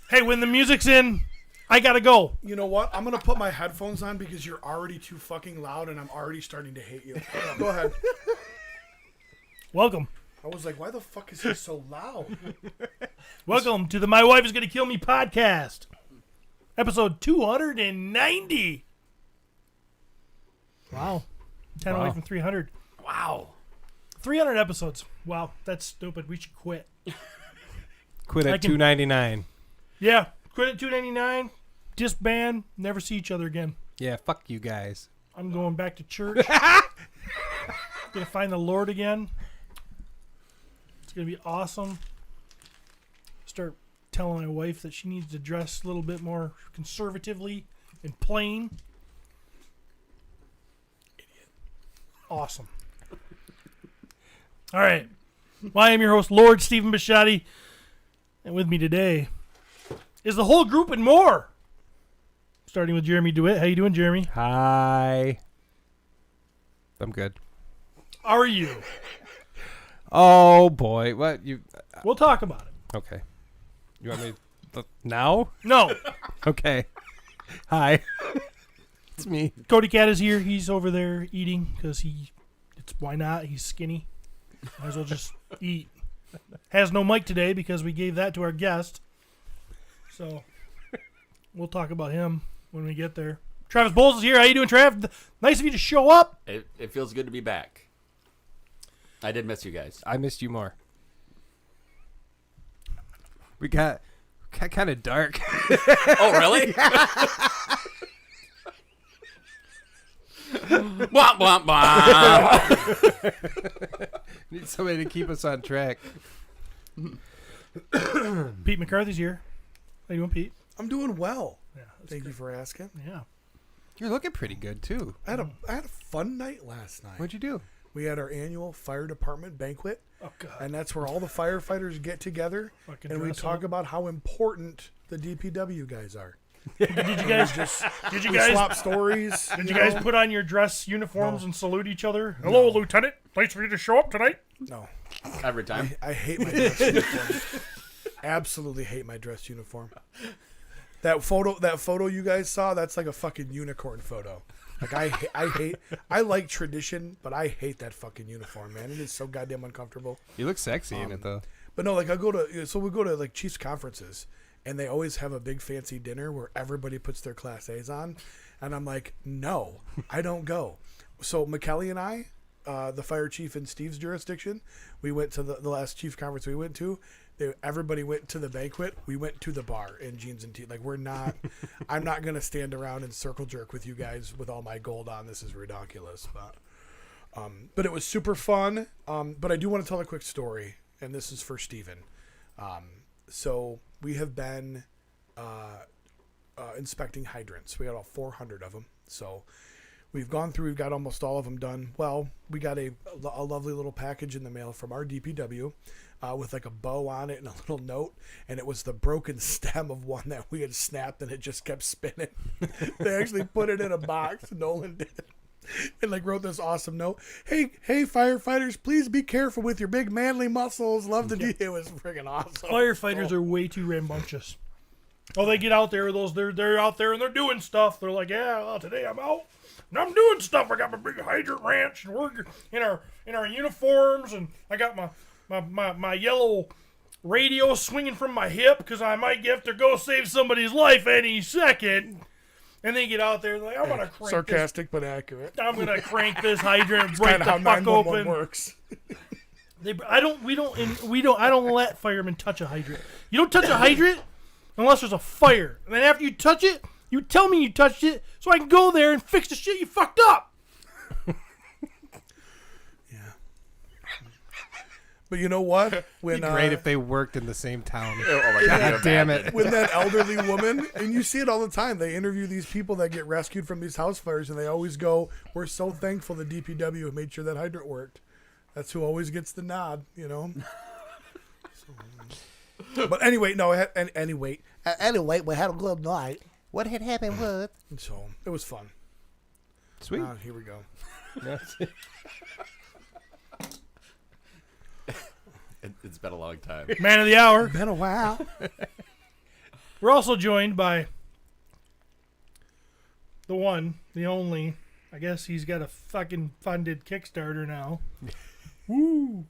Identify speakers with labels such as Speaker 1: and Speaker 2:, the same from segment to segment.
Speaker 1: Hey, when the music's in, I gotta go.
Speaker 2: You know what? I'm gonna put my headphones on because you're already too fucking loud, and I'm already starting to hate you. Go ahead.
Speaker 1: Welcome.
Speaker 2: I was like, why the fuck is he so loud?
Speaker 1: Welcome to the My Wife is Gonna Kill Me podcast. Episode 290. Wow. 10 away from 300.
Speaker 3: Wow.
Speaker 1: 300 episodes. Wow, that's stupid. We should quit.
Speaker 4: Quit at $2.99.
Speaker 1: Yeah, quit at $2.99. Disband. Never see each other again.
Speaker 4: Yeah, fuck you guys.
Speaker 1: I'm going back to church. Gonna find the Lord again. It's gonna be awesome. Start telling my wife that she needs to dress a little bit more conservatively and plain. Idiot. Awesome. All right. Well, I am your host, Lord Stephen Bushotee, and with me today is the whole group and more. Starting with Jeremy DeWitt. How you doing, Jeremy?
Speaker 4: Hi. I'm good.
Speaker 1: How are you?
Speaker 4: Oh, boy. What? You?
Speaker 1: We'll talk about it.
Speaker 4: Okay. You want me now?
Speaker 1: No.
Speaker 4: Okay. Hi. It's me.
Speaker 1: Cody Cat is here. He's over there eating because why not? He's skinny. Might as well just eat. Has no mic today because we gave that to our guest. So we'll talk about him when we get there. Travis Bolles is here. How you doing, Trav? Nice of you to show up.
Speaker 3: It feels good to be back. I did miss you guys.
Speaker 4: I missed you more. We got kind of dark.
Speaker 3: Oh, really? Womp, womp, womp.
Speaker 4: Need somebody to keep us on track.
Speaker 1: Pete McCarthy's here. How you doing, Pete?
Speaker 2: I'm doing well.
Speaker 1: Yeah,
Speaker 2: Thank you for asking.
Speaker 1: Yeah.
Speaker 4: You're looking pretty good, too.
Speaker 2: I had a fun night last night.
Speaker 4: What'd you do?
Speaker 2: We had our annual fire department banquet,
Speaker 1: Oh God.
Speaker 2: and that's where all the firefighters get together,
Speaker 1: Fucking
Speaker 2: and we
Speaker 1: dress
Speaker 2: talk
Speaker 1: up.
Speaker 2: about how important the DPW guys are.
Speaker 1: Did you guys? Did you guys?
Speaker 2: Swap stories.
Speaker 1: Did you guys put on your dress uniforms and salute each other? Hello, Lieutenant. Nice for you to show up tonight.
Speaker 2: No.
Speaker 3: Every time.
Speaker 2: I hate my dress uniform. Absolutely hate my dress uniform. That photo you guys saw, that's like a fucking unicorn photo. Like I like tradition, but I hate that fucking uniform, man. It is so goddamn uncomfortable.
Speaker 4: You look sexy in it, though.
Speaker 2: But no, like we go to like Chiefs conferences, and they always have a big fancy dinner where everybody puts their Class A's on, and I'm like, no, I don't go. So McCarthy and I, the fire chief in Steve's jurisdiction, we went to the last chief conference we went to. Everybody went to the banquet. We went to the bar in jeans and tee. Like I'm not gonna stand around and circle jerk with you guys with all my gold on. This is ridiculous, but it was super fun. But I do want to tell a quick story, and this is for Steven. So we have been inspecting hydrants. We got all 400 of them. So we've gone through. We've got almost all of them done. Well, we got a lovely little package in the mail from our DPW. With like a bow on it and a little note, and it was the broken stem of one that we had snapped, and it just kept spinning. They actually put it in a box. Nolan did, and like wrote this awesome note. Hey firefighters, please be careful with your big manly muscles. Love the It was freaking awesome.
Speaker 1: Firefighters are way too rambunctious. Oh, they get out there with those. They're out there and they're doing stuff. They're like, yeah, well, today I'm out and I'm doing stuff. I got my big hydrant ranch, and we're in our uniforms, and I got my yellow radio swinging from my hip because I might have to go save somebody's life any second. And they get out there like, I'm gonna crank
Speaker 2: sarcastic but accurate.
Speaker 1: I'm gonna crank this hydrant and break
Speaker 2: Kind
Speaker 1: the
Speaker 2: of how
Speaker 1: fuck
Speaker 2: 911
Speaker 1: open.
Speaker 2: works.
Speaker 1: I don't let firemen touch a hydrant. You don't touch a hydrant unless there's a fire. And then after you touch it, you tell me you touched it so I can go there and fix the shit you fucked up.
Speaker 2: But you know what?
Speaker 4: It'd be great if they worked in the same town.
Speaker 3: Oh my God.
Speaker 4: God damn it.
Speaker 2: When that elderly woman, and you see it all the time, they interview these people that get rescued from these house fires, and they always go, we're so thankful the DPW made sure that hydrant worked. That's who always gets the nod, you know? But anyway, anyway, we had a good night.
Speaker 4: What had happened was...
Speaker 2: So, it was fun.
Speaker 4: Sweet.
Speaker 2: Here we go.
Speaker 3: It's been a long time.
Speaker 1: Man of the hour.
Speaker 2: Been a while.
Speaker 1: We're also joined by the one, the only. I guess he's got a fucking funded Kickstarter now. Woo!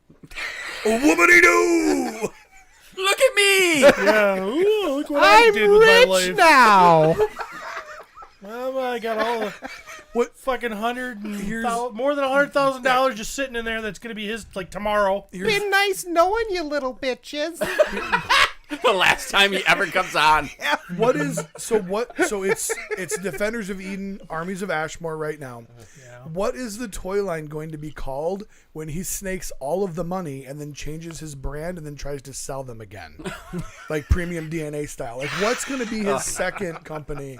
Speaker 2: Woomity-doo!
Speaker 3: Look at me!
Speaker 1: Yeah, ooh, look what I
Speaker 4: I'm
Speaker 1: did with my
Speaker 4: rich
Speaker 1: life.
Speaker 4: now.
Speaker 1: Well, I got all the
Speaker 2: What?
Speaker 1: fucking more than $100,000 just sitting in there. That's gonna be his like tomorrow.
Speaker 4: Been nice knowing you, little bitches.
Speaker 3: The last time he ever comes on.
Speaker 2: What is so it's Defenders of Eden, Armies of Ashmore right now.
Speaker 1: Yeah.
Speaker 2: What is the toy line going to be called when he snakes all of the money and then changes his brand and then tries to sell them again? Like Premium DNA style. Like what's going to be his second company?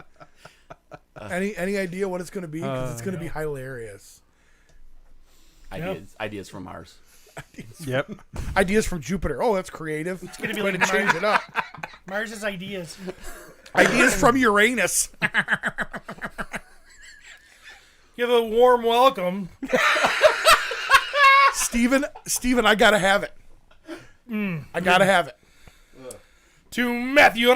Speaker 2: Any idea what it's going to be? Because it's going to be hilarious.
Speaker 3: Ideas from Mars.
Speaker 4: Yep.
Speaker 2: Ideas from Jupiter. Oh, that's creative. It's
Speaker 1: gonna be
Speaker 2: going to
Speaker 1: like
Speaker 2: change it up.
Speaker 1: Mars's ideas.
Speaker 2: Ideas from Uranus.
Speaker 1: Give a warm welcome.
Speaker 2: Steven, I got to have it. I got to have it.
Speaker 1: To Matthew.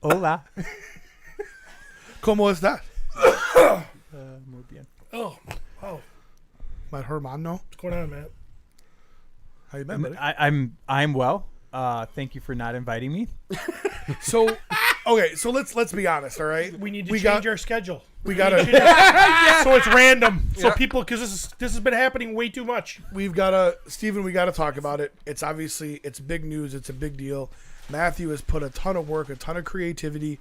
Speaker 5: Hola.
Speaker 2: ¿Cómo estás?
Speaker 5: Muy bien.
Speaker 1: Oh,
Speaker 2: My hermano.
Speaker 1: what's going on, Matt?
Speaker 2: How you been, buddy?
Speaker 5: I'm well. Thank you for not inviting me.
Speaker 2: So, okay, so let's be honest, all right?
Speaker 1: We need to
Speaker 2: We
Speaker 1: change
Speaker 2: got-
Speaker 1: our schedule.
Speaker 2: We got to
Speaker 1: So it's random. So people, because this has been happening way too much.
Speaker 2: we've got to Steven, we got to talk about it. It's obviously it's big news, it's a big deal. Matthew has put a ton of work, a ton of creativity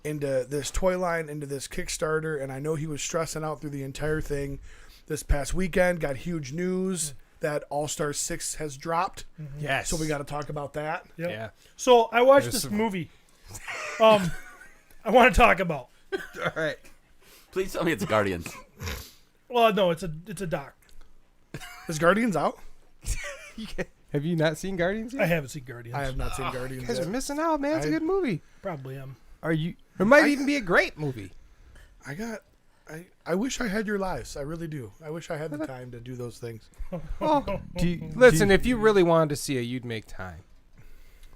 Speaker 2: into this toy line, into this Kickstarter, and I know he was stressing out through the entire thing. This past weekend got huge news that All-Star 6 has dropped.
Speaker 4: Yes.
Speaker 2: So we got to talk about that.
Speaker 1: Yep.
Speaker 4: Yeah.
Speaker 1: So I watched
Speaker 4: There's
Speaker 1: this
Speaker 4: some-
Speaker 1: movie. I want to talk about.
Speaker 4: All right.
Speaker 3: Please tell me it's Guardians.
Speaker 1: Well, no, it's a doc.
Speaker 2: Is Guardians out?
Speaker 4: Have you not seen Guardians
Speaker 1: I
Speaker 4: yet?
Speaker 1: haven't seen Guardians.
Speaker 2: I have not seen Guardians
Speaker 4: You guys are
Speaker 2: yet.
Speaker 4: missing out, man. It's a
Speaker 2: I-
Speaker 4: good movie.
Speaker 1: Probably am.
Speaker 5: Are you?
Speaker 4: It might even be a great movie.
Speaker 2: I wish I had your lives. I really do. I wish I had the time to do those things.
Speaker 5: Do you,
Speaker 4: Listen,
Speaker 5: do,
Speaker 4: if you really wanted to see it, you'd make time.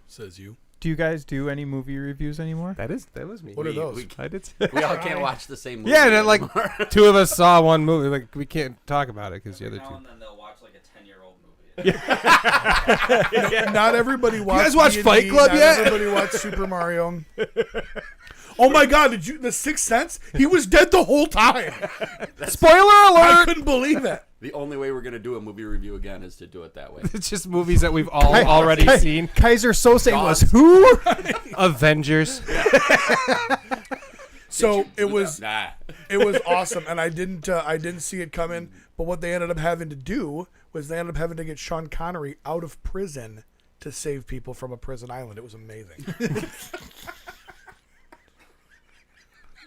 Speaker 2: Says you.
Speaker 5: do you guys do any movie reviews anymore?
Speaker 4: That was me.
Speaker 2: What are those?
Speaker 3: We,
Speaker 5: I did.
Speaker 3: we all can't watch the same movie.
Speaker 4: Yeah, then, like
Speaker 3: anymore.
Speaker 4: two of us saw one movie. Like we can't talk about it because the other
Speaker 6: Now
Speaker 4: two.
Speaker 6: and then they'll watch like a 10-year-old movie.
Speaker 2: Not everybody watched.
Speaker 4: guys watch
Speaker 2: D&D,
Speaker 4: Fight Club
Speaker 2: not
Speaker 4: yet?
Speaker 2: Everybody watched Super Mario. Oh my God! Did you the Sixth Sense? He was dead the whole time.
Speaker 4: Spoiler
Speaker 2: I
Speaker 4: alert!
Speaker 2: couldn't believe it.
Speaker 3: The only way we're gonna do a movie review again is to do it that way.
Speaker 4: It's just movies that we've all already seen.
Speaker 5: Kaiser Sose was
Speaker 3: Dogs.
Speaker 5: who?
Speaker 4: Avengers.
Speaker 2: So it was
Speaker 3: Nah.
Speaker 2: awesome, and I didn't see it coming. But what they ended up having to do was they ended up having to get Sean Connery out of prison to save people from a prison island. It was amazing.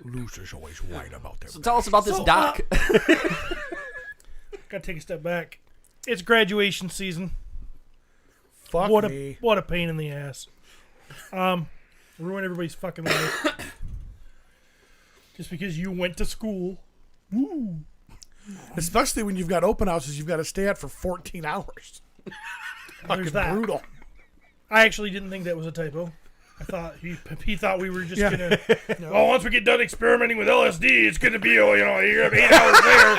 Speaker 2: Lucer's always right about their
Speaker 3: So tell us about this
Speaker 1: So,
Speaker 3: doc.
Speaker 1: Gotta take a step back. It's graduation season.
Speaker 2: Fuck
Speaker 1: What
Speaker 2: me.
Speaker 1: a pain in the ass. Ruin everybody's fucking life. Just because you went to school.
Speaker 2: Especially when you've got open houses you've got to stay at for 14 hours. Fucking
Speaker 1: There's that.
Speaker 2: brutal.
Speaker 1: I actually didn't think that was a typo. I thought he thought we were just
Speaker 2: Yeah.
Speaker 1: gonna. Well, once we get done experimenting with LSD, it's gonna be you have 8 hours there.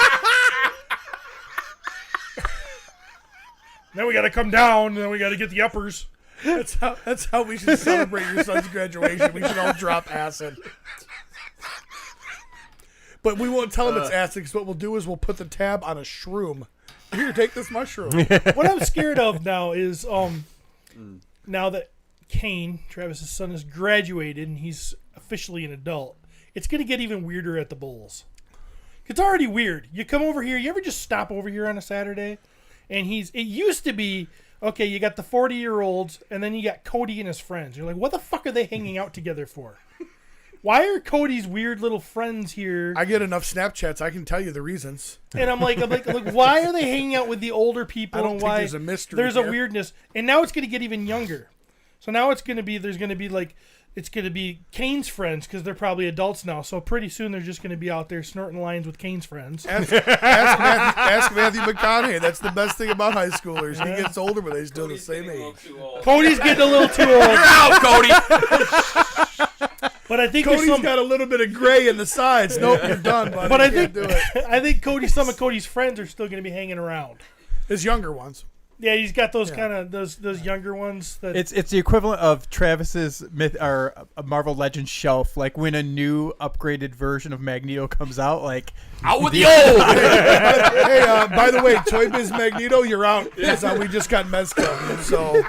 Speaker 1: Then we gotta come down, and then we gotta get the uppers.
Speaker 2: That's how we should celebrate your son's graduation. We should all drop acid. But we won't tell him it's acid, because what we'll do is we'll put the tab on a shroom. Here, take this mushroom.
Speaker 1: What I'm scared of now is now that Kane, Travis's son, has graduated and he's officially an adult, it's gonna get even weirder at the Bolles. It's already weird. You come over here. You ever just stop over here on a Saturday? And it used to be, okay, you got the 40-year-olds, and then you got Cody and his friends. You're like, what the fuck are they hanging out together for? Why are Cody's weird little friends here?
Speaker 2: I get enough Snapchats. I can tell you the reasons.
Speaker 1: And I'm like, why are they hanging out with the older people?
Speaker 2: I don't
Speaker 1: and
Speaker 2: think
Speaker 1: why
Speaker 2: there's a mystery
Speaker 1: There's
Speaker 2: here.
Speaker 1: a weirdness, and now it's going to get even younger. So now there's going to be like it's going to be Kane's friends because they're probably adults now. So pretty soon they're just going to be out there snorting lines with Kane's friends.
Speaker 2: Ask Matthew McConaughey. That's the best thing about high schoolers. He gets older, but they're still the same age.
Speaker 1: Cody's getting a little too old.
Speaker 3: You're out, Cody.
Speaker 1: But I think
Speaker 2: Cody's got a little bit of gray in the sides. Nope, you're done, buddy.
Speaker 1: But I
Speaker 2: You can't
Speaker 1: think
Speaker 2: do it.
Speaker 1: I think some of Cody's friends are still going to be hanging around.
Speaker 2: His younger ones.
Speaker 1: Yeah, he's got those kind of those younger ones. That
Speaker 5: It's the equivalent of Travis's Marvel Legends shelf. Like when a new upgraded version of Magneto comes out, like
Speaker 3: Out with the old.
Speaker 2: Hey, by the way, Toy Biz Magneto, you're out. Because we just got Mezco. So,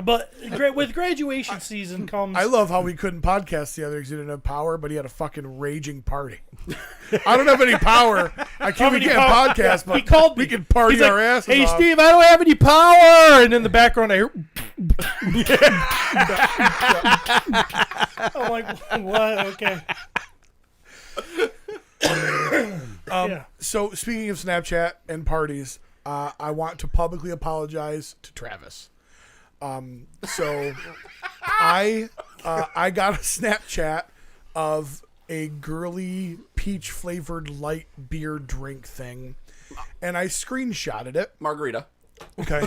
Speaker 1: But with graduation season comes.
Speaker 2: I love how we couldn't podcast the other because he didn't have power, but he had a fucking raging party. I don't have any power. We can't podcast, but
Speaker 1: he called me.
Speaker 2: we can party
Speaker 1: He's like,
Speaker 2: our asses
Speaker 1: Hey,
Speaker 2: off.
Speaker 1: Steve, I don't have any power. And in the background, I hear. I'm like, what? Okay. Yeah.
Speaker 2: So, speaking of Snapchat and parties, I want to publicly apologize to Travis. So I got a Snapchat of a girly peach flavored light beer drink thing, and I screenshotted it.
Speaker 3: Margarita.
Speaker 2: Okay,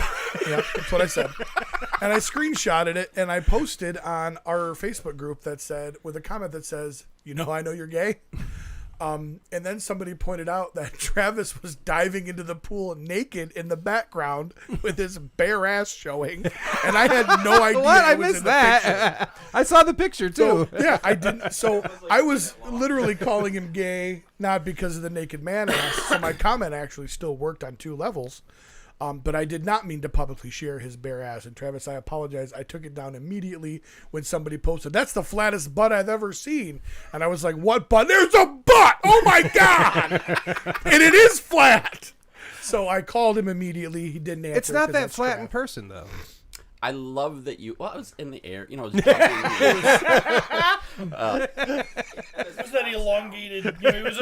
Speaker 2: yeah, that's what I said. And I screenshotted it and I posted on our Facebook group that said, with a comment that says, I know you're gay. And then somebody pointed out that Travis was diving into the pool naked in the background with his bare ass showing, and I had no idea.
Speaker 4: What? I
Speaker 2: it was
Speaker 4: missed
Speaker 2: in the
Speaker 4: that.
Speaker 2: picture.
Speaker 4: I saw the picture too.
Speaker 2: So, yeah, I didn't. So I was literally calling him gay, not because of the naked man ass. So my comment actually still worked on 2 levels. But I did not mean to publicly share his bare ass. And Travis, I apologize. I took it down immediately when somebody posted, "That's the flattest butt I've ever seen." And I was like, "What butt? There's a butt! Oh my God!" And it is flat. So I called him immediately. He didn't answer.
Speaker 4: It's not
Speaker 2: 'cause
Speaker 4: that
Speaker 2: that's
Speaker 4: flat
Speaker 2: crap.
Speaker 4: in person though.
Speaker 3: I love that you. Well, I was in the air. I was jumping.
Speaker 1: It was that elongated. It was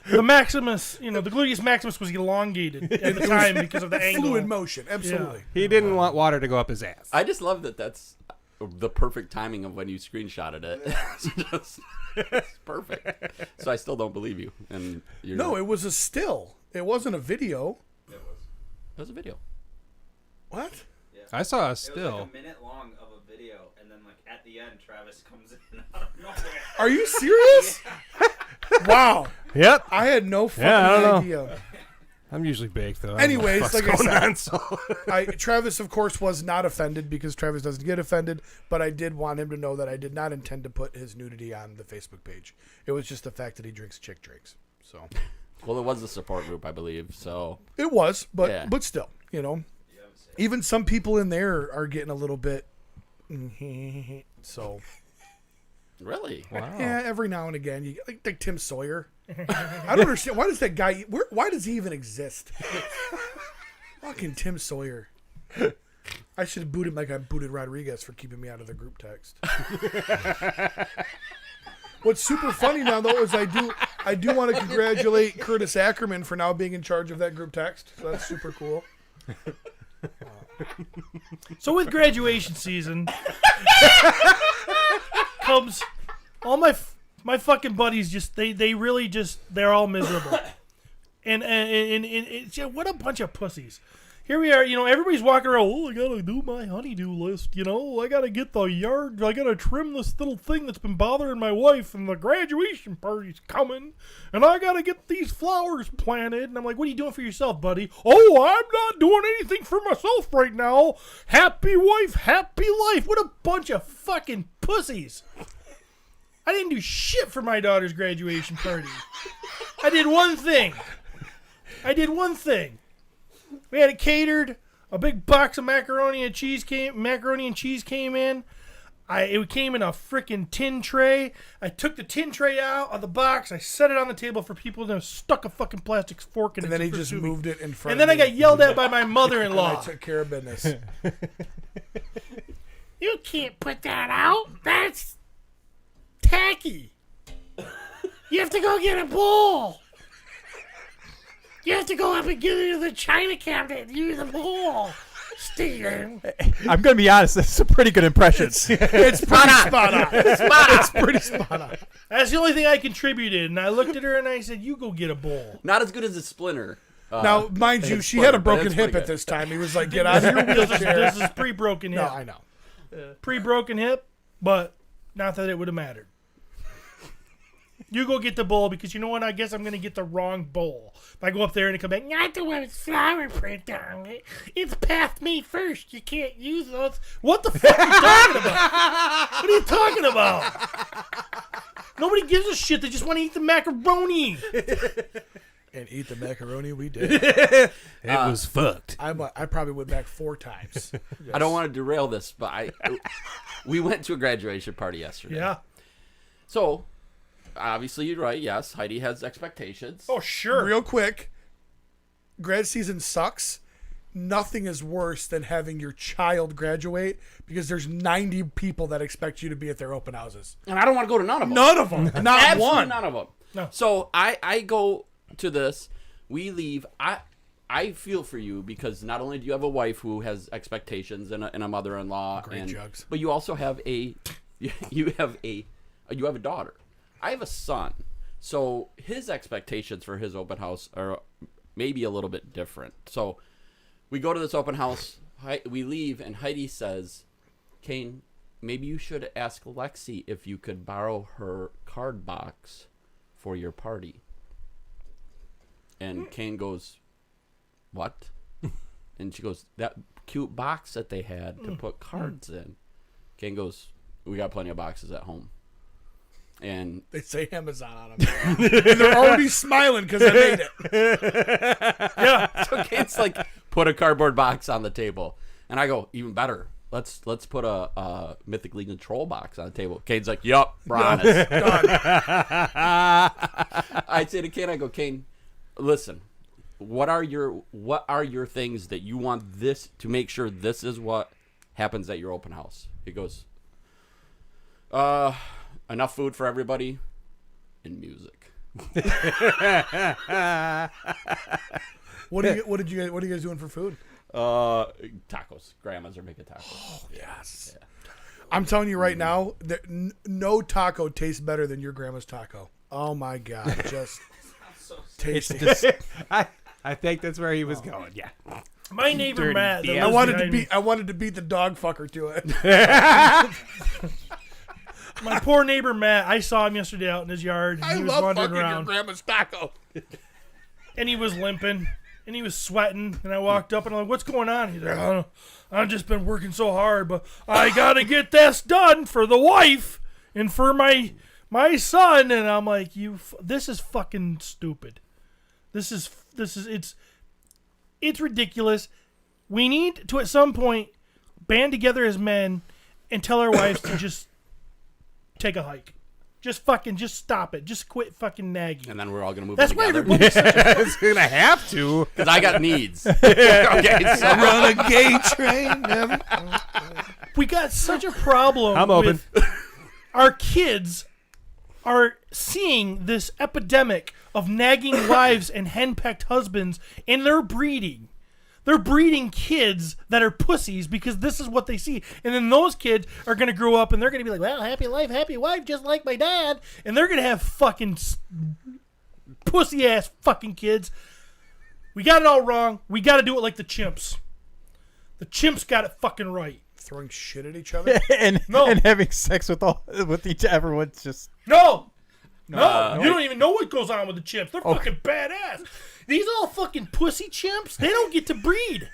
Speaker 1: the Maximus. The gluteus maximus was elongated at the time because of the angle.
Speaker 2: Fluid motion, absolutely.
Speaker 4: He didn't want water to go up his ass.
Speaker 3: I just love that. That's the perfect timing of when you screenshotted it. It's perfect. So I still don't believe you. And
Speaker 2: No, it was a still. It wasn't a video.
Speaker 3: It was a video.
Speaker 2: What?
Speaker 4: I saw a
Speaker 6: It was
Speaker 4: still.
Speaker 6: like a minute long of a video, and then at the end, Travis comes in out of nowhere.
Speaker 2: Are you serious? Wow.
Speaker 4: Yep.
Speaker 2: I had no fucking
Speaker 4: Yeah, I don't know.
Speaker 2: idea.
Speaker 4: I'm usually baked though.
Speaker 2: Anyways,
Speaker 4: I don't know
Speaker 2: like I
Speaker 4: what's
Speaker 2: said,
Speaker 4: going on, so.
Speaker 2: Travis, of course, was not offended because Travis doesn't get offended, but I did want him to know that I did not intend to put his nudity on the Facebook page. It was just the fact that he drinks chick drinks. So
Speaker 3: Well, it was a support group, I believe. So
Speaker 2: it was, but
Speaker 3: Yeah.
Speaker 2: but still, even some people in there are getting a little bit. So
Speaker 3: really,
Speaker 2: yeah, every now and again, you like Tim Sawyer. I don't understand, why does that guy? Why does he even exist? Fucking Tim Sawyer. I should have booted him like I booted Rodriguez for keeping me out of the group text. What's super funny now though is I do want to congratulate Curtis Ackerman for now being in charge of that group text. So that's super cool.
Speaker 1: So with graduation season comes all my fucking buddies. Just they really just they're all miserable, and it's just, what a bunch of pussies. Here we are, everybody's walking around. Oh, I gotta do my honeydew list. I gotta get the yard. I gotta trim this little thing that's been bothering my wife, and the graduation party's coming, and I gotta get these flowers planted. And I'm like, what are you doing for yourself, buddy? Oh, I'm not doing anything for myself right now. Happy wife, happy life. What a bunch of fucking pussies. I didn't do shit for my daughter's graduation party. I did one thing. We had it catered. A big box of macaroni and cheese came in. It came in a freaking tin tray. I took the tin tray out of the box. I set it on the table for people to stuck a fucking plastic fork in it.
Speaker 2: And then he just moved it in front.
Speaker 1: And then I got yelled at by my mother-in-law.
Speaker 2: I took care of business.
Speaker 1: You can't put that out. That's tacky. You have to go get a bowl. You have to go up and get into the china cabinet and use the bowl. Stealing.
Speaker 5: I'm gonna be honest. That's a pretty good impression.
Speaker 2: It's pretty spot on. It's pretty spot on.
Speaker 1: That's the only thing I contributed. And I looked at her and I said, "You go get a bowl."
Speaker 3: Not as good as a Splinter.
Speaker 2: Now, mind you,
Speaker 3: it's
Speaker 2: she had a
Speaker 3: funny, but
Speaker 2: broken
Speaker 3: it's
Speaker 2: hip
Speaker 3: pretty
Speaker 2: at
Speaker 3: good.
Speaker 2: this time. He was like, "Get out of your
Speaker 1: This
Speaker 2: wheelchair."
Speaker 1: is pre-broken hip.
Speaker 2: No, I know.
Speaker 1: Pre-broken hip, but not that it would have mattered. You go get the bowl because you know what? I guess I'm going to get the wrong bowl. If I go up there and it come back, not the one with flower print on it. It's past me first. You can't use those. What the fuck are you talking about? What are you talking about? Nobody gives a shit. They just want to eat the macaroni.
Speaker 2: And eat the macaroni we did.
Speaker 4: It was fucked.
Speaker 2: I probably went back 4 times.
Speaker 3: I don't want to derail this, but we went to a graduation party yesterday.
Speaker 1: Yeah.
Speaker 3: So, obviously, you're right. Yes, Heidi has expectations.
Speaker 1: Oh, sure.
Speaker 2: Real quick, grad season sucks. Nothing is worse than having your child graduate because there's 90 people that expect you to be at their open houses.
Speaker 3: And I don't want to go to none of them.
Speaker 2: None of them. Not
Speaker 3: Absolutely
Speaker 2: one.
Speaker 3: none of them.
Speaker 1: No.
Speaker 3: So I go to this. We leave. I feel for you because not only do you have a wife who has expectations and a mother-in-law,
Speaker 2: Great jugs.
Speaker 3: but you also have a daughter. I have a son, so his expectations for his open house are maybe a little bit different. So we go to this open house. We leave, and Heidi says, "Kane, maybe you should ask Lexi if you could borrow her card box for your party." And Kane goes, "What?" And she goes, "That cute box that they had to put cards in." Kane goes, "We got plenty of boxes at home." And
Speaker 2: They say Amazon on them. And they're already smiling because I made it.
Speaker 3: so Kane's like, "Put a cardboard box on the table." And I go, "Even better. Let's put a Mythic Legion troll box on the table." Kane's like, "Yup, we're on it." I say to Kane, I go, "Kane, listen, what are your things that you want this to make sure this is what happens at your open house?" He goes, enough food for everybody and music.
Speaker 2: What are you guys doing for food?
Speaker 3: Tacos. Grandmas are making tacos.
Speaker 2: Yes. I'm telling you right now, that no taco tastes better than your grandma's taco. Oh my god, just tasty.
Speaker 4: I think that's where he was going. Yeah.
Speaker 1: My neighbor
Speaker 4: Dirty
Speaker 1: Matt. that
Speaker 4: bitch.
Speaker 1: lives
Speaker 2: I wanted to beat the dog fucker to it.
Speaker 1: My poor neighbor Matt. I saw him yesterday out in his yard.
Speaker 2: I
Speaker 1: He was
Speaker 2: love
Speaker 1: wandering
Speaker 2: fucking your
Speaker 1: around,
Speaker 2: grandma's taco.
Speaker 1: and he was limping, and he was sweating. And I walked up, and I'm like, "What's going on?" He's like, "Oh, I've just been working so hard, but I gotta get this done for the wife and for my son." And I'm like, this is fucking stupid. This is it's ridiculous. We need to at some point band together as men and tell our wives to just take a hike. Just stop it. Just quit fucking nagging.
Speaker 3: And then we're all going to move
Speaker 1: That's
Speaker 3: in
Speaker 1: why
Speaker 3: together.
Speaker 1: everybody's such a,
Speaker 4: It's going to have to.
Speaker 3: Because I got needs. Okay, so
Speaker 2: Run a gay train. Never.
Speaker 1: we got such a problem
Speaker 4: I'm open.
Speaker 1: with our kids are seeing this epidemic of nagging wives and henpecked husbands, and they're breeding. They're breeding kids that are pussies because this is what they see. And then those kids are going to grow up and they're going to be like, "Well, happy life, happy wife, just like my dad." And they're going to have fucking pussy-ass fucking kids. We got it all wrong. We got to do it like the chimps. The chimps got it fucking right.
Speaker 2: Throwing shit at each other.
Speaker 5: and
Speaker 1: No.
Speaker 5: and having sex with everyone's just
Speaker 1: No, you don't even know what goes on with the chimps. They're fucking badass. These all fucking pussy chimps, they don't get to breed.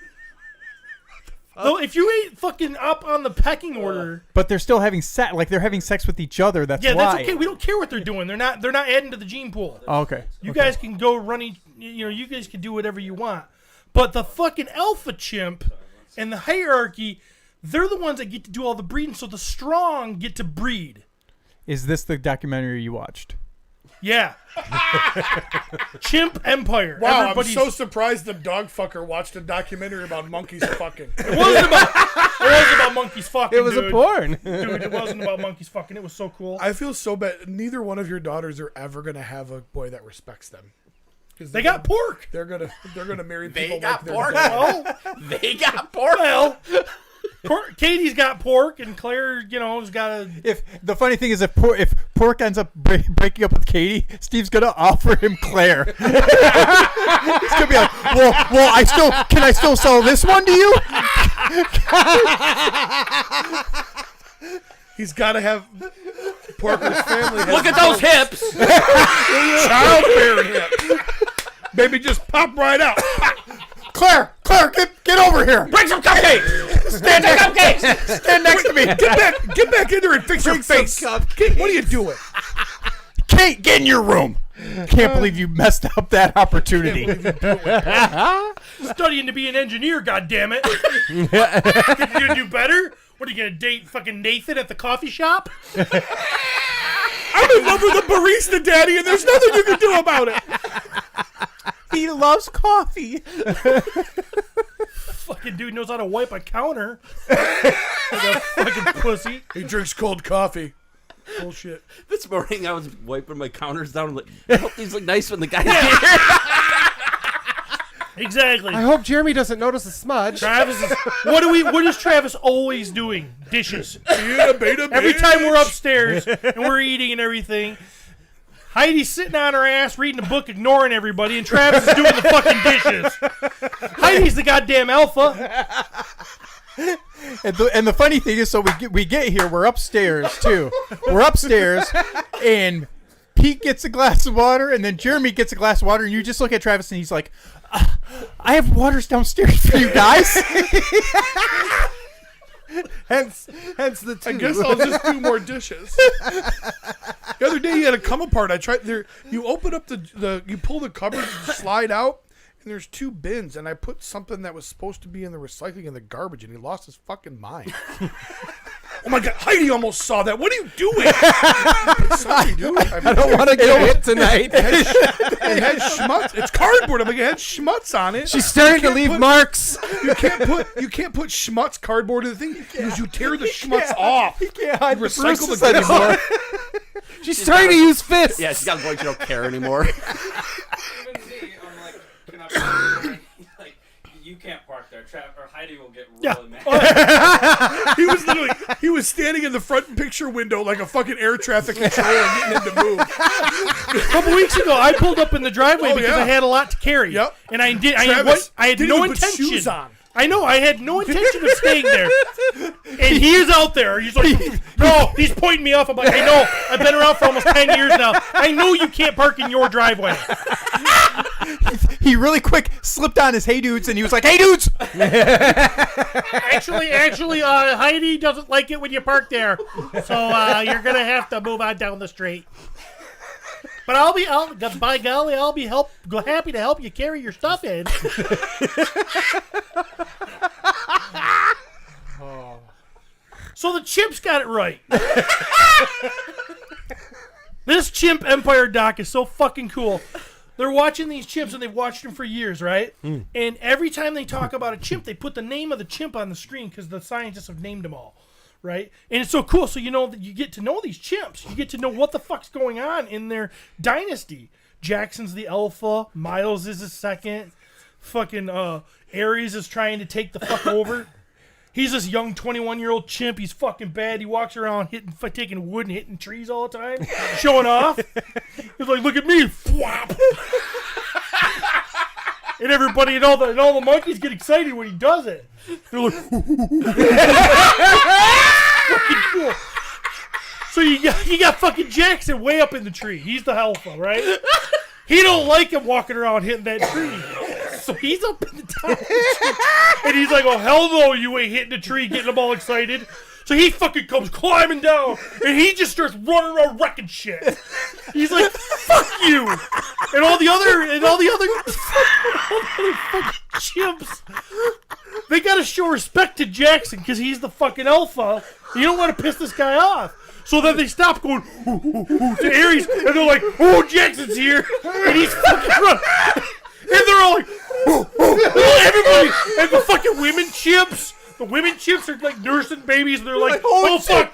Speaker 1: Though if you ain't fucking up on the pecking order,
Speaker 5: but they're still having sex. Like they're having sex with each other. That's
Speaker 1: yeah,
Speaker 5: why.
Speaker 1: that's okay. We don't care what they're doing. They're not adding to the gene pool.
Speaker 5: Oh, okay.
Speaker 1: You guys can go running. You guys can do whatever you want. But the fucking alpha chimp and the hierarchy, they're the ones that get to do all the breeding. So the strong get to breed.
Speaker 5: Is this the documentary you watched?
Speaker 1: Yeah. Chimp Empire.
Speaker 2: Wow, I'm
Speaker 1: Everybody's-
Speaker 2: so surprised the dog fucker watched a documentary about monkeys fucking.
Speaker 1: It wasn't about monkeys fucking.
Speaker 4: It was
Speaker 1: dude.
Speaker 4: a porn.
Speaker 1: Dude, it wasn't about monkeys fucking. It was so cool.
Speaker 2: I feel so bad. Neither one of your daughters are ever going to have a boy that respects them.
Speaker 1: They got pork.
Speaker 2: They're gonna marry
Speaker 3: They
Speaker 2: people
Speaker 3: got
Speaker 2: like
Speaker 3: pork.
Speaker 2: their dad.
Speaker 1: Well,
Speaker 3: They got pork.
Speaker 1: well, Katie's got pork, and Claire, has got a.
Speaker 5: If the funny thing is, if Pork ends up breaking up with Katie, Steve's gonna offer him Claire. He's gonna be like, well, can I still sell this one to you?
Speaker 2: He's got to have Porker's family.
Speaker 3: Look at those hips.
Speaker 2: childbearing hips. Baby, just pop right out.
Speaker 5: Claire, get over here.
Speaker 3: Bring some cupcakes. Stand cupcakes.
Speaker 5: Stand next to me.
Speaker 2: Get back in there and fix your face. Kate, what are you doing?
Speaker 5: Kate, get in your room. Can't believe you messed up that opportunity.
Speaker 1: Studying to be an engineer, goddammit. You gonna do better? What, are you gonna date fucking Nathan at the coffee shop?
Speaker 2: I'm in love with the barista, Daddy, and there's nothing you can do about it.
Speaker 5: He loves coffee.
Speaker 1: Fucking dude knows how to wipe a counter. Like a fucking pussy.
Speaker 2: He drinks cold coffee. Bullshit.
Speaker 3: This morning I was wiping my counters down. And I hope these look nice when the guy's here.
Speaker 1: Exactly.
Speaker 4: I hope Jeremy doesn't notice a smudge.
Speaker 1: Travis is. What is Travis always doing? Dishes.
Speaker 2: Beta
Speaker 1: Every
Speaker 2: bitch.
Speaker 1: time we're upstairs and we're eating and everything, Heidi's sitting on her ass reading a book, ignoring everybody, and Travis is doing the fucking dishes. Heidi's the goddamn alpha.
Speaker 5: And the funny thing is, so we get here, we're upstairs too. We're upstairs, and Pete gets a glass of water, and then Jeremy gets a glass of water, and you just look at Travis, and he's like, I have waters downstairs for you guys.
Speaker 4: Hence the two.
Speaker 2: I guess I'll just do more dishes. The other day you had to come apart. I tried there. You open up you pull the cupboard, slide out, and there's two bins. And I put something that was supposed to be in the recycling in the garbage, and he lost his fucking mind. Oh my God, Heidi almost saw that. What are you doing? Sorry, dude.
Speaker 4: I don't want to get hit tonight.
Speaker 2: It had schmutz. It's cardboard. I'm like, it had schmutz on it.
Speaker 4: She's starting to leave marks.
Speaker 2: You can't put schmutz cardboard in the thing because you tear the schmutz off.
Speaker 5: He can't hide the
Speaker 2: Recycle
Speaker 5: bruises
Speaker 2: the
Speaker 5: anymore.
Speaker 4: She's starting to use fists.
Speaker 3: Yeah, she's got a voice you don't care anymore.
Speaker 6: Even me, I'm like, can I park there? Like, you can't park there. Or Heidi will get really mad.
Speaker 2: He was standing in the front picture window like a fucking air traffic controller getting him to move.
Speaker 1: A couple weeks ago, I pulled up in the driveway because
Speaker 2: yeah.
Speaker 1: I had a lot to carry.
Speaker 2: Yep.
Speaker 1: And I had
Speaker 2: Travis didn't
Speaker 1: no
Speaker 2: even put
Speaker 1: intention.
Speaker 2: shoes on.
Speaker 1: I know, I had no intention of staying there. And he is out there. He's like, no, he's pointing me off. I'm like, I know. I've been around for almost 10 years now. I know you can't park in your driveway.
Speaker 5: He really quick slipped on his "Hey dudes," and he was like, "Hey dudes."
Speaker 1: Actually, Heidi doesn't like it when you park there. So you're going to have to move on down the street. But by golly, I'll be happy to help you carry your stuff in. So the Chimps got it right. This Chimp Empire doc is so fucking cool. They're watching these chimps, and they've watched them for years, right? And every time they talk about a chimp, they put the name of the chimp on the screen because the scientists have named them all. Right? And it's so cool. So you know that you get to know these chimps. You get to know what the fuck's going on in their dynasty. Jackson's the alpha. Miles is the second. Fucking Ares is trying to take the fuck over. He's this young 21-year-old chimp. He's fucking bad. He walks around taking wood and hitting trees all the time, showing off. He's like, look at me. Flop. And everybody and all the monkeys get excited when he does it. They're like, fucking cool. So you got fucking Jackson way up in the tree. He's the alpha, right? He don't like him walking around hitting that tree. So he's up in the top of the tree. And he's like, oh, hell no, you ain't hitting the tree, getting them all excited. So he fucking comes climbing down, and he just starts running around wrecking shit. He's like, fuck you. And all the other fucking chimps, they gotta show respect to Jackson because he's the fucking alpha. You don't want to piss this guy off. So then they stop going ooh, ooh, ooh, to Ares, and they're like, oh, Jackson's here. And he's fucking running. And they're all like, ooh, ooh. Everybody, and the fucking women chimps. The women chimps are like nursing babies, and they're like, oh fuck,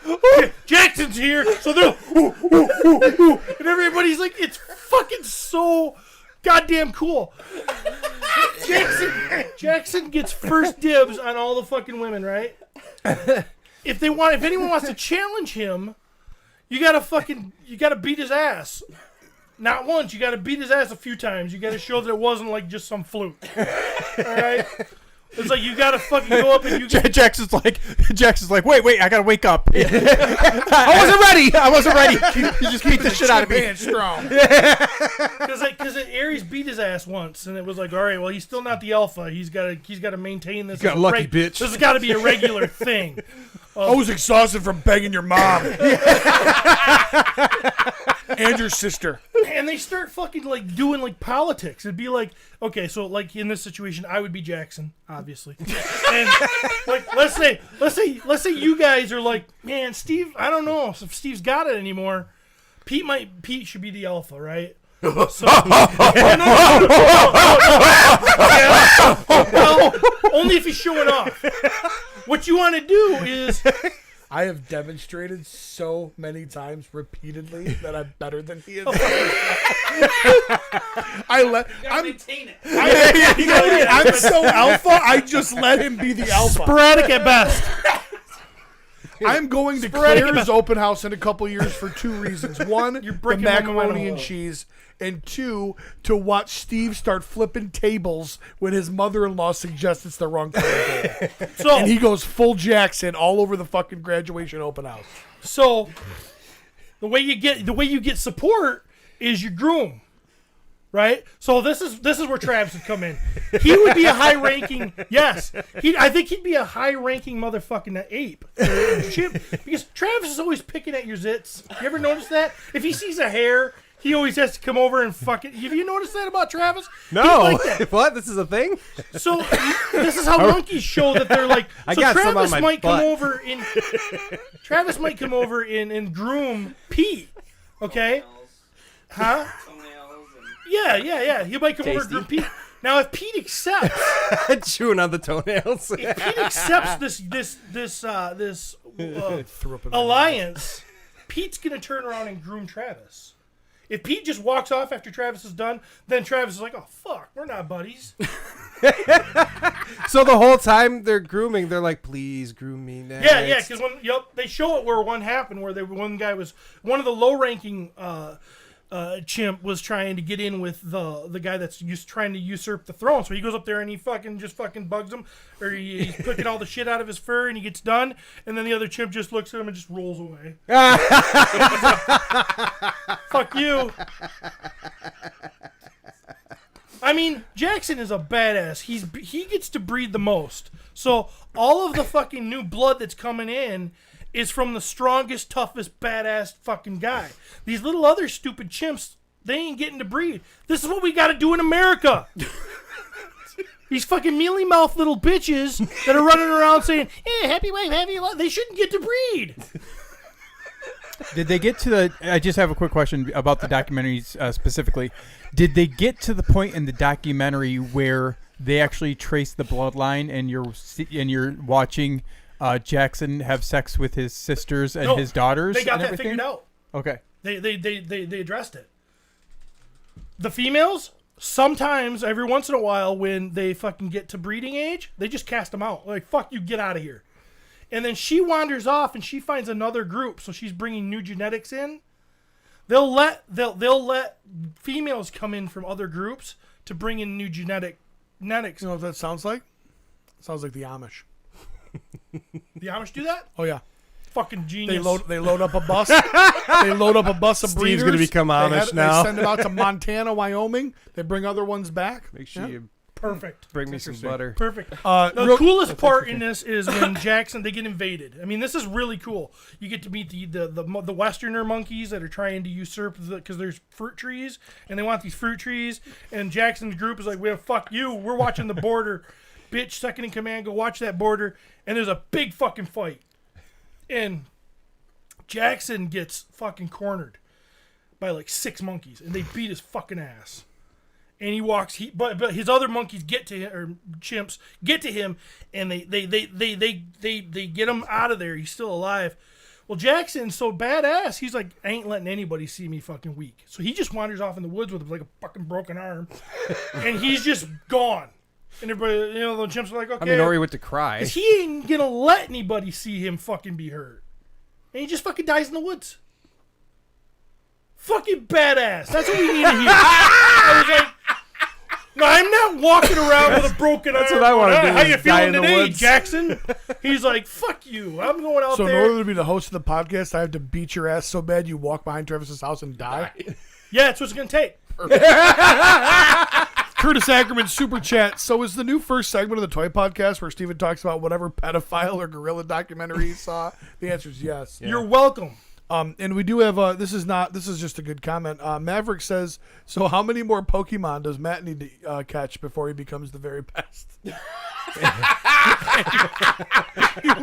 Speaker 1: Jackson's here. So they're ooh, ooh, ooh, ooh. And everybody's like, it's fucking so goddamn cool. Jackson gets first dibs on all the fucking women, right? If anyone wants to challenge him, you gotta beat his ass. Not once, you gotta beat his ass a few times. You gotta show that it wasn't like just some fluke. Alright? It's like you gotta fucking go up and you
Speaker 5: Jackson's like, wait, I gotta wake up. I wasn't ready. You just beat the shit out of me.
Speaker 2: Strong.
Speaker 1: Because Aries beat his ass once, and it was like, all right, well, he's still not the alpha. He's got to maintain this.
Speaker 4: Got lucky, bitch.
Speaker 1: This has got to be a regular thing.
Speaker 2: I was exhausted from begging your mom and your sister.
Speaker 1: And they start fucking like doing like politics. It'd be like, okay, so like in this situation, I would be Jackson, obviously. And like let's say you guys are like, man, Steve, I don't know if Steve's got it anymore. Pete should be the alpha, right? So, well, only if he's showing off. What you want to do is,
Speaker 2: I have demonstrated so many times repeatedly that I'm better than he is.
Speaker 6: I'm maintain it.
Speaker 2: I'm so alpha, I just let him be the alpha.
Speaker 1: sporadic at best.
Speaker 2: I'm going to Claire's open house in a couple years for two reasons. One, the
Speaker 1: breaking
Speaker 2: macaroni
Speaker 1: my
Speaker 2: and cheese. And two, to watch Steve start flipping tables when his mother-in-law suggests it's the wrong kind of table.
Speaker 1: So
Speaker 2: And he goes full Jackson all over the fucking graduation open house.
Speaker 1: So the way you get support is you groom, right? So this is where Travis would come in. He would be a high-ranking, yes. I think he'd be a high-ranking motherfucking ape, chimp, because Travis is always picking at your zits. You ever notice that? If he sees a hair, he always has to come over and fuck it. Have you noticed that about Travis?
Speaker 4: No.
Speaker 1: He's like that.
Speaker 4: What? This is a thing?
Speaker 1: So this is how monkeys show that they're like.
Speaker 4: I
Speaker 1: So
Speaker 4: got some on
Speaker 1: Travis
Speaker 4: my
Speaker 1: might
Speaker 4: butt.
Speaker 1: come over in. Travis might come over and groom Pete. Okay. Huh?
Speaker 6: Toenails and
Speaker 1: Yeah. He might come over and groom Pete. Now, if Pete accepts,
Speaker 4: Chewing on the toenails.
Speaker 1: if Pete accepts this
Speaker 2: Threw up in my
Speaker 1: alliance, Pete's gonna turn around and groom Travis. If Pete just walks off after Travis is done, then Travis is like, "Oh fuck, we're not buddies."
Speaker 4: So the whole time they're grooming, they're like, "Please groom me next."
Speaker 1: Yeah, because they show it where one happened where one guy was one of the low-ranking chimp was trying to get in with the guy that's trying to usurp the throne. So he goes up there and he fucking bugs him, or he's picking all the shit out of his fur, and he gets done, and then the other chimp just looks at him and just rolls away. Fuck you. I mean, Jackson is a badass. He gets to breed the most. So all of the fucking new blood that's coming in is from the strongest, toughest, badass fucking guy. These little other stupid chimps, they ain't getting to breed. This is what we got to do in America. These fucking mealy-mouthed little bitches that are running around saying, happy wife, happy life. They shouldn't get to breed.
Speaker 5: Did they get to the? I just have a quick question about the documentaries specifically. Did they get to the point in the documentary where they actually trace the bloodline, and you're watching Jackson have sex with his sisters and his daughters?
Speaker 1: They got
Speaker 5: and
Speaker 1: that
Speaker 5: everything?
Speaker 1: figured out.
Speaker 5: Okay.
Speaker 1: They addressed it. The females, sometimes, every once in a while, when they fucking get to breeding age, they just cast them out. Like, fuck you, get out of here. And then she wanders off and she finds another group, so she's bringing new genetics in. They'll let females come in from other groups to bring in new genetics.
Speaker 2: You know what that sounds like? It sounds like the Amish.
Speaker 1: The Amish do that?
Speaker 2: Oh yeah.
Speaker 1: Fucking genius.
Speaker 2: They load up a bus. They load up a bus of breeders.
Speaker 4: Steve's gonna become Amish now.
Speaker 2: They send them out to Montana, Wyoming. They bring other ones back.
Speaker 4: Make sure you
Speaker 1: Perfect.
Speaker 4: bring me some butter.
Speaker 1: Perfect. The coolest part in this is when they get invaded. I mean, this is really cool. You get to meet the Westerner monkeys that are trying to usurp because there's fruit trees and they want these fruit trees. And Jackson's group is like, "Well, fuck you. We're watching the border, bitch. Second in command, go watch that border." And there's a big fucking fight, and Jackson gets fucking cornered by like 6 monkeys, and they beat his fucking ass. And he walks. But his other monkeys get to him, or chimps get to him, and they get him out of there. He's still alive. Well, Jackson's so badass. He's like, I ain't letting anybody see me fucking weak. So he just wanders off in the woods with like a fucking broken arm, and he's just gone. And everybody, you know, the chimps are like, okay.
Speaker 4: I mean, or he went to cry.
Speaker 1: 'Cause he ain't gonna let anybody see him fucking be hurt. And he just fucking dies in the woods. Fucking badass. That's what we need to hear. I was like, no, I'm not walking around with a broken arm.
Speaker 4: That's what I want to do.
Speaker 1: How you
Speaker 4: is die
Speaker 1: feeling
Speaker 4: in the
Speaker 1: today,
Speaker 4: woods.
Speaker 1: Jackson? He's like, fuck you. I'm going out
Speaker 2: So in
Speaker 1: there.
Speaker 2: order to be the host of the podcast, I have to beat your ass so bad you walk behind Travis's house and die.
Speaker 1: Yeah, that's what it's gonna take.
Speaker 2: Curtis Ackerman super chat. So is the new first segment of the Toy Podcast where Steven talks about whatever pedophile or gorilla documentary he saw? The answer is yes.
Speaker 1: You're welcome.
Speaker 2: And we do have this is just a good comment. Maverick says, so how many more Pokemon does Matt need to catch before he becomes the very best? You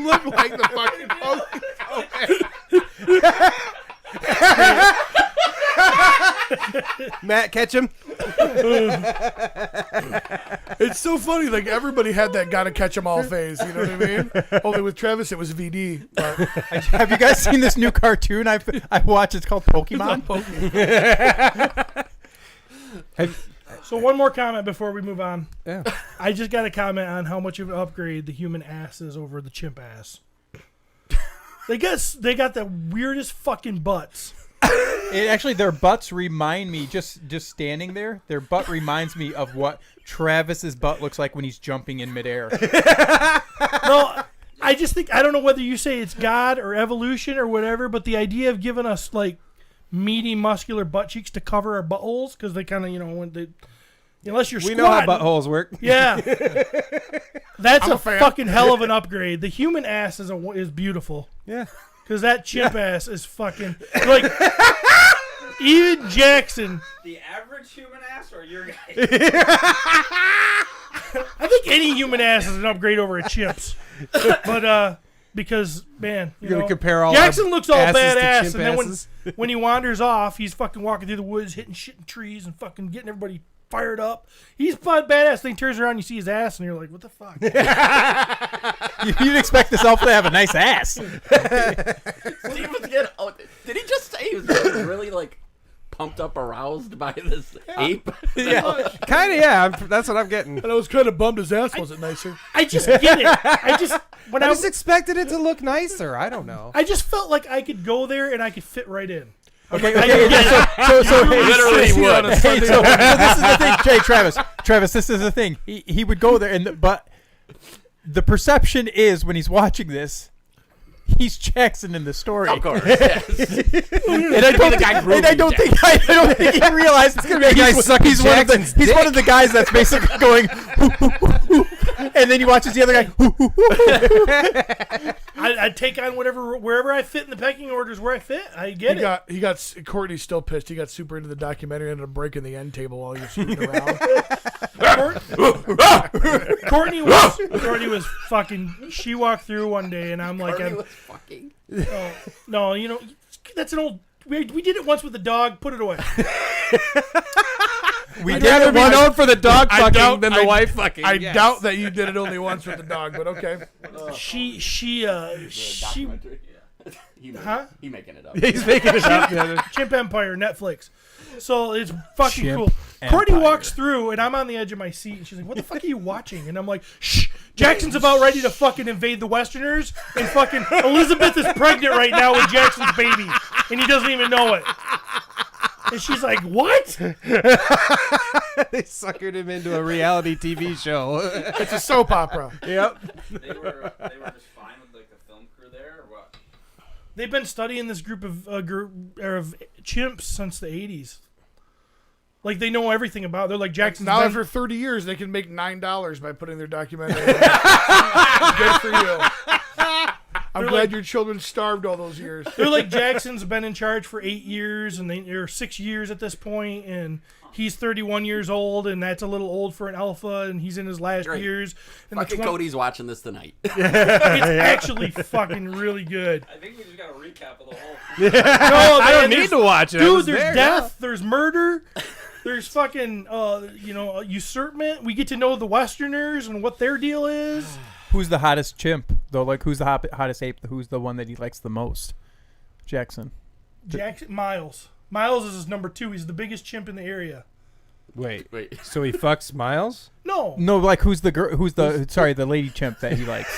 Speaker 2: look like the fucking Pokemon.
Speaker 4: Matt, catch him.
Speaker 2: It's so funny. Like everybody had that gotta catch them all phase. You know what I mean? Only with Travis, it was VD. But
Speaker 5: Have you guys seen this new cartoon I watched? It's called Pokemon.
Speaker 1: So one more comment before we move on.
Speaker 4: Yeah.
Speaker 1: I just got to comment on how much of an upgrade the human ass is over the chimp ass. They got the weirdest fucking butts.
Speaker 5: Actually, their butts remind me, just standing there, their butt reminds me of what Travis's butt looks like when he's jumping in midair.
Speaker 1: No, I just think, I don't know whether you say it's God or evolution or whatever, but the idea of giving us like meaty, muscular butt cheeks to cover our buttholes, because they kind of, you know, when they, unless you're
Speaker 4: We
Speaker 1: squatting.
Speaker 4: know how buttholes work.
Speaker 1: Yeah. That's
Speaker 2: I'm
Speaker 1: a
Speaker 2: a fan.
Speaker 1: fucking hell of an upgrade. The human ass is beautiful.
Speaker 4: Yeah.
Speaker 1: Because that chimp ass is fucking, like, even Jackson,
Speaker 6: The average human ass or your guy?
Speaker 1: I think any human ass is an upgrade over a chimp's. But, because, man, you
Speaker 4: You're going
Speaker 1: know,
Speaker 4: to compare all
Speaker 1: Jackson
Speaker 4: our
Speaker 1: looks all
Speaker 4: asses to
Speaker 1: badass,
Speaker 4: chimp
Speaker 1: and then
Speaker 4: asses?
Speaker 1: when he wanders off, he's fucking walking through the woods, hitting shit in trees, and fucking getting everybody fired up. He's fun badass. Then he turns around, you see his ass, and you're like, what the fuck?
Speaker 5: You'd expect this elf to have a nice ass.
Speaker 3: Steve was getting, did he just say he was really like pumped up, aroused by this ape?
Speaker 5: Yeah.
Speaker 4: Kind of, yeah. That's what I'm getting.
Speaker 2: and I was kind of bummed his ass wasn't nicer.
Speaker 1: I just get it. I just
Speaker 4: expected it to look nicer. I don't know.
Speaker 1: I just felt like I could go there and I could fit right in.
Speaker 5: Okay. So
Speaker 3: Literally
Speaker 5: hey,
Speaker 3: would.
Speaker 5: Hey, so this is the thing, Jay, Travis, this is the thing. He would go there, but the perception is when he's watching this, he's Jackson in the story.
Speaker 3: Of course, yes.
Speaker 5: And I don't think he realized it's gonna be
Speaker 4: guy sucking
Speaker 5: he's
Speaker 4: Jackson's
Speaker 5: one of the guys that's basically going, and then he watches the other guy.
Speaker 1: I'd take on wherever I fit in the pecking orders where I fit. I get it.
Speaker 2: He got Courtney's still pissed. He got super into the documentary and ended up breaking the end table while you're scooting around.
Speaker 1: Courtney was fucking. She walked through one day, and I'm like,
Speaker 3: Courtney was fucking.
Speaker 1: oh, no, you know, that's an old. We did it once with the dog. Put it away.
Speaker 4: I'd rather be known for the dog fucking than the wife fucking.
Speaker 2: I
Speaker 4: yes.
Speaker 2: doubt that you did it only once with the dog, but okay.
Speaker 1: She
Speaker 3: Documentary.
Speaker 1: huh?
Speaker 3: He making it up.
Speaker 4: He's making it up. Yeah.
Speaker 1: Chimp Empire, Netflix. So it's fucking
Speaker 5: Chimp
Speaker 1: cool. Courtney
Speaker 5: Empire.
Speaker 1: walks through, and I'm on the edge of my seat, and she's like, "What the fuck are you watching?" And I'm like, "Shh, Jackson's about ready to fucking invade the Westerners, and fucking Elizabeth is pregnant right now with Jackson's baby, and he doesn't even know it." And she's like, "What?"
Speaker 4: They suckered him into a reality TV show.
Speaker 2: It's a soap opera.
Speaker 4: Yep.
Speaker 6: They were just fine with like the film crew there, or what?
Speaker 1: They've been studying this group of chimps since the 80s. Like, they know everything about it. They're like, Jackson's
Speaker 2: Now
Speaker 1: been-
Speaker 2: after 30 years, they can make $9 by putting their documentary. Good for you. I'm glad your children starved all those years.
Speaker 1: They're like, Jackson's been in charge for 8 years, and they're 6 years at this point, and he's 31 years old, and that's a little old for an alpha, and he's in his last
Speaker 3: Right.
Speaker 1: years. And
Speaker 3: Fucking Cody's watching this tonight.
Speaker 1: it's actually fucking really good.
Speaker 6: I think we just got a recap of the whole.
Speaker 1: No,
Speaker 4: I don't
Speaker 1: man,
Speaker 4: need to watch it. I
Speaker 1: Dude,
Speaker 4: was
Speaker 1: there's
Speaker 4: there,
Speaker 1: death, there's murder, there's fucking, usurpment. We get to know the Westerners and what their deal is.
Speaker 5: Who's the hottest chimp though? Like, who's the hottest ape? Who's the one that he likes the most? Jackson?
Speaker 1: Miles. Miles is his number 2. He's the biggest chimp in the area.
Speaker 4: Wait.
Speaker 3: Wait.
Speaker 4: So he fucks Miles?
Speaker 1: No.
Speaker 5: No, like who's the girl? The lady chimp that he likes?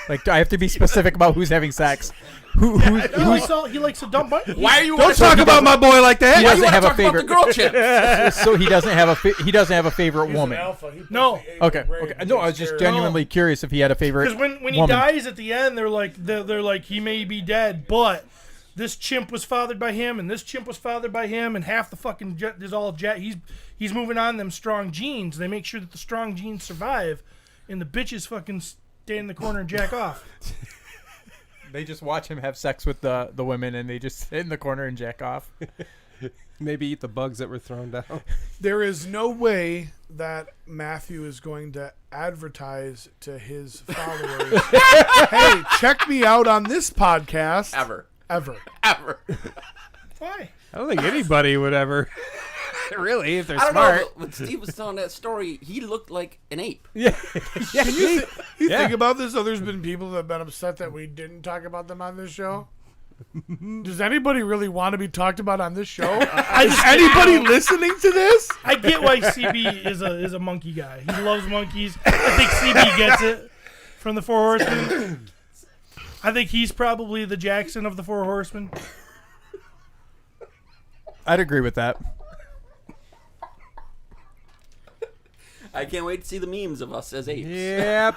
Speaker 5: Like, I have to be specific about who's having sex.
Speaker 1: He likes to dump money.
Speaker 3: Why are you?
Speaker 4: Don't talk about my boy like that.
Speaker 5: He doesn't have a favorite.
Speaker 3: The girl chimp.
Speaker 5: So he doesn't have a favorite
Speaker 2: He's an
Speaker 5: woman.
Speaker 2: alpha. He puts
Speaker 1: No.
Speaker 2: the A
Speaker 5: Okay.
Speaker 2: with Ray
Speaker 5: Okay.
Speaker 2: and
Speaker 5: No, I
Speaker 2: takes
Speaker 5: was just
Speaker 2: care of-
Speaker 5: genuinely curious if he had a favorite.
Speaker 1: Because when he
Speaker 5: woman.
Speaker 1: dies at the end, they're like he may be dead, but this chimp was fathered by him, and this chimp was fathered by him, and half the fucking there's all he's moving on them strong genes. They make sure that the strong genes survive, and the bitches fucking stay in the corner and jack off.
Speaker 5: They just watch him have sex with the women, and they just sit in the corner and jack off.
Speaker 4: Maybe eat the bugs that were thrown down.
Speaker 2: There is no way that Matthew is going to advertise to his followers, hey, check me out on this podcast.
Speaker 3: Ever.
Speaker 1: Why?
Speaker 4: I don't think anybody would ever. Really, if they're
Speaker 3: I don't
Speaker 4: smart.
Speaker 3: know. But when Steve was telling that story, he looked like an ape.
Speaker 4: Yeah. Yeah.
Speaker 2: You think about this? There's been people that have been upset that we didn't talk about them on this show. Does anybody really want to be talked about on this show? Is anybody listening to this?
Speaker 1: I get why CB is a monkey guy. He loves monkeys. I think CB gets it from the Four Horsemen. I think he's probably the Jackson of the Four Horsemen.
Speaker 5: I'd agree with that.
Speaker 3: I can't wait to see the memes of us as apes.
Speaker 4: Yep.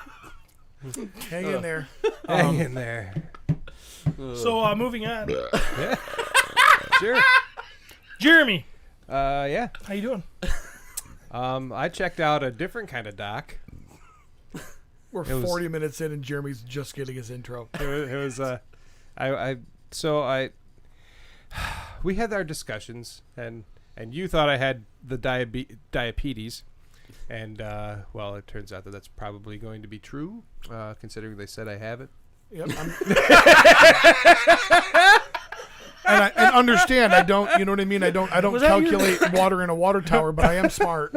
Speaker 2: Hang in there.
Speaker 4: Hang in there.
Speaker 1: So moving on.
Speaker 4: Sure.
Speaker 1: Jeremy,
Speaker 4: Yeah.
Speaker 1: how you doing?
Speaker 4: I checked out a different kind of doc.
Speaker 2: We're
Speaker 4: It was-
Speaker 2: 40 minutes in and Jeremy's just getting his intro.
Speaker 4: We had our discussions, and you thought I had the diabetes, and well, it turns out that that's probably going to be true, considering they said I have it.
Speaker 2: Yep. And understand, I don't. You know what I mean? I don't
Speaker 1: Was that your-
Speaker 2: calculate water in a water tower, but I am smart.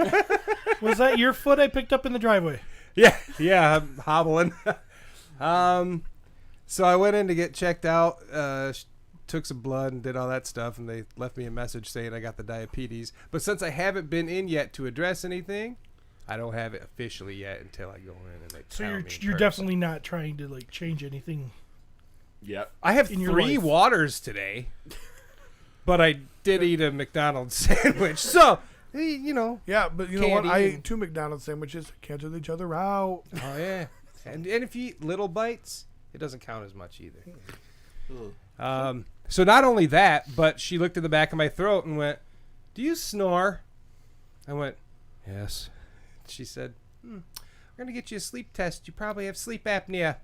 Speaker 1: Was that your foot I picked up in the driveway?
Speaker 4: Yeah, I'm hobbling. So I went in to get checked out, took some blood and did all that stuff, and they left me a message saying I got the diabetes. But since I haven't been in yet to address anything, I don't have it officially yet until I go in and they
Speaker 1: So
Speaker 4: tell
Speaker 1: you're
Speaker 4: me in
Speaker 1: you're
Speaker 4: person.
Speaker 1: definitely not trying to like change anything.
Speaker 3: Yep.
Speaker 4: I have
Speaker 1: in your
Speaker 4: 3
Speaker 1: life.
Speaker 4: waters today, but I did eat a McDonald's sandwich. So, you know.
Speaker 2: Yeah, but you know what?
Speaker 4: Candy
Speaker 2: I
Speaker 4: and-
Speaker 2: ate 2 McDonald's sandwiches. Cancel each other out.
Speaker 4: Oh, yeah. And if you eat little bites, it doesn't count as much either. So not only that, but she looked at the back of my throat and went, "Do you snore?" I went, "Yes." She said, "We're going to get you a sleep test. You probably have sleep apnea."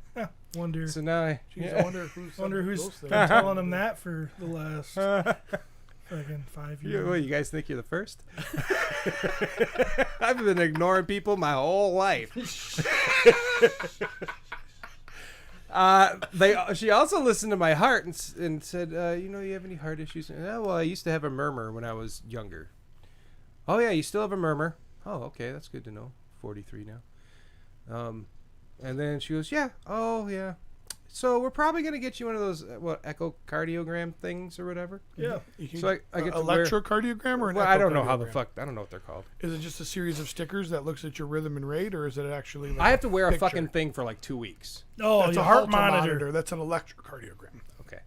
Speaker 1: Wonder
Speaker 4: So now I...
Speaker 2: Jeez,
Speaker 4: yeah.
Speaker 2: I wonder who's
Speaker 1: who's been telling him that for the last fucking 5 years.
Speaker 4: What, you guys think you're the first? I've been ignoring people my whole life. She also listened to my heart and said, you have any heart issues? Oh, well, I used to have a murmur when I was younger. Oh, yeah, you still have a murmur. Oh, okay, that's good to know. 43 now. And then she goes, yeah, oh, yeah. So we're probably going to get you one of those, echocardiogram things or whatever.
Speaker 1: Yeah.
Speaker 4: So I get to wear...
Speaker 2: electrocardiogram or an
Speaker 4: Well, I don't know how the
Speaker 2: echocardiogram?
Speaker 4: fuck... I don't know what they're called.
Speaker 2: Is it just a series of stickers that looks at your rhythm and rate, or is it actually like
Speaker 4: I have to wear a
Speaker 2: picture?
Speaker 4: fucking thing for like 2 weeks.
Speaker 1: Oh,
Speaker 2: That's
Speaker 1: your
Speaker 2: a
Speaker 1: heart
Speaker 2: Holter
Speaker 1: monitor.
Speaker 2: That's an electrocardiogram.
Speaker 4: Okay.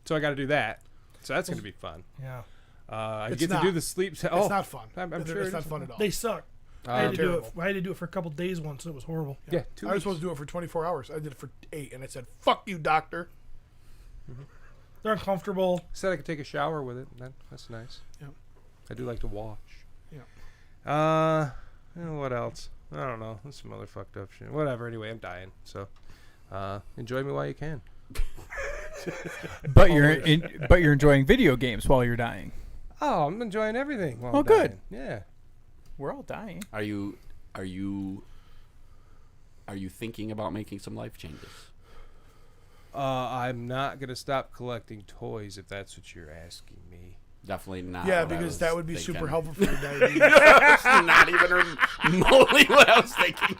Speaker 4: So I got to do that. So that's going to be fun.
Speaker 1: Yeah.
Speaker 4: I
Speaker 2: It's
Speaker 4: get
Speaker 2: not.
Speaker 4: to do the sleep...
Speaker 2: It's not fun.
Speaker 4: I'm sure
Speaker 2: it's
Speaker 4: it
Speaker 2: not
Speaker 4: is.
Speaker 2: fun at all.
Speaker 1: They suck. I had to do it.
Speaker 2: terrible.
Speaker 1: I had to do it for a couple days once. And it was horrible.
Speaker 4: Yeah, 2
Speaker 2: I was
Speaker 4: weeks.
Speaker 2: supposed to do it for 24 hours. I did it for 8, and I said, "Fuck you, doctor."
Speaker 1: They're uncomfortable.
Speaker 4: Said I could take a shower with it. That's nice.
Speaker 2: Yeah.
Speaker 4: I do like to wash.
Speaker 2: Yeah.
Speaker 4: What else? I don't know. That's some other fucked up shit. Whatever. Anyway, I'm dying. So, enjoy me while you can.
Speaker 5: But you're enjoying video games while you're dying.
Speaker 4: Oh, I'm enjoying everything. While
Speaker 5: Oh,
Speaker 4: I'm
Speaker 5: good.
Speaker 4: dying. Yeah.
Speaker 5: We're all dying.
Speaker 3: Are you thinking about making some life changes?
Speaker 4: I'm not gonna stop collecting toys if that's what you're asking me.
Speaker 3: Definitely not.
Speaker 2: Yeah,
Speaker 3: what I
Speaker 2: because
Speaker 3: was
Speaker 2: that would be
Speaker 3: thinking.
Speaker 2: super helpful for your diabetes.
Speaker 3: That's not even remotely what I was thinking.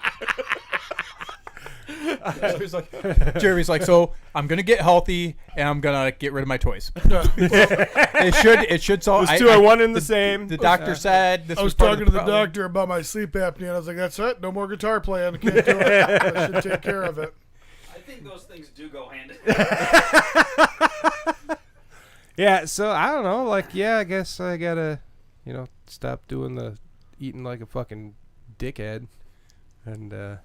Speaker 5: Jeremy's like, so I'm gonna get healthy and I'm gonna get rid of my toys. It should solve.
Speaker 4: Those two are one and the same.
Speaker 5: The doctor said this
Speaker 2: I was
Speaker 5: part of
Speaker 2: talking to the
Speaker 5: problem.
Speaker 2: doctor about my sleep apnea, and I was like, "That's it. No more guitar playing. I can't do it. I should take care of it."
Speaker 6: I think those things do go hand in hand.
Speaker 4: Yeah, so I don't know. Like, yeah, I guess I gotta, stop doing the eating like a fucking dickhead, and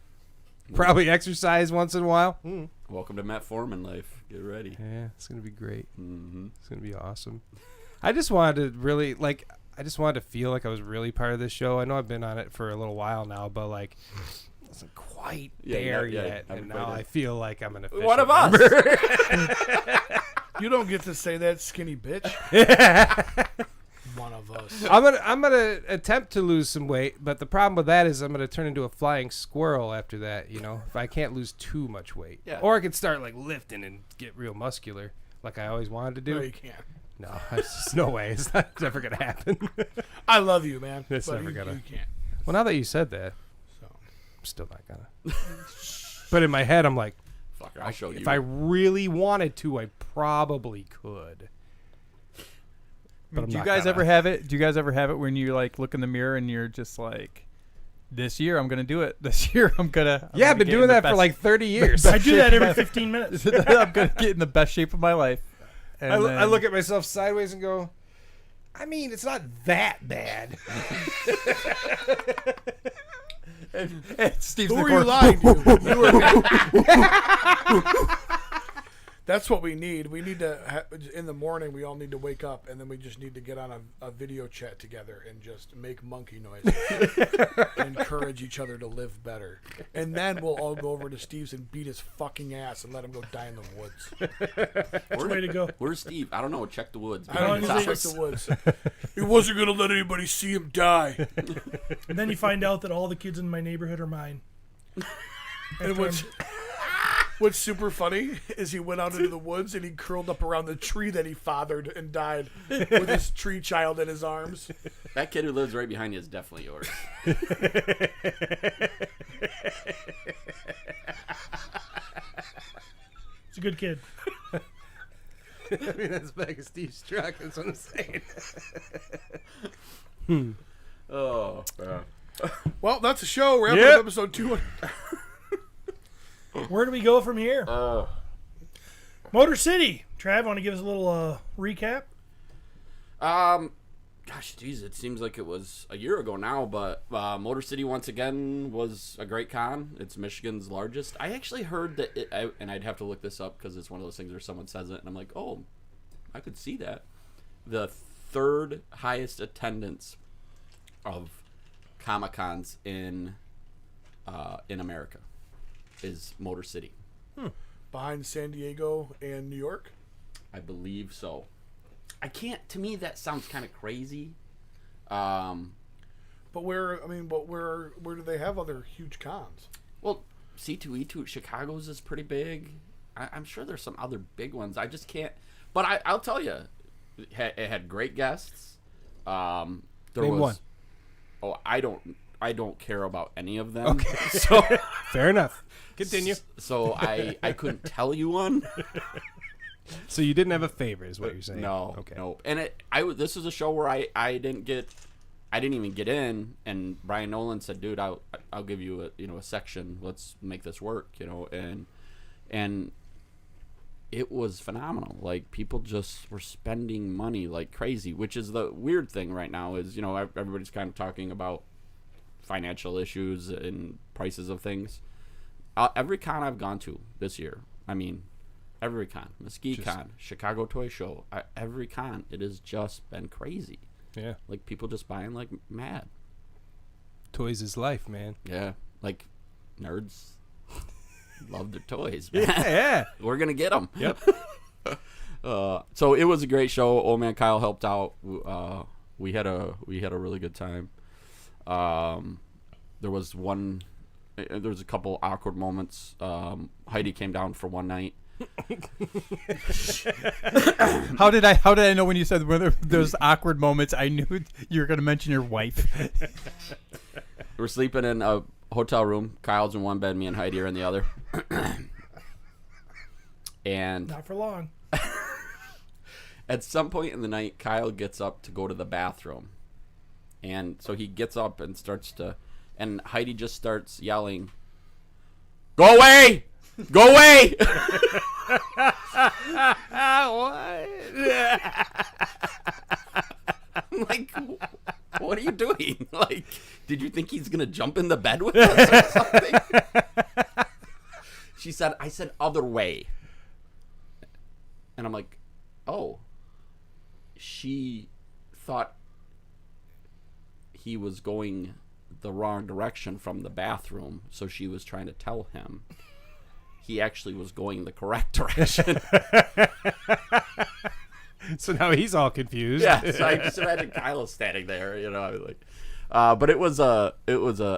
Speaker 4: probably exercise once in a while.
Speaker 3: Welcome to Matt Foreman life. Get ready.
Speaker 4: Yeah, it's gonna be great.
Speaker 3: Mm-hmm.
Speaker 4: It's gonna be awesome. I just wanted to really I just wanted to feel like I was really part of this show. I know I've been on it for a little while now, but like, I wasn't quite there yet, and now I feel like I'm an official
Speaker 3: One of us.
Speaker 2: You don't get to say that, skinny bitch. One of us.
Speaker 4: I'm gonna attempt to lose some weight, but the problem with that is I'm gonna turn into a flying squirrel after that. If I can't lose too much weight,
Speaker 3: Yeah.
Speaker 4: or I could start like lifting and get real muscular, like I always wanted to do.
Speaker 2: No, you can't.
Speaker 4: No, it's just no way. It's never gonna happen.
Speaker 2: I love you, man.
Speaker 4: It's
Speaker 2: but
Speaker 4: never
Speaker 2: you
Speaker 4: gonna.
Speaker 2: You can't.
Speaker 4: Well, now that you said that,
Speaker 2: So.
Speaker 4: I'm still not gonna. But in my head, I'm like,
Speaker 3: Fucker, I'll show you.
Speaker 4: if I really wanted to, I probably could. But I'm
Speaker 5: Do you
Speaker 4: not
Speaker 5: guys
Speaker 4: gonna.
Speaker 5: ever have it? Do you guys ever have it when you like look in the mirror and you're just like, this year I'm gonna do it. This year I'm gonna.
Speaker 4: Yeah, I've been doing that for like 30 years.
Speaker 1: I do that every 15 minutes.
Speaker 5: I'm gonna get in the best shape of my life. And
Speaker 4: I look at myself sideways and go, I mean, it's not that bad.
Speaker 5: and Steve's
Speaker 2: Who
Speaker 5: in the
Speaker 2: are you
Speaker 5: corner.
Speaker 2: lying to? That's what we need. We need to, in the morning, we all need to wake up, and then we just need to get on a video chat together and just make monkey noises. Encourage each other to live better. And then we'll all go over to Steve's and beat his fucking ass and let him go die in the woods.
Speaker 1: That's the way to go.
Speaker 3: Where's Steve? I don't know. Check the woods.
Speaker 2: I don't
Speaker 1: long as
Speaker 2: know,
Speaker 1: they-
Speaker 2: check the woods. He wasn't going to let anybody see him die.
Speaker 1: And then you find out that all the kids in my neighborhood are mine.
Speaker 2: And what's super funny is he went out into the woods and he curled up around the tree that he fathered and died with his tree child in his arms.
Speaker 3: That kid who lives right behind you is definitely yours.
Speaker 1: It's a good kid.
Speaker 4: I mean, that's back of Steve's truck. That's what I'm saying.
Speaker 3: Oh, yeah.
Speaker 2: Well, that's a show. We're
Speaker 4: Yep.
Speaker 2: up episode 200.
Speaker 1: Where do we go from here?
Speaker 3: Oh.
Speaker 1: Motor City. Trav, want to give us a little recap?
Speaker 3: Gosh, geez, it seems like it was a year ago now, but Motor City once again was a great con. It's Michigan's largest. I actually heard that and I'd have to look this up because it's one of those things where someone says it, and I'm like, oh, I could see that. The third highest attendance of Comic-Cons in America is Motor City.
Speaker 2: Behind San Diego and New York.
Speaker 3: I believe so. I can't. To me, that sounds kind of crazy. Well,
Speaker 2: But where do they have other huge cons?
Speaker 3: C2E2 Chicago's is pretty big. I'm sure there's some other big ones. I just can't. But I'll tell you, it had great guests. There
Speaker 4: Name
Speaker 3: was.
Speaker 4: one.
Speaker 3: Oh, I don't care about any of them.
Speaker 4: Okay.
Speaker 3: So
Speaker 4: Fair enough. Continue.
Speaker 3: So I couldn't tell you one.
Speaker 4: So you didn't have a favorite, is what you're saying?
Speaker 3: No.
Speaker 4: Okay.
Speaker 3: No. And this is a show where I didn't even get in, and Brian Nolan said, "Dude, I'll give you a section. Let's make this work." And it was phenomenal. Like, people just were spending money like crazy, which is the weird thing right now. Is everybody's kind of talking about financial issues and prices of things. Every con I've gone to this year, I mean, every con, Mesquite Con, Chicago Toy Show, every con, it has just been crazy.
Speaker 4: Yeah.
Speaker 3: Like, people just buying like mad.
Speaker 4: Toys is life, man.
Speaker 3: Yeah, like nerds love their toys, man.
Speaker 4: Yeah.
Speaker 3: We're gonna get them.
Speaker 4: Yep.
Speaker 3: So it was a great show. Old man Kyle helped out. We had a really good time. There was a couple awkward moments. Heidi came down for one night.
Speaker 5: How did I know when you said whether those awkward moments? I knew you were going to mention your wife.
Speaker 3: We're sleeping in a hotel room. Kyle's in one bed, me and Heidi are in the other. And
Speaker 1: Not for long.
Speaker 3: at some point in the night, Kyle gets up to go to the bathroom. And so he gets up and starts to, and Heidi just starts yelling, "Go away! Go away!" I'm like, what are you doing? Like, did you think he's going to jump in the bed with us or something? She said, I said other way. And I'm like, oh. She thought he was going the wrong direction from the bathroom, so she was trying to tell him he actually was going the correct direction.
Speaker 4: So now he's all confused.
Speaker 3: Yeah, so I just imagine Kyle standing there, you know, I was like, but it was a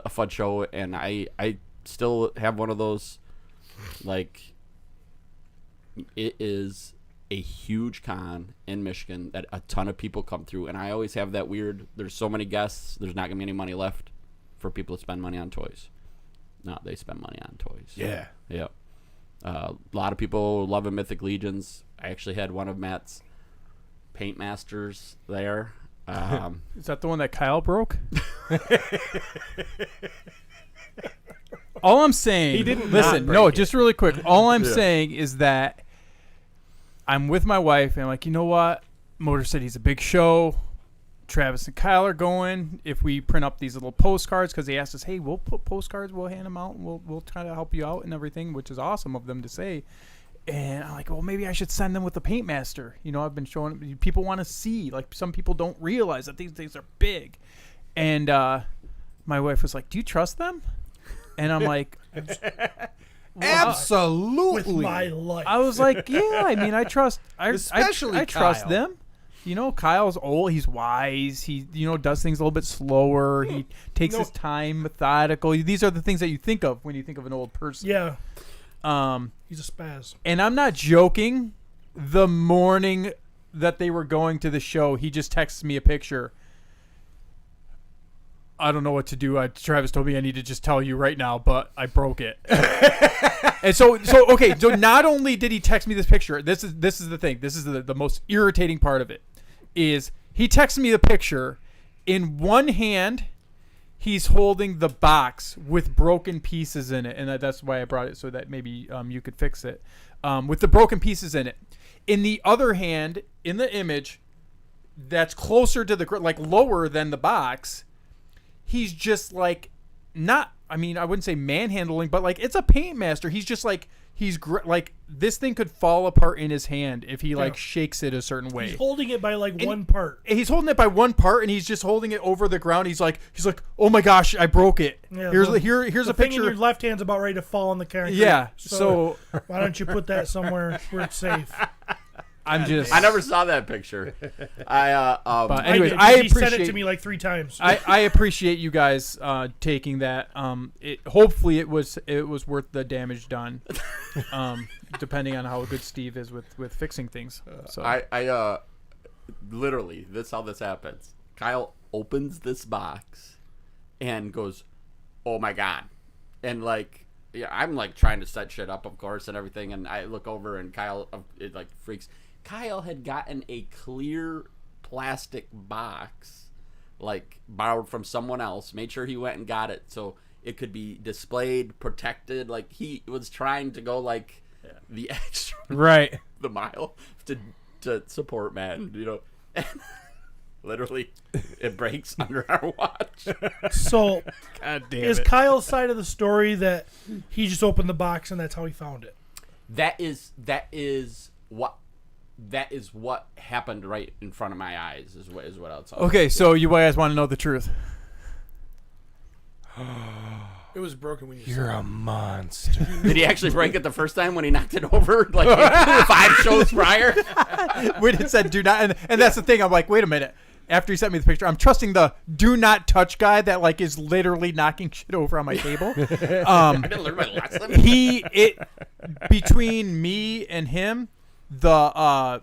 Speaker 3: fun show, and I still have one of those, like, it is a huge con in Michigan that a ton of people come through, and I always have that weird, there's so many guests, there's not gonna be any money left for people to spend money on toys. No, they spend money on toys.
Speaker 4: Yeah.
Speaker 3: Yep. A lot of people loving Mythic Legions. I actually had one of Matt's paint masters there.
Speaker 5: Is that the one that Kyle broke? All I'm saying,
Speaker 4: He didn't
Speaker 5: listen,
Speaker 4: not
Speaker 5: no,
Speaker 4: break it.
Speaker 5: just really quick. All I'm saying is that I'm with my wife, and I'm like, you know what? Motor City's a big show. Travis and Kyle are going. If we print up these little postcards, because they asked us, hey, we'll put postcards, we'll hand them out, and we'll try to help you out and everything, which is awesome of them to say. And I'm like, well, maybe I should send them with the paint master. You know, I've been showing people want to see. Like, some people don't realize that these things are big. And my wife was like, do you trust them? And I'm like,
Speaker 4: Absolutely.
Speaker 1: With my life.
Speaker 5: I was like, yeah, I mean, I trust,
Speaker 4: Especially
Speaker 5: I trust
Speaker 4: Kyle.
Speaker 5: them. You know, Kyle's old. He's wise. He, does things a little bit slower. He takes his time, methodical. These are the things that you think of when you think of an old person.
Speaker 1: Yeah,
Speaker 5: Um,
Speaker 1: he's a spaz.
Speaker 5: and I'm not joking. The morning that they were going to the show, he just texted me a picture. I don't know what to do. Travis told me I need to just tell you right now, but I broke it. And so okay. So not only did he text me this picture, this is the thing. This is the most irritating part of it. Is he texted me the picture. In one hand, he's holding the box with broken pieces in it, and that's why I brought it, so that maybe you could fix it with the broken pieces in it. In the other hand, in the image, that's closer to the like lower than the box. He's just like not. I mean, I wouldn't say manhandling, but like it's a paint master. He's just like like this thing could fall apart in his hand if he like shakes it a certain way.
Speaker 1: He's holding it by like one part.
Speaker 5: He's holding it by one part, and he's just holding it over the ground. He's like, oh my gosh, I broke it.
Speaker 1: Yeah,
Speaker 5: here's
Speaker 1: the
Speaker 5: a
Speaker 1: thing in
Speaker 5: picture.
Speaker 1: your left hand's about ready to fall on the concrete.
Speaker 5: Yeah, so
Speaker 1: why don't you put that somewhere where it's safe?
Speaker 5: I'm just.
Speaker 3: I never saw that picture.
Speaker 5: But anyways,
Speaker 1: I
Speaker 5: I
Speaker 1: he sent it
Speaker 5: appreciate.
Speaker 1: to me like 3 times.
Speaker 5: I appreciate you guys taking that. Hopefully it was worth the damage done. Depending on how good Steve is with fixing things. So
Speaker 3: I literally, this how this happens. Kyle opens this box and goes, "Oh my god!" And like, yeah, I'm like trying to set shit up, of course, and everything. And I look over, and Kyle, it like freaks. Kyle had gotten a clear plastic box, like borrowed from someone else. Made sure he went and got it so it could be displayed, protected. Like he was trying to go like the extra,
Speaker 5: right.
Speaker 3: the mile to support Matt. You know, and literally it breaks under our watch.
Speaker 1: So
Speaker 5: God damn
Speaker 1: is
Speaker 5: it.
Speaker 1: Kyle's side of the story that he just opened the box and that's how he found it?
Speaker 3: That is what happened right in front of my eyes. Is what I'll tell you.
Speaker 5: Okay, so you guys want to know the truth?
Speaker 2: It was broken when you
Speaker 4: You're a monster.
Speaker 3: Did he actually break it the first time when he knocked it over like 5 shows prior?
Speaker 5: When it said do not, and that's the thing. I'm like, wait a minute. After he sent me the picture, I'm trusting the do not touch guy that like is literally knocking shit over on my table.
Speaker 3: I didn't learn my lesson.
Speaker 5: Between me and him, the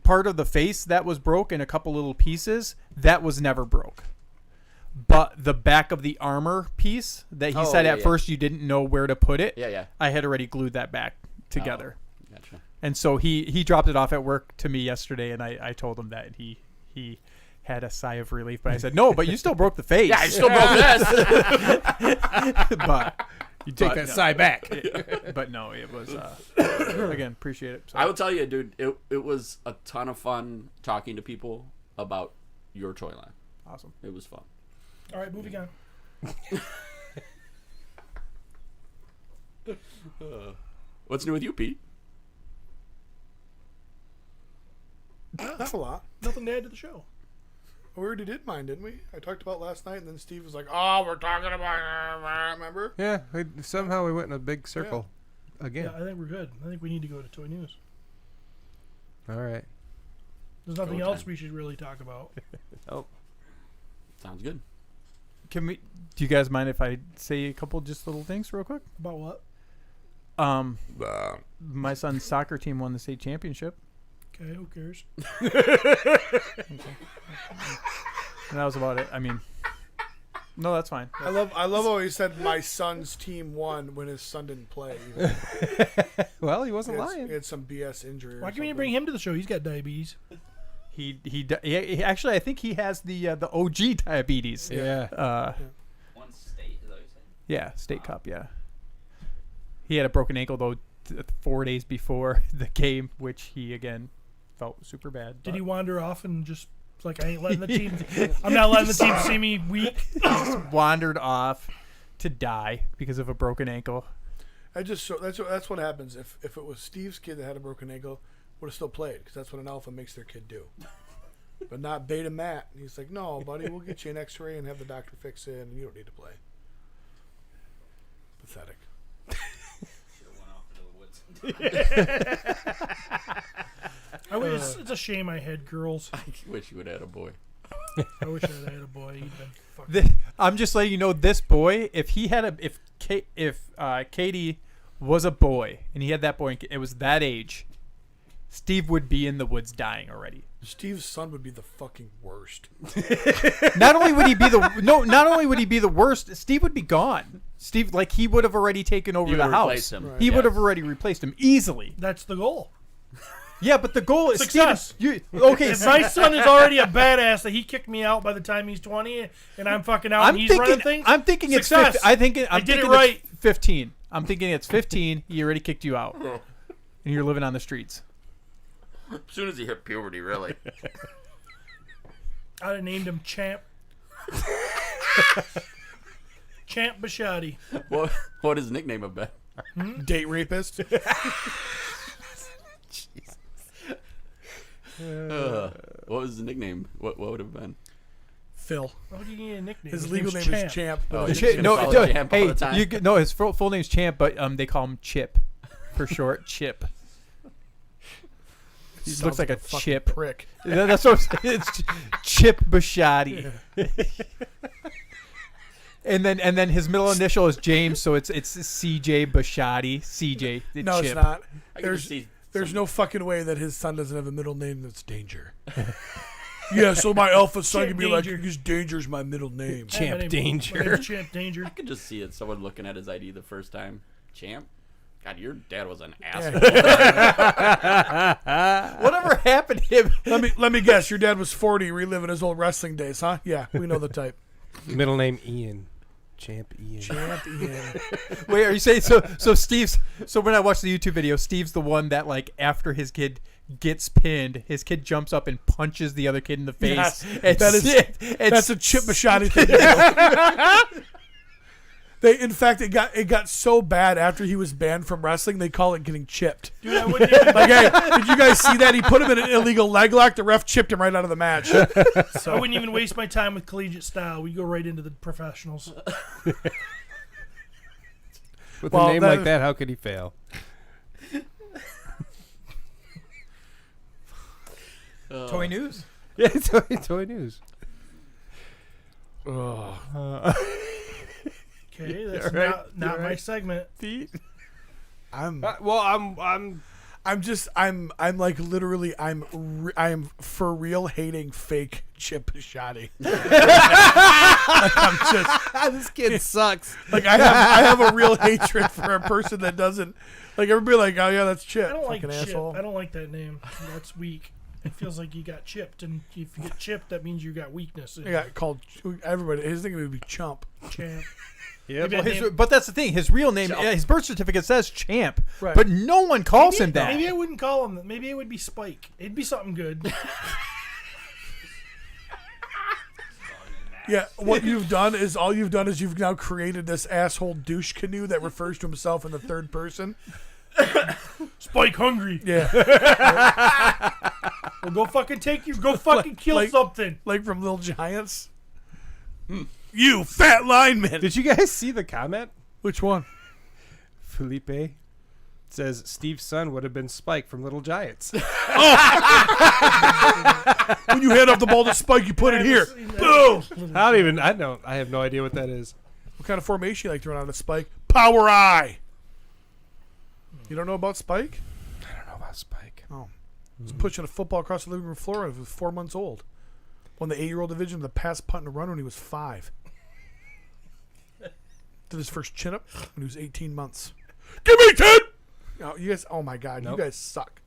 Speaker 5: part of the face that was broke in a couple little pieces that was never broke. But the back of the armor piece that he said at first you didn't know where to put it.
Speaker 3: Yeah.
Speaker 5: I had already glued that back together.
Speaker 3: Gotcha.
Speaker 5: And so he dropped it off at work to me yesterday, and I told him that he had a sigh of relief, but I said, no, but you still broke the face.
Speaker 3: Yeah, I still broke this.
Speaker 5: But
Speaker 4: You take that sigh back.
Speaker 5: but no, it was again, appreciate it. So.
Speaker 3: I will tell you, dude, it was a ton of fun talking to people about your toy line.
Speaker 5: Awesome.
Speaker 3: It was fun.
Speaker 1: All right, moving on.
Speaker 3: What's new with you, Pete?
Speaker 2: Not a lot.
Speaker 1: Nothing to add to the show.
Speaker 2: We already did mine, didn't we? I talked about last night, and then Steve was like, "Oh, we're talking about." Remember?
Speaker 4: Yeah, somehow we went in a big circle again.
Speaker 1: Yeah, I think we're good. I think we need to go to Toy News.
Speaker 4: All right.
Speaker 1: There's nothing
Speaker 3: Go
Speaker 1: else
Speaker 3: time.
Speaker 1: we should really talk about.
Speaker 4: Oh,
Speaker 3: Sounds good.
Speaker 5: Can we? Do you guys mind if I say a couple just little things real quick?
Speaker 1: About what?
Speaker 5: My son's soccer team won the state championship.
Speaker 1: Okay, who cares?
Speaker 5: And that was about it. I mean, no, that's fine.
Speaker 2: I love how he said my son's team won when his son didn't play.
Speaker 4: well, he wasn't
Speaker 2: He
Speaker 4: lying.
Speaker 2: had some BS injury.
Speaker 1: Why can't we bring him to the show? He's got diabetes.
Speaker 5: He actually, I think he has the OG diabetes.
Speaker 4: Yeah.
Speaker 6: One state, is that what you said?
Speaker 5: Yeah, state cup. Yeah. He had a broken ankle though 4 days before the game, which he again felt super bad.
Speaker 1: Did he wander off and just like, I ain't letting the team? I'm not letting the team see me weak.
Speaker 5: wandered off to die because of a broken ankle?
Speaker 2: That's what happens if it was Steve's kid that had a broken ankle, would have still played because that's what an alpha makes their kid do. But not Beta Matt. And he's like, no, buddy, we'll get you an X-ray and have the doctor fix it, and you don't need to play. Pathetic.
Speaker 6: Should have went off into the woods.
Speaker 1: I wish it's a shame I had girls.
Speaker 3: I wish you would have had a boy.
Speaker 1: I wish I had a boy. He'd been fucking.
Speaker 5: I'm just letting you know, this boy, if Katie was a boy and he had that boy, and it was that age, Steve would be in the woods dying already.
Speaker 2: Steve's son would be the fucking worst.
Speaker 5: Not only would he be the worst, Steve would be gone. Steve, like, he would have already taken over
Speaker 3: You
Speaker 5: the
Speaker 3: would
Speaker 5: house.
Speaker 3: replace him.
Speaker 2: Right.
Speaker 5: He would
Speaker 3: Yes.
Speaker 5: have already replaced him easily.
Speaker 1: That's the goal.
Speaker 5: Yeah, but the goal is
Speaker 1: Success.
Speaker 5: Steve, okay,
Speaker 1: If my son is already a badass that he kicked me out by the time he's 20 and I'm fucking out and he's running things.
Speaker 5: I'm thinking it's
Speaker 1: success.
Speaker 5: 15. I'm
Speaker 1: did
Speaker 5: thinking
Speaker 1: it right.
Speaker 5: It's 15. I'm thinking it's 15. He already kicked you out, and you're living on the streets.
Speaker 3: As soon as he hit puberty, really.
Speaker 1: I'd have named him Champ. Champ Bushotee.
Speaker 3: What his nickname have been?
Speaker 2: Date rapist.
Speaker 3: What was the nickname? What would it have been?
Speaker 2: Phil.
Speaker 1: Why would you need a nickname?
Speaker 2: His legal name is Champ.
Speaker 3: Oh,
Speaker 2: but
Speaker 3: he's
Speaker 5: Chip,
Speaker 3: gonna
Speaker 5: no,
Speaker 3: call
Speaker 5: no,
Speaker 3: it Champ all
Speaker 5: hey,
Speaker 3: the time.
Speaker 5: his full name's Champ, but they call him Chip for short. Chip. He
Speaker 2: Sounds
Speaker 5: looks like a
Speaker 2: fucking
Speaker 5: chip.
Speaker 2: prick.
Speaker 5: That's what I'm saying. It's Chip Bushotee. And then his middle initial is James, so it's CJ Bushotee. CJ. the
Speaker 2: No,
Speaker 5: Chip.
Speaker 2: it's not.
Speaker 3: I can just see
Speaker 2: There's
Speaker 3: some-
Speaker 2: no fucking way that his son doesn't have a middle name that's Danger. Yeah, so my alpha son
Speaker 1: Champ
Speaker 2: can be like,
Speaker 1: Danger.
Speaker 2: because Danger's my middle name.
Speaker 1: Hey, my
Speaker 4: Champ
Speaker 1: name's
Speaker 4: Danger.
Speaker 1: Champ Danger.
Speaker 3: I could just see it. Someone looking at his ID the first time. Champ? God, your dad was an asshole.
Speaker 5: Whatever happened to him?
Speaker 2: Let me guess, your dad was 40 reliving his old wrestling days, huh? Yeah, we know the type.
Speaker 4: Middle name Ian. Champ Ian.
Speaker 2: Champ Ian.
Speaker 5: Wait, are you saying so Steve's so when I watched the YouTube video, Steve's the one that, like, after his kid gets pinned, his kid jumps up and punches the other kid in the face.
Speaker 2: Yes,
Speaker 5: And
Speaker 2: that's a Chip Bushotee thing to do. In fact, it got so bad after he was banned from wrestling, they call it getting chipped.
Speaker 1: Dude, I wouldn't even,
Speaker 2: Like, hey, did you guys see that? He put him in an illegal leg lock. The ref chipped him right out of the match.
Speaker 1: I wouldn't even waste my time with collegiate style. We'd go right into the professionals.
Speaker 4: With
Speaker 2: Well,
Speaker 4: a name
Speaker 2: that-
Speaker 4: like that, how could he fail?
Speaker 5: Toy News.
Speaker 4: Yeah, toy news.
Speaker 1: Okay, that's
Speaker 4: All right,
Speaker 1: not
Speaker 4: all
Speaker 1: my
Speaker 4: right.
Speaker 1: segment.
Speaker 2: I'm
Speaker 4: Well, I'm
Speaker 2: I'm like literally I am for real hating fake Chimp Bushotee. I'm just
Speaker 4: This kid sucks.
Speaker 2: like I have a real hatred for a person that doesn't like everybody like, oh yeah, that's Chip.
Speaker 1: I don't like
Speaker 2: Fucking
Speaker 1: Chip.
Speaker 2: asshole.
Speaker 1: I don't like that name. That's weak. It feels like you got chipped, and if you get chipped, that means you got weakness.
Speaker 2: I got called everybody. His thing would be Chump.
Speaker 1: Champ.
Speaker 4: Yeah,
Speaker 1: Maybe I named-
Speaker 5: But that's the thing. His real name, his birth certificate says Champ,
Speaker 2: Right.
Speaker 5: but no one calls him that.
Speaker 1: Maybe I wouldn't call him that. Maybe it would be Spike. It'd be something good.
Speaker 2: Yeah, what you've done is you've now created this asshole douche canoe that refers to himself in the third person.
Speaker 1: Spike hungry.
Speaker 2: Yeah,
Speaker 1: Well, go fucking take you. Go fucking kill
Speaker 2: like-
Speaker 1: something.
Speaker 2: like from Little Giants. You fat lineman.
Speaker 4: Did you guys see the comment?
Speaker 2: Which one?
Speaker 4: Felipe says Steve's son would have been Spike from Little Giants.
Speaker 2: When you hand off the ball to Spike, you put it here. Boom.
Speaker 4: I have no idea what that is.
Speaker 2: What kind of formation you like to run on a Spike? Power eye. You don't know about Spike?
Speaker 4: I don't know about Spike.
Speaker 2: Oh. He was pushing a football across the living room floor when he was 4 months old. Won the 8-year-old division of the pass, punt, and run when he was 5. Did his first chin-up when he was 18 months. Give me 10! Oh, you guys, oh my God,
Speaker 4: Nope.
Speaker 2: you guys suck.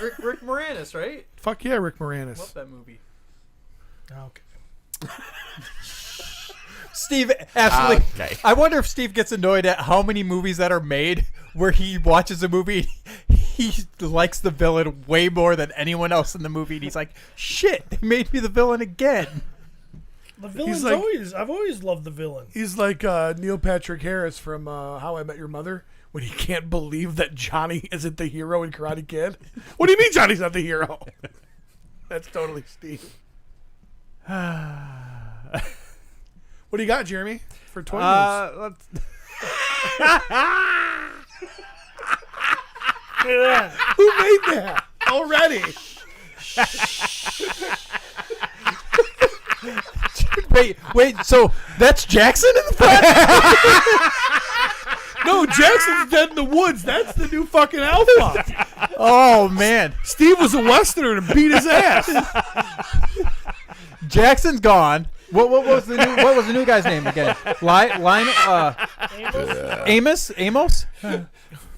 Speaker 7: Rick Moranis, right?
Speaker 2: Fuck yeah, Rick Moranis.
Speaker 7: Love that movie.
Speaker 1: Okay.
Speaker 5: Steve, absolutely.
Speaker 3: Okay.
Speaker 5: I wonder if Steve gets annoyed at how many movies that are made where he watches a movie, he likes the villain way more than anyone else in the movie, and he's like, shit, they made me the villain again.
Speaker 1: The villain's
Speaker 2: like-
Speaker 1: I've always loved the villain.
Speaker 2: He's like Neil Patrick Harris from How I Met Your Mother when he can't believe that Johnny isn't the hero in Karate Kid. What do you mean Johnny's not the hero? That's totally Steve. What do you got, Jeremy, for toy news?
Speaker 4: Let's,
Speaker 1: Yeah.
Speaker 2: Who made that already?
Speaker 5: Wait, so that's Jackson in the front?
Speaker 2: No, Jackson's dead in the woods. That's the new fucking alpha.
Speaker 5: Oh, man.
Speaker 2: Steve was a Westerner and beat his ass.
Speaker 5: Jackson's gone. What was the new guy's name again? Amos?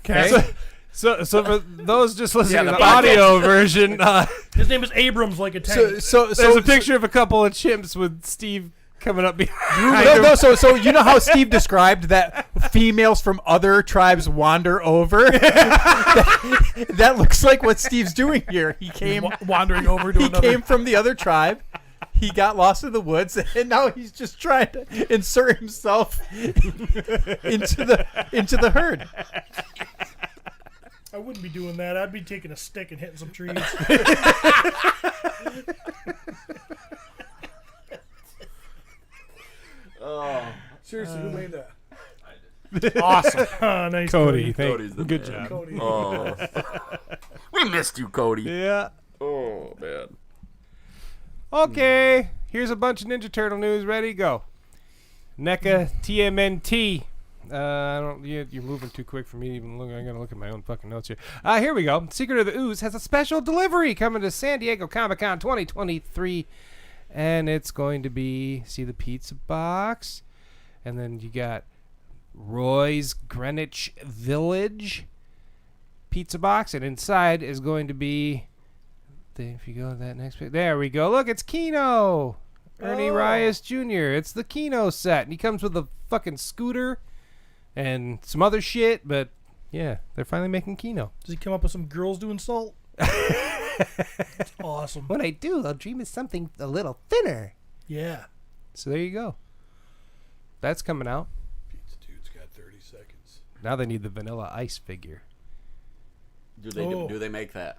Speaker 5: Okay.
Speaker 4: so for those just listening
Speaker 3: Yeah,
Speaker 4: to
Speaker 3: the
Speaker 4: the audio version,
Speaker 1: His name is Abrams, like a tank.
Speaker 4: there's a picture of a couple of chimps with Steve coming up behind him.
Speaker 5: So you know how Steve described that females from other tribes wander over? that looks like what Steve's doing here. He came
Speaker 2: Wandering over to
Speaker 5: he
Speaker 2: another.
Speaker 5: came from the other tribe. He got lost in the woods, and now he's just trying to insert himself into the herd.
Speaker 1: I wouldn't be doing that. I'd be taking a stick and hitting some trees.
Speaker 2: Seriously, who made that?
Speaker 1: Awesome. Nice,
Speaker 4: Cody,
Speaker 3: Cody's the
Speaker 4: good
Speaker 3: man.
Speaker 4: job.
Speaker 2: Cody.
Speaker 3: Oh. We missed you, Cody.
Speaker 4: Yeah.
Speaker 3: Oh, man.
Speaker 4: Okay, here's a bunch of Ninja Turtle news. Ready? Go. NECA TMNT. You're moving too quick for me to even look. I gotta look at my own fucking notes here. Here we go. Secret of the Ooze has a special delivery coming to San Diego Comic-Con 2023, and it's going to be the pizza box, and then you got Roy's Greenwich Village pizza box, and inside is going to be. If you go to that next page, there we go. Look, it's Kino, Ernie Reyes Jr. It's the Kino set, and he comes with a fucking scooter and some other shit. But yeah, they're finally making Kino.
Speaker 1: Does he come up with some girls doing salt? That's awesome.
Speaker 4: When I do, I'll dream of something a little thinner.
Speaker 1: Yeah.
Speaker 4: So there you go. That's coming out.
Speaker 2: Pizza dude's got 30 seconds.
Speaker 4: Now they need the Vanilla Ice figure.
Speaker 3: Do they make that?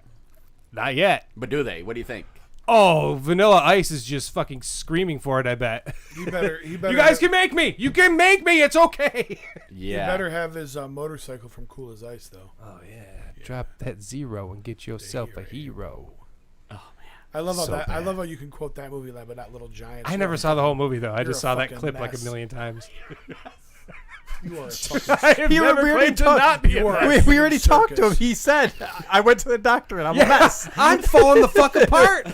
Speaker 4: Not yet.
Speaker 3: But do they? What do you think?
Speaker 4: Oh, Vanilla Ice is just fucking screaming for it, I bet.
Speaker 2: He better.
Speaker 4: You guys can make me! You can make me! It's okay!
Speaker 2: He
Speaker 3: Yeah.
Speaker 2: better have his motorcycle from Cool as Ice, though.
Speaker 4: Oh, yeah. Drop that zero and get yourself a hero.
Speaker 2: I love how
Speaker 4: So
Speaker 2: that. I
Speaker 4: bad.
Speaker 2: love how you can quote that movie, but not Little Giants.
Speaker 4: I never saw the whole movie, though. I
Speaker 2: You're
Speaker 4: just
Speaker 2: a
Speaker 4: saw that
Speaker 2: fucking
Speaker 4: clip like a
Speaker 2: mess.
Speaker 4: million times.
Speaker 2: You are a fucking
Speaker 5: We already talked.
Speaker 2: You are a
Speaker 5: We already talked to him.
Speaker 2: circus.
Speaker 5: He said, "I went to the doctor and I'm a mess."
Speaker 4: I'm falling the fuck apart.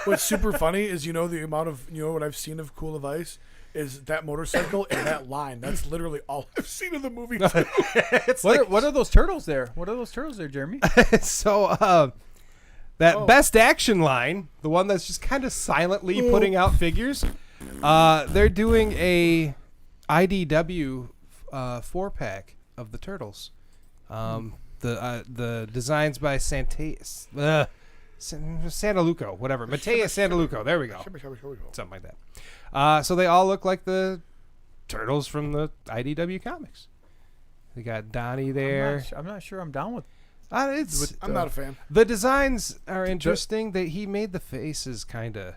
Speaker 2: What's super funny is the amount of what I've seen of Cool of Ice is that motorcycle and that line. That's literally all I've seen of the movie.
Speaker 5: What are those turtles there? What are those turtles there, Jeremy?
Speaker 4: So that best action line, the one that's just kind of silently putting out figures, they're doing a IDW 4-pack of the turtles. The designs by Santaluco, whatever. Mateus Santaluco. There we go. Something like that. So they all look like the turtles from the IDW comics. They got Donnie there.
Speaker 5: I'm not sure I'm down with.
Speaker 2: I'm not a fan.
Speaker 4: The designs are interesting. He made the faces kind of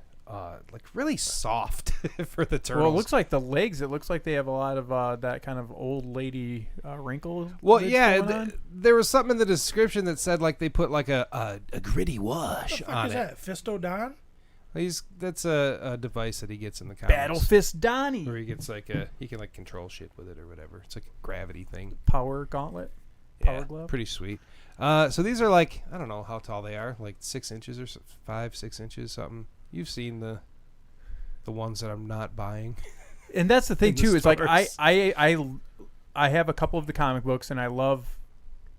Speaker 4: like really soft for the turtles.
Speaker 5: Well, it looks like the legs. It looks like they have a lot of that kind of old lady wrinkle.
Speaker 4: Well,
Speaker 5: that's
Speaker 4: yeah,
Speaker 5: going on.
Speaker 4: there was something in the description that said like they put like a gritty wash
Speaker 1: What the fuck
Speaker 4: on
Speaker 1: is
Speaker 4: it.
Speaker 1: that? Fisto Don?
Speaker 4: That's a device that he gets in the comics.
Speaker 5: Battle Fist Donnie.
Speaker 4: Where he gets he can like control shit with it or whatever. It's like a gravity thing.
Speaker 5: Power gauntlet. Power glove.
Speaker 4: Pretty sweet. So these are like, I don't know how tall they are, like 6 inches or 5-6 inches, something. You've seen the ones that I'm not buying.
Speaker 5: And that's the thing
Speaker 4: In the
Speaker 5: too. Is like
Speaker 4: stores.
Speaker 5: I have a couple of the comic books and I love,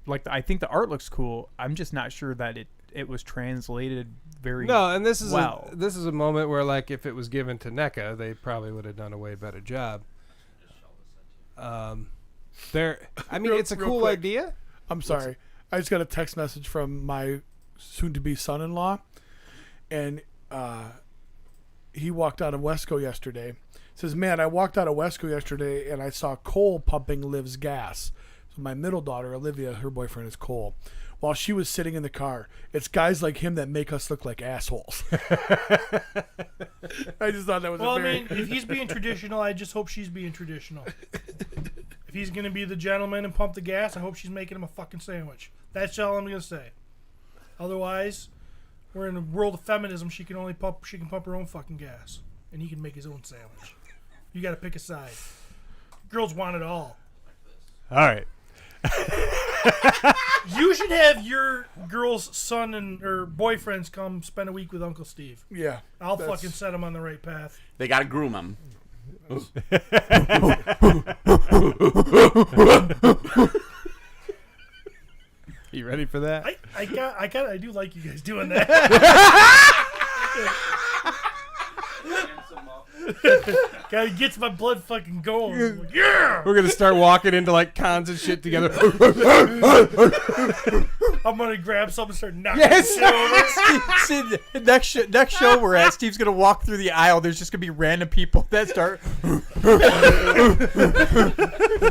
Speaker 5: like I think the art looks cool. I'm just not sure that it was translated very
Speaker 4: No, and this is
Speaker 5: well.
Speaker 4: this is a moment where like if it was given to NECA, they probably would have done a way better job. I mean, it's a
Speaker 2: real
Speaker 4: cool
Speaker 2: quick.
Speaker 4: idea.
Speaker 2: I'm sorry. I just got a text message from my soon-to-be son-in-law, and he walked out of Wesco yesterday. Says, "Man, I walked out of Wesco yesterday, and I saw Cole pumping Liv's gas." So my middle daughter, Olivia, her boyfriend is Cole. While she was sitting in the car, it's guys like him that make us look like assholes. I just thought that was
Speaker 1: Well,
Speaker 2: a very...
Speaker 1: I mean, if he's being traditional, I just hope she's being traditional. If he's going to be the gentleman and pump the gas, I hope she's making him a fucking sandwich. That's all I'm going to say. Otherwise, we're in a world of feminism. She can pump her own fucking gas. And he can make his own sandwich. You got to pick a side. Girls want it all.
Speaker 4: All right.
Speaker 1: You should have your girl's son or boyfriends come spend a week with Uncle Steve.
Speaker 2: Yeah.
Speaker 1: I'll fucking set him on the right path.
Speaker 3: They got to groom him.
Speaker 4: You ready for that?
Speaker 1: I do like you guys doing that. Guy gets my blood fucking going. I'm like, yeah!
Speaker 4: We're gonna start walking into like cons and shit together.
Speaker 1: I'm gonna grab something and start knocking
Speaker 5: Yes.
Speaker 1: shit over.
Speaker 5: See, the next show we're at, Steve's gonna walk through the aisle. There's just gonna be random people that start.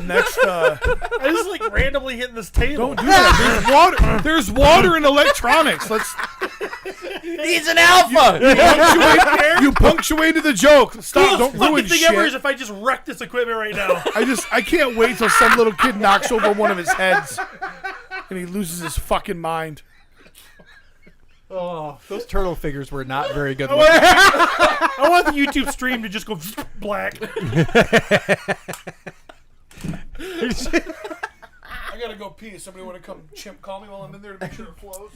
Speaker 2: Next,
Speaker 1: I just like randomly hitting this table.
Speaker 2: don't do that. There's water in electronics. Let's...
Speaker 3: He's an alpha.
Speaker 2: You punctuated the joke. Stop! Don't
Speaker 1: fucking
Speaker 2: ruin
Speaker 1: thing ever is
Speaker 2: shit.
Speaker 1: if I just wreck this equipment right now.
Speaker 2: I can't wait till some little kid knocks over one of his heads, and he loses his fucking mind.
Speaker 5: Oh, those turtle figures were not very good.
Speaker 1: I want the YouTube stream to just go black.
Speaker 2: I gotta go pee. Somebody want to come chimp call me while I'm in there to make sure it flows?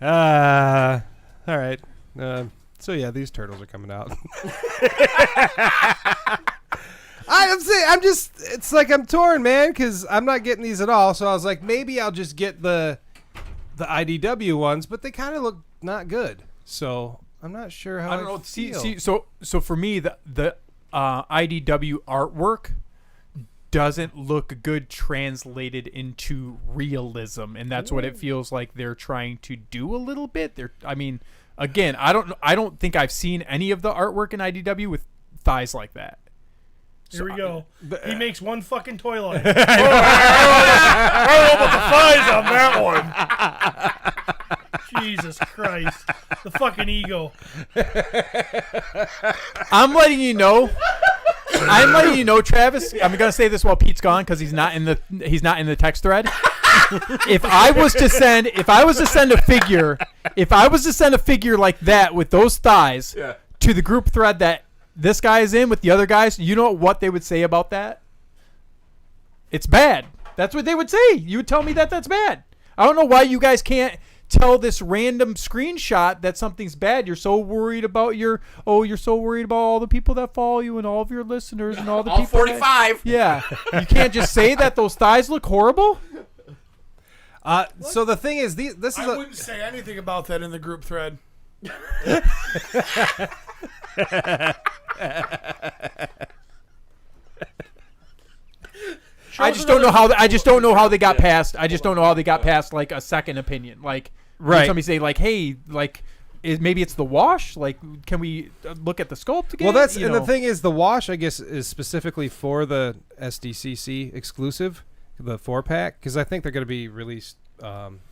Speaker 4: All right. So yeah, these turtles are coming out. It's like I'm torn, man, because I'm not getting these at all. So I was like, maybe I'll just get the IDW ones, but they kind of look not good. So I'm not sure how
Speaker 5: I don't know.
Speaker 4: feel.
Speaker 5: See, so for me, the IDW artwork doesn't look good translated into realism, and that's what it feels like they're trying to do a little bit. I mean, again, I don't think I've seen any of the artwork in IDW with thighs like that.
Speaker 1: Here we go. He makes one fucking toy line. I don't know about the thighs on that one. Jesus Christ. The fucking ego.
Speaker 5: I'm letting you know, Travis. I'm gonna say this while Pete's gone because he's not in the text thread. If I was to send a figure like that with those thighs to the group thread that this guy is in with the other guys, you know what they would say about that? It's bad. That's what they would say. You would tell me that that's bad. I don't know why you guys can't tell this random screenshot that something's bad. You're so worried about you're so worried about all the people that follow you and all of your listeners and all the
Speaker 3: all
Speaker 5: people
Speaker 3: 45.
Speaker 5: Yeah. You can't just say that those thighs look horrible?
Speaker 4: So the thing is, this is
Speaker 2: I wouldn't say anything about that in the group thread.
Speaker 5: I just don't know how they got past. I just don't know how they got past like a second opinion. Like,
Speaker 4: Right.
Speaker 5: Somebody say like, "Hey, like, maybe it's the wash. Like, can we look at the sculpt again?"
Speaker 4: Well, that's
Speaker 5: You
Speaker 4: and
Speaker 5: know?
Speaker 4: the thing is, the wash I guess is specifically for the SDCC exclusive, the 4-pack, because I think they're going to be released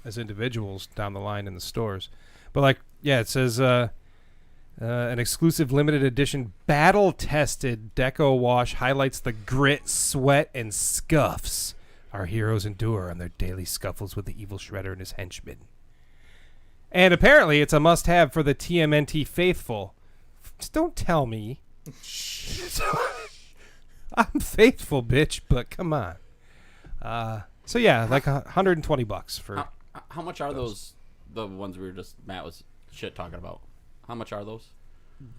Speaker 4: as individuals down the line in the stores. But like, yeah, it says an exclusive limited edition battle-tested deco wash highlights the grit, sweat, and scuffs our heroes endure on their daily scuffles with the evil Shredder and his henchmen. And apparently, it's a must-have for the TMNT faithful. Just don't tell me. I'm faithful, bitch, but come on. So yeah, like $120 for.
Speaker 3: How much are those? The ones Matt was shit talking about. How much are those?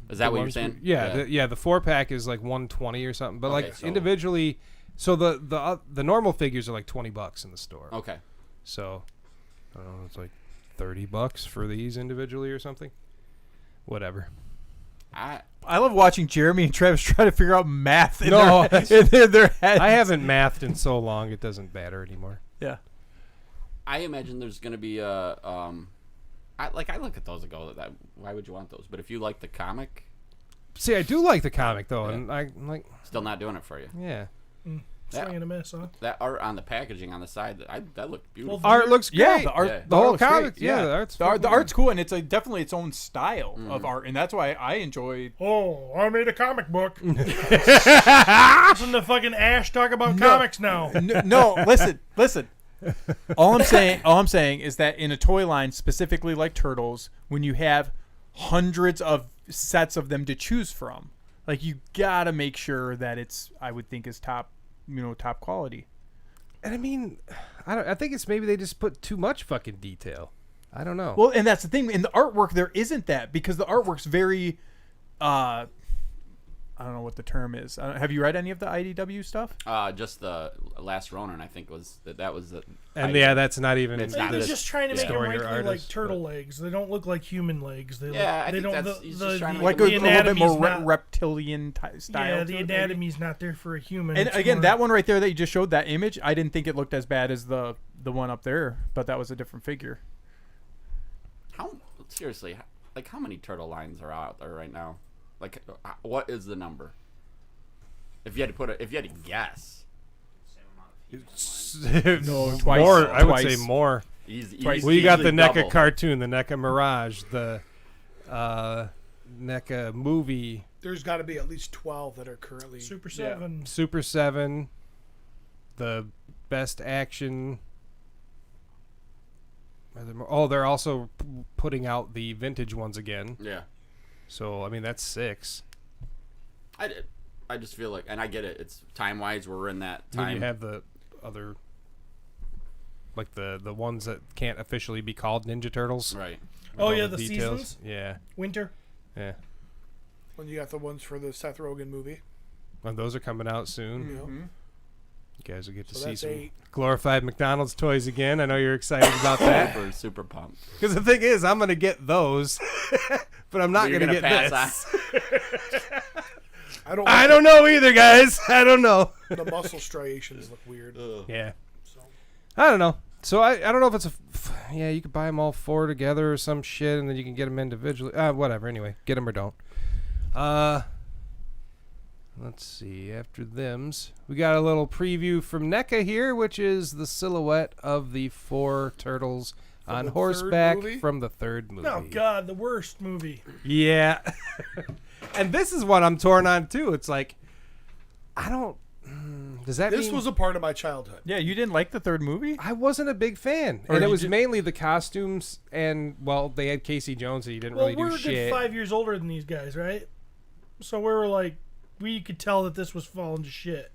Speaker 3: Is that what you're saying?
Speaker 4: Yeah, the 4-pack is like $120 or something, but
Speaker 3: Okay,
Speaker 4: like
Speaker 3: so-
Speaker 4: individually, so the normal figures are like $20 in the store.
Speaker 3: Okay.
Speaker 4: So I don't know, it's like $30 for these individually or something. Whatever.
Speaker 3: I
Speaker 5: love watching Jeremy and Travis try to figure out math in
Speaker 4: No,
Speaker 5: their heads.
Speaker 4: I haven't mathed in so long; it doesn't matter anymore.
Speaker 5: Yeah.
Speaker 3: I imagine there's gonna be a I look at those and go, that why would you want those? But if you like the comic,
Speaker 4: See, I do like the comic though,
Speaker 3: Yeah.
Speaker 4: and I'm like,
Speaker 3: still not doing it for you.
Speaker 4: yeah,
Speaker 1: Swinging a miss, huh?
Speaker 3: That art on the packaging on the side, that looked beautiful.
Speaker 1: Well,
Speaker 4: art looks great.
Speaker 5: Yeah, the art,
Speaker 3: Yeah.
Speaker 4: The whole
Speaker 5: looks great.
Speaker 4: comic, yeah, the art's
Speaker 5: the
Speaker 4: fucking
Speaker 5: art's cool, and it's definitely its own style
Speaker 3: Mm-hmm.
Speaker 5: of art, and that's why I enjoy.
Speaker 1: Oh, I made a comic book. Listen to fucking Ash talk about comics now.
Speaker 5: No, listen. All I'm saying is that in a toy line, specifically like Turtles, when you have hundreds of sets of them to choose from, like you gotta make sure that it's, I would think, is top quality.
Speaker 4: And I mean, I think it's maybe they just put too much fucking detail. I don't know.
Speaker 5: Well, and that's the thing. In the artwork, there isn't that, because the artwork's very, I don't know what the term is. Have you read any of the IDW stuff?
Speaker 3: Just the Last Ronin, I think was that was the.
Speaker 4: and yeah, that's not even.
Speaker 3: It's
Speaker 1: They're
Speaker 3: not this
Speaker 1: just trying to make them
Speaker 4: story or
Speaker 1: wrinkly like
Speaker 4: artist,
Speaker 1: turtle legs. They don't look like human legs. They
Speaker 3: Yeah, I
Speaker 1: they
Speaker 3: think
Speaker 1: don't.
Speaker 3: that's- he's just trying to
Speaker 5: Like
Speaker 3: The
Speaker 5: a little bit
Speaker 1: anatomy's
Speaker 5: more
Speaker 1: not-
Speaker 5: reptilian style.
Speaker 1: Yeah,
Speaker 5: to
Speaker 1: the
Speaker 5: it, maybe.
Speaker 1: anatomy's not there for a human.
Speaker 5: And
Speaker 1: It's
Speaker 5: again,
Speaker 1: more-
Speaker 5: that one right there that you just showed, that image, I didn't think it looked as bad as the one up there, but that was a different figure.
Speaker 3: How seriously? Like how many turtle lines are out there right now? Like what is the number? If you had to guess,
Speaker 4: No,
Speaker 5: twice.
Speaker 4: more. I would
Speaker 5: Twice.
Speaker 4: say more.
Speaker 3: easy.
Speaker 4: We got the
Speaker 3: easily
Speaker 4: NECA
Speaker 3: double.
Speaker 4: cartoon, the NECA Mirage, the NECA movie,
Speaker 2: There's got to be at least 12 that are currently.
Speaker 1: Super 7.
Speaker 4: Super 7, the Best Action. Are there more? Oh, they're also putting out the vintage ones again.
Speaker 3: Yeah,
Speaker 4: So, I mean, that's 6.
Speaker 3: I just feel like, and I get it. It's time wise. We're in that
Speaker 4: Then
Speaker 3: time.
Speaker 4: you have the other, like the ones that can't officially be called Ninja Turtles.
Speaker 3: right.
Speaker 1: Oh
Speaker 4: All
Speaker 1: yeah, the
Speaker 4: details.
Speaker 1: seasons.
Speaker 4: Yeah,
Speaker 1: Winter.
Speaker 4: yeah.
Speaker 2: When you got the ones for the Seth Rogen movie.
Speaker 4: Well, those are coming out soon.
Speaker 2: You know?
Speaker 4: You guys will get to
Speaker 2: So
Speaker 4: see
Speaker 2: that's
Speaker 4: some
Speaker 2: 8.
Speaker 4: glorified McDonald's toys again. I know you're excited about that.
Speaker 3: Super pumped.
Speaker 4: Because the thing is, I'm going to get those, but I'm not
Speaker 3: You're
Speaker 4: going to
Speaker 3: gonna
Speaker 4: get
Speaker 3: pass
Speaker 4: this.
Speaker 2: I
Speaker 4: I don't know either, guys. I don't know.
Speaker 2: The muscle striations look weird.
Speaker 4: Yeah.
Speaker 2: So.
Speaker 4: I don't know. So I don't know if it's yeah, you could buy them all 4 together or some shit, and then you can get them individually. Whatever. Anyway, get them or don't. Let's see. After them's, we got a little preview from NECA here, which is the silhouette of the 4 turtles on
Speaker 2: the third
Speaker 4: horseback
Speaker 2: movie?
Speaker 4: from the 3rd movie.
Speaker 1: Oh God, the worst movie.
Speaker 4: Yeah. And this is what I'm torn on too. It's like, I don't. Does that
Speaker 2: This
Speaker 4: mean
Speaker 2: was a part of my childhood.
Speaker 5: Yeah, you didn't like the third movie?
Speaker 4: I wasn't a big fan,
Speaker 5: Or
Speaker 4: and it
Speaker 5: you
Speaker 4: was
Speaker 5: did-
Speaker 4: mainly the costumes and well, they had Casey Jones, and he didn't
Speaker 1: Well,
Speaker 4: really
Speaker 1: we're
Speaker 4: do
Speaker 1: a good
Speaker 4: shit.
Speaker 1: 5 years older than these guys, right? So we were like, we could tell that this was falling to shit.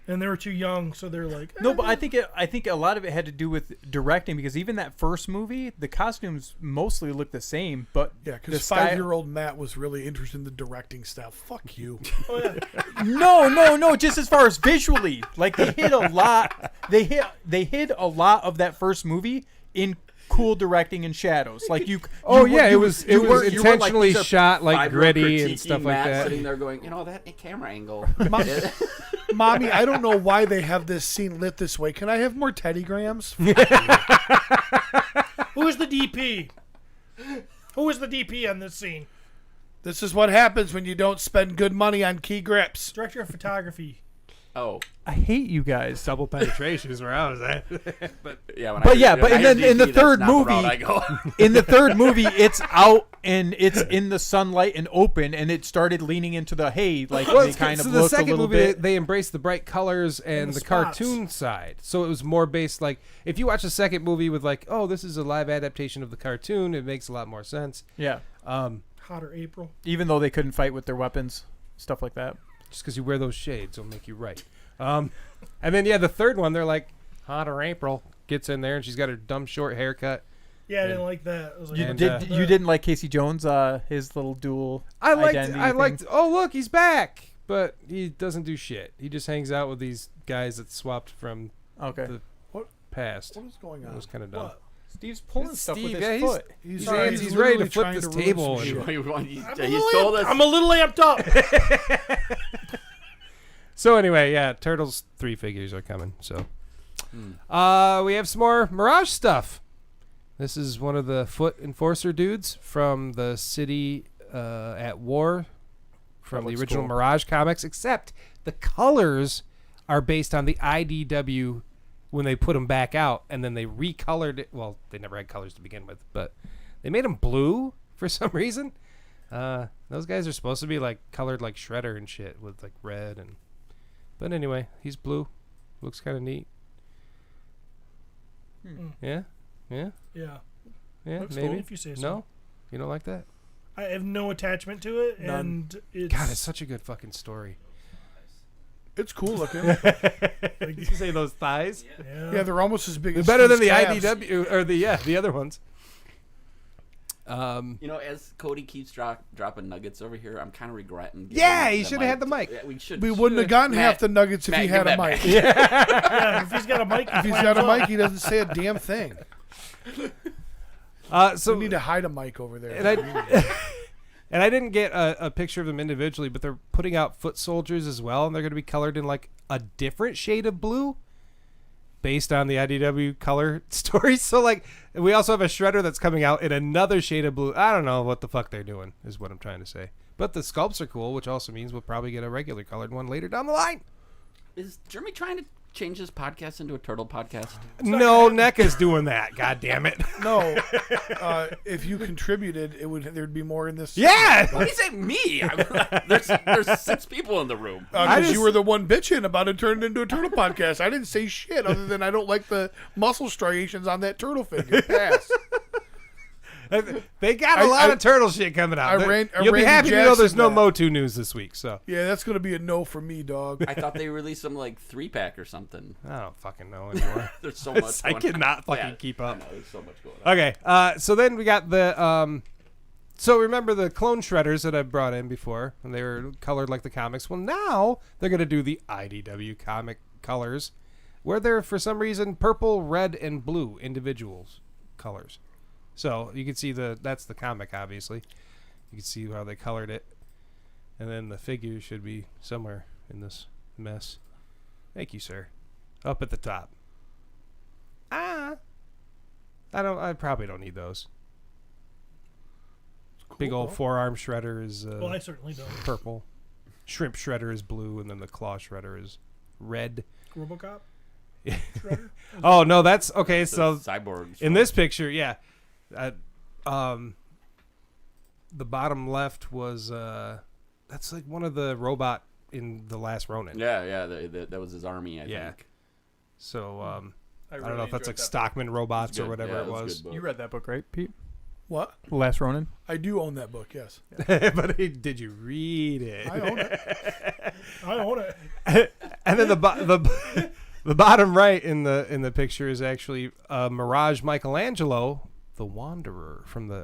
Speaker 1: And they were too young, so they're like...
Speaker 5: No, but I think a lot of it had to do with directing, because even that first movie, the costumes mostly look the same, but
Speaker 2: Yeah, because 5-year-old Matt was really interested in the directing style. Fuck you.
Speaker 1: Oh, yeah.
Speaker 5: No, just as far as visually, like they hid a lot. They hid a lot of that first movie in cool directing and shadows. Like you.
Speaker 4: Oh
Speaker 5: you
Speaker 4: yeah,
Speaker 5: were-
Speaker 4: it was
Speaker 3: you were like,
Speaker 4: intentionally
Speaker 3: these are
Speaker 4: shot like
Speaker 3: five-year
Speaker 4: gritty and
Speaker 3: critiquing
Speaker 4: stuff like
Speaker 3: Matt
Speaker 4: that.
Speaker 3: Sitting there going, that camera angle.
Speaker 2: Mommy, I don't know why they have this scene lit this way. Can I have more Teddy Grahams?
Speaker 1: Who's the DP? Who is the DP on this scene?
Speaker 2: This is what happens when you don't spend good money on key grips.
Speaker 1: Director of photography.
Speaker 3: Oh,
Speaker 5: I hate you guys.
Speaker 4: Double penetration is where I was at.
Speaker 3: yeah. When
Speaker 5: But
Speaker 3: I,
Speaker 5: yeah,
Speaker 3: when
Speaker 5: but
Speaker 3: I
Speaker 5: in
Speaker 3: hear
Speaker 5: the- in the
Speaker 3: DP, that's
Speaker 5: third
Speaker 3: not the
Speaker 5: movie-
Speaker 3: route I go.
Speaker 5: In the third movie, it's out and it's in the sunlight and open, and it started leaning into the hay, like
Speaker 4: Well,
Speaker 5: they kind of
Speaker 4: so the
Speaker 5: looked a
Speaker 4: second
Speaker 5: little
Speaker 4: movie,
Speaker 5: bit.
Speaker 4: they embraced the bright colors and
Speaker 1: the
Speaker 4: the
Speaker 1: spots.
Speaker 4: cartoon side. So it was more based like if you watch the second movie with like, oh, this is a live adaptation of the cartoon, it makes a lot more sense.
Speaker 5: Yeah,
Speaker 1: Hotter April.
Speaker 5: even though they couldn't fight with their weapons, stuff like that.
Speaker 4: Just because you wear those shades will make you right. And then the third one, they're like, Hotter April gets in there and she's got her dumb short haircut.
Speaker 1: Yeah, I didn't like that. I was like,
Speaker 5: You,
Speaker 4: And,
Speaker 5: you didn't like Casey Jones, his little dual identity
Speaker 4: I
Speaker 5: thing?
Speaker 4: liked. Oh look, he's back, but he doesn't do shit. He just hangs out with these guys that swapped from
Speaker 5: Okay.
Speaker 4: the
Speaker 2: What?
Speaker 4: past.
Speaker 2: What is going
Speaker 4: It
Speaker 2: on?
Speaker 4: was kind of dumb.
Speaker 1: what?
Speaker 5: Steve's pulling
Speaker 4: It's
Speaker 5: stuff
Speaker 4: Steve,
Speaker 5: with
Speaker 4: yeah,
Speaker 5: his
Speaker 4: he's-
Speaker 5: foot.
Speaker 2: He's,
Speaker 4: He's ready to
Speaker 2: literally
Speaker 4: flip
Speaker 2: trying
Speaker 4: this
Speaker 2: to ruin
Speaker 4: table
Speaker 2: some
Speaker 4: and-
Speaker 2: shit.
Speaker 3: He's told us.
Speaker 1: I'm a little amped up.
Speaker 4: So anyway, yeah, Turtles 3 figures are coming. So, we have some more Mirage stuff. This is one of the foot enforcer dudes from the City at War from the
Speaker 5: looks
Speaker 4: original
Speaker 5: cool.
Speaker 4: Mirage comics, except the colors are based on the IDW when they put them back out, and then they recolored it. Well, they never had colors to begin with, but they made them blue for some reason. Those guys are supposed to be like colored like Shredder and shit with like red and. But anyway, he's blue. Looks kind of neat. Yeah, yeah,
Speaker 1: Yeah.
Speaker 4: yeah.
Speaker 1: Looks
Speaker 4: maybe.
Speaker 1: cool if you say so.
Speaker 4: No, you don't like that?
Speaker 1: I have no attachment to it,
Speaker 2: None.
Speaker 1: and it's...
Speaker 4: God, it's such a good fucking story.
Speaker 2: It's cool looking.
Speaker 4: Did you say those thighs?
Speaker 1: Yeah.
Speaker 2: Yeah, they're almost as big as
Speaker 4: Better than
Speaker 2: Steve's
Speaker 4: the
Speaker 2: calves.
Speaker 4: IDW or the other ones.
Speaker 3: As Cody keeps dropping nuggets over here, I'm kind of regretting. giving
Speaker 4: Yeah,
Speaker 3: him
Speaker 4: he
Speaker 3: the
Speaker 4: should have had the mic.
Speaker 3: Yeah, we should.
Speaker 2: We wouldn't have gotten
Speaker 3: Matt,
Speaker 2: half the nuggets if
Speaker 3: Matt,
Speaker 2: he
Speaker 3: give
Speaker 2: had a
Speaker 3: that
Speaker 2: mic.
Speaker 3: back.
Speaker 1: Yeah, if he's got a mic,
Speaker 2: If he's got a mic, he doesn't say a damn thing.
Speaker 4: So
Speaker 2: We need to hide a mic over there.
Speaker 4: and I didn't get a picture of them individually, but they're putting out foot soldiers as well, and they're going to be colored in like a different shade of blue based on the IDW color story. So like we also have a Shredder that's coming out in another shade of blue. I don't know what the fuck they're doing is what I'm trying to say. But the sculpts are cool, which also means we'll probably get a regular colored one later down the line.
Speaker 3: Is Jeremy trying to change this podcast into a turtle podcast?
Speaker 4: No, NECA's doing that. God damn it.
Speaker 2: No, if you contributed, there'd be more in this.
Speaker 4: Yeah.
Speaker 3: Why do you say me? There's 6 people in the room.
Speaker 2: Because you were the one bitching about it turned into a turtle podcast. I didn't say shit other than I don't like the muscle striations on that turtle figure. Pass.
Speaker 4: They got a lot of turtle shit coming out. You'll be
Speaker 2: Randy
Speaker 4: happy to know there's
Speaker 2: Jackson
Speaker 4: no
Speaker 2: that.
Speaker 4: Motu news this week. So
Speaker 2: Yeah, that's going to be a no for me, dog.
Speaker 3: I thought they released some like 3-pack or something.
Speaker 4: I don't fucking know anymore.
Speaker 3: There's so much.
Speaker 4: I
Speaker 3: going
Speaker 4: cannot
Speaker 3: on.
Speaker 4: fucking
Speaker 3: Yeah,
Speaker 4: keep
Speaker 3: I
Speaker 4: up.
Speaker 3: know, there's so much going on.
Speaker 4: Okay, so then we got the so remember the clone shredders that I brought in before, and they were colored like the comics. Well, now they're gonna do the IDW comic colors, where they're for some reason purple, red, and blue individuals colors. So you can see that's the comic, obviously. You can see how they colored it, and then the figure should be somewhere in this mess. Thank you, sir. Up at the top. I probably don't need those. Big old forearm shredder is
Speaker 1: Well, I certainly don't.
Speaker 4: purple. Shrimp shredder is blue, and then the claw shredder is red.
Speaker 1: RoboCop? Shredder?
Speaker 4: Oh no, that's okay.
Speaker 3: The
Speaker 4: So
Speaker 3: cyborgs.
Speaker 4: in this picture, yeah, the bottom left was that's like one of the robot in the last Ronin.
Speaker 3: Yeah, that was his army. I
Speaker 4: Yeah.
Speaker 3: think.
Speaker 4: So I don't
Speaker 7: really
Speaker 4: know if that's
Speaker 7: enjoyed
Speaker 4: like
Speaker 7: that.
Speaker 4: Stockman robots or
Speaker 3: Good.
Speaker 4: whatever
Speaker 3: Yeah,
Speaker 4: it
Speaker 3: that a
Speaker 4: was.
Speaker 3: good book.
Speaker 5: You read that book, right, Pete?
Speaker 2: What?
Speaker 5: Last Ronin.
Speaker 2: I do own that book, yes.
Speaker 4: But did you read it?
Speaker 2: I own it.
Speaker 1: I own it.
Speaker 4: And then the bottom right in the picture is actually Mirage Michelangelo, the Wanderer, from the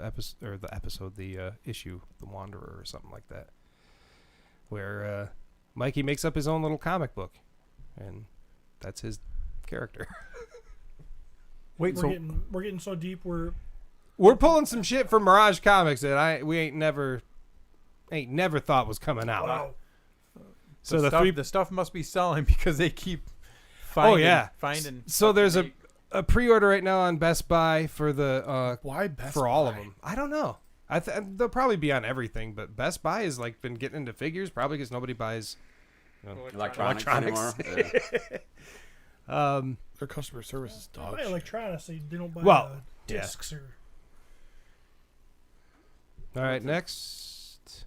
Speaker 4: issue, the Wanderer, or something like that, where Mikey makes up his own little comic book, and that's his character.
Speaker 5: Wait,
Speaker 1: We're getting so deep.
Speaker 4: We're pulling some shit from Mirage Comics that we ain't never thought was coming out.
Speaker 1: Wow.
Speaker 4: So
Speaker 5: the stuff must be selling because they keep finding.
Speaker 4: So there's a pre-order right now on Best Buy for the
Speaker 2: Why Best
Speaker 4: for all
Speaker 2: Buy?
Speaker 4: of them. I don't know. They'll probably be on everything, but Best Buy has like been getting into figures probably because nobody buys
Speaker 3: Electronics anymore. Yeah.
Speaker 2: Their customer service is dog
Speaker 1: Buy
Speaker 2: shit.
Speaker 1: electronics. They don't buy
Speaker 4: yeah.
Speaker 1: discs or.
Speaker 4: All right, next.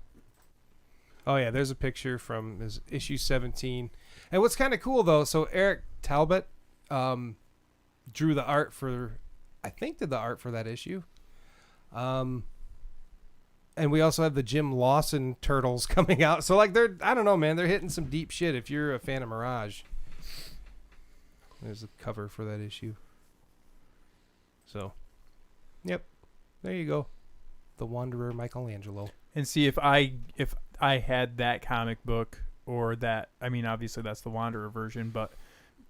Speaker 4: Oh yeah, there's a picture from his issue 17. And what's kind of cool though, so Eric Talbot drew the art for, I think did the art for that issue. And we also have the Jim Lawson Turtles coming out. So like I don't know, man, they're hitting some deep shit if you're a fan of Mirage. There's a cover for that issue. So, yep, there you go. The Wanderer Michelangelo.
Speaker 5: And see if I had that comic book or that, I mean, obviously that's the Wanderer version, but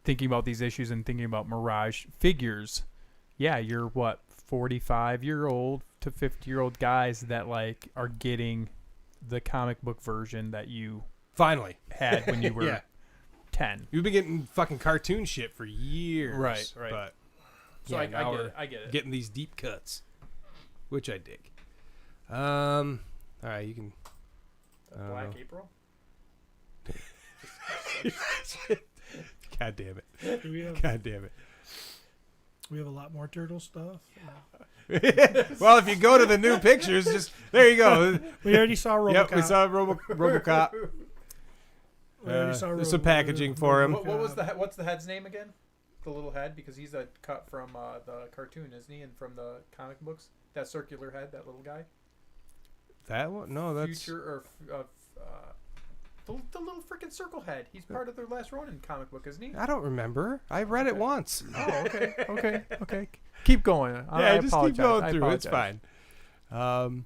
Speaker 5: thinking about these issues and thinking about Mirage figures, yeah, you're 45-year-old to 50-year-old guys that like are getting the comic book version that you
Speaker 4: Finally
Speaker 5: had when you were
Speaker 4: yeah.
Speaker 5: 10.
Speaker 4: You've been getting fucking cartoon shit for years.
Speaker 5: Right.
Speaker 4: But
Speaker 5: So
Speaker 4: yeah, now we're
Speaker 5: I get it.
Speaker 4: getting these deep cuts, which I dig. All right, you can.
Speaker 7: Black April.
Speaker 4: God damn it!
Speaker 1: Do we have
Speaker 4: God damn it!
Speaker 1: a lot more turtle stuff?
Speaker 4: Well, if you go to the new pictures, just there you go.
Speaker 1: We already saw RoboCop.
Speaker 4: Yep, we saw RoboCop.
Speaker 1: We already saw
Speaker 4: There's some packaging for him.
Speaker 7: What was what's the head's name again? The little head, because he's a cut from the cartoon, isn't he? And from the comic books, that circular head, that little guy.
Speaker 4: That one? No, that's
Speaker 7: Future or the little freaking circle head. He's part of their Last Ronin comic book, isn't he?
Speaker 4: I don't remember. I read it once.
Speaker 7: Oh, okay.
Speaker 5: Okay. Keep going. I
Speaker 4: Just keep
Speaker 5: apologize.
Speaker 4: going
Speaker 5: I
Speaker 4: through. It's
Speaker 5: apologize.
Speaker 4: fine.